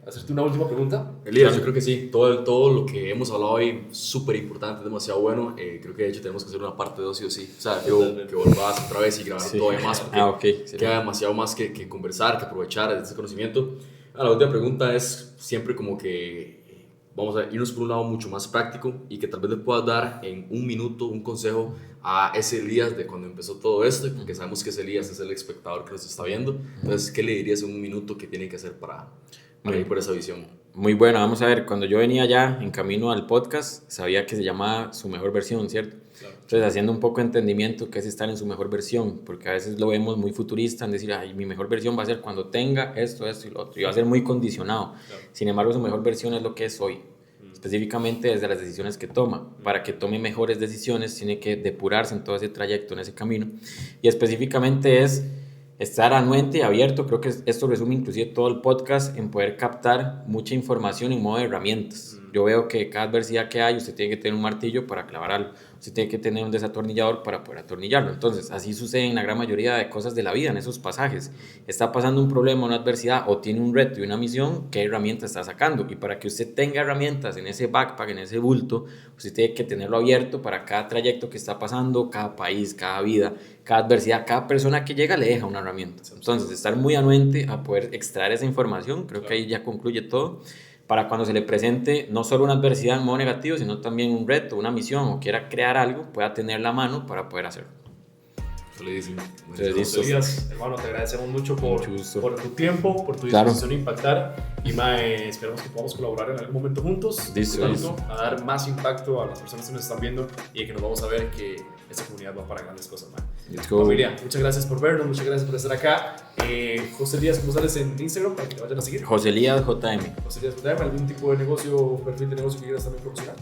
hacerte una última pregunta. Elías, yo creo que sí, todo lo que hemos hablado hoy es súper importante, demasiado bueno. Creo que de hecho tenemos que hacer una parte 2 sí o sí. O sea, que volvás otra vez y grabar todavía más, porque queda demasiado más que conversar, que aprovechar ese conocimiento. La última pregunta es siempre como que vamos a irnos por un lado mucho más práctico y que tal vez le puedas dar en un minuto un consejo a ese Elías de cuando empezó todo esto, porque sabemos que ese Elías es el espectador que nos está viendo. Entonces, ¿qué le dirías en un minuto que tiene que hacer para ir por esa visión? Muy bueno, vamos a ver, cuando yo venía ya en camino al podcast, sabía que se llamaba Su Mejor Versión, ¿cierto? Claro. Entonces, haciendo un poco de entendimiento qué es estar en su mejor versión, porque a veces lo vemos muy futurista en decir, ay, mi mejor versión va a ser cuando tenga esto y lo otro, y va a ser muy condicionado. Claro. Sin embargo, su mejor versión es lo que es hoy, específicamente desde las decisiones que toma. Para que tome mejores decisiones, tiene que depurarse en todo ese trayecto, en ese camino, y específicamente es estar anuente y abierto. Creo que esto resume inclusive todo el podcast en poder captar mucha información en modo de herramientas. Yo veo que cada adversidad que hay, usted tiene que tener un martillo para clavar algo, usted tiene que tener un desatornillador para poder atornillarlo. Entonces, así sucede en la gran mayoría de cosas de la vida, en esos pasajes. Está pasando un problema, una adversidad, o tiene un reto y una misión, ¿qué herramientas está sacando? Y para que usted tenga herramientas en ese backpack, en ese bulto, usted tiene que tenerlo abierto para cada trayecto que está pasando, cada país, cada vida, cada adversidad, cada persona que llega le deja una herramienta. Entonces, estar muy anuente a poder extraer esa información, creo que ahí ya concluye todo, para cuando se le presente no solo una adversidad en modo negativo, sino también un reto, una misión, o quiera crear algo, pueda tener la mano para poder hacerlo. Solidísimo. Elías, hermano, te agradecemos mucho por tu tiempo, por tu disposición a impactar, y esperamos que podamos colaborar en algún momento juntos, a dar más impacto a las personas que nos están viendo y que nos vamos a ver que esta comunidad va para grandes cosas, Familia, muchas gracias por vernos, muchas gracias por estar acá. José Elías, ¿cómo sales en Instagram para que te vayan a seguir? José Elías JM. José Elías JM, ¿algún tipo de negocio, perfil de negocio que quieras también promocionar?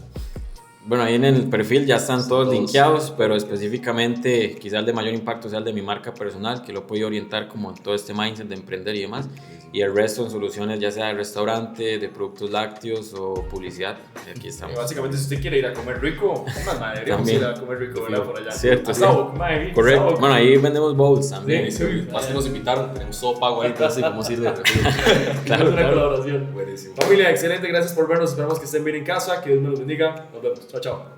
Bueno, ahí en el perfil ya están todos linkeados, pero específicamente quizá el de mayor impacto sea el de mi marca personal, que lo puedo orientar como en todo este mindset de emprender y demás, y el resto en soluciones ya sea de restaurante, de productos lácteos o publicidad. Aquí estamos. Básicamente, si usted quiere ir a comer rico, deberíamos ir a comer rico, ¿verdad? Por allá. Cierto, hasta correcto. Bueno, ahí vendemos bowls también. Sí, más que nos invitaron, tenemos todo pago ahí, entonces vamos a ir de Claro, una colaboración. Buenísimo. Familia, excelente, gracias por vernos. Esperamos que estén bien en casa, que Dios me los bendiga. Nos vemos. Chao, chao.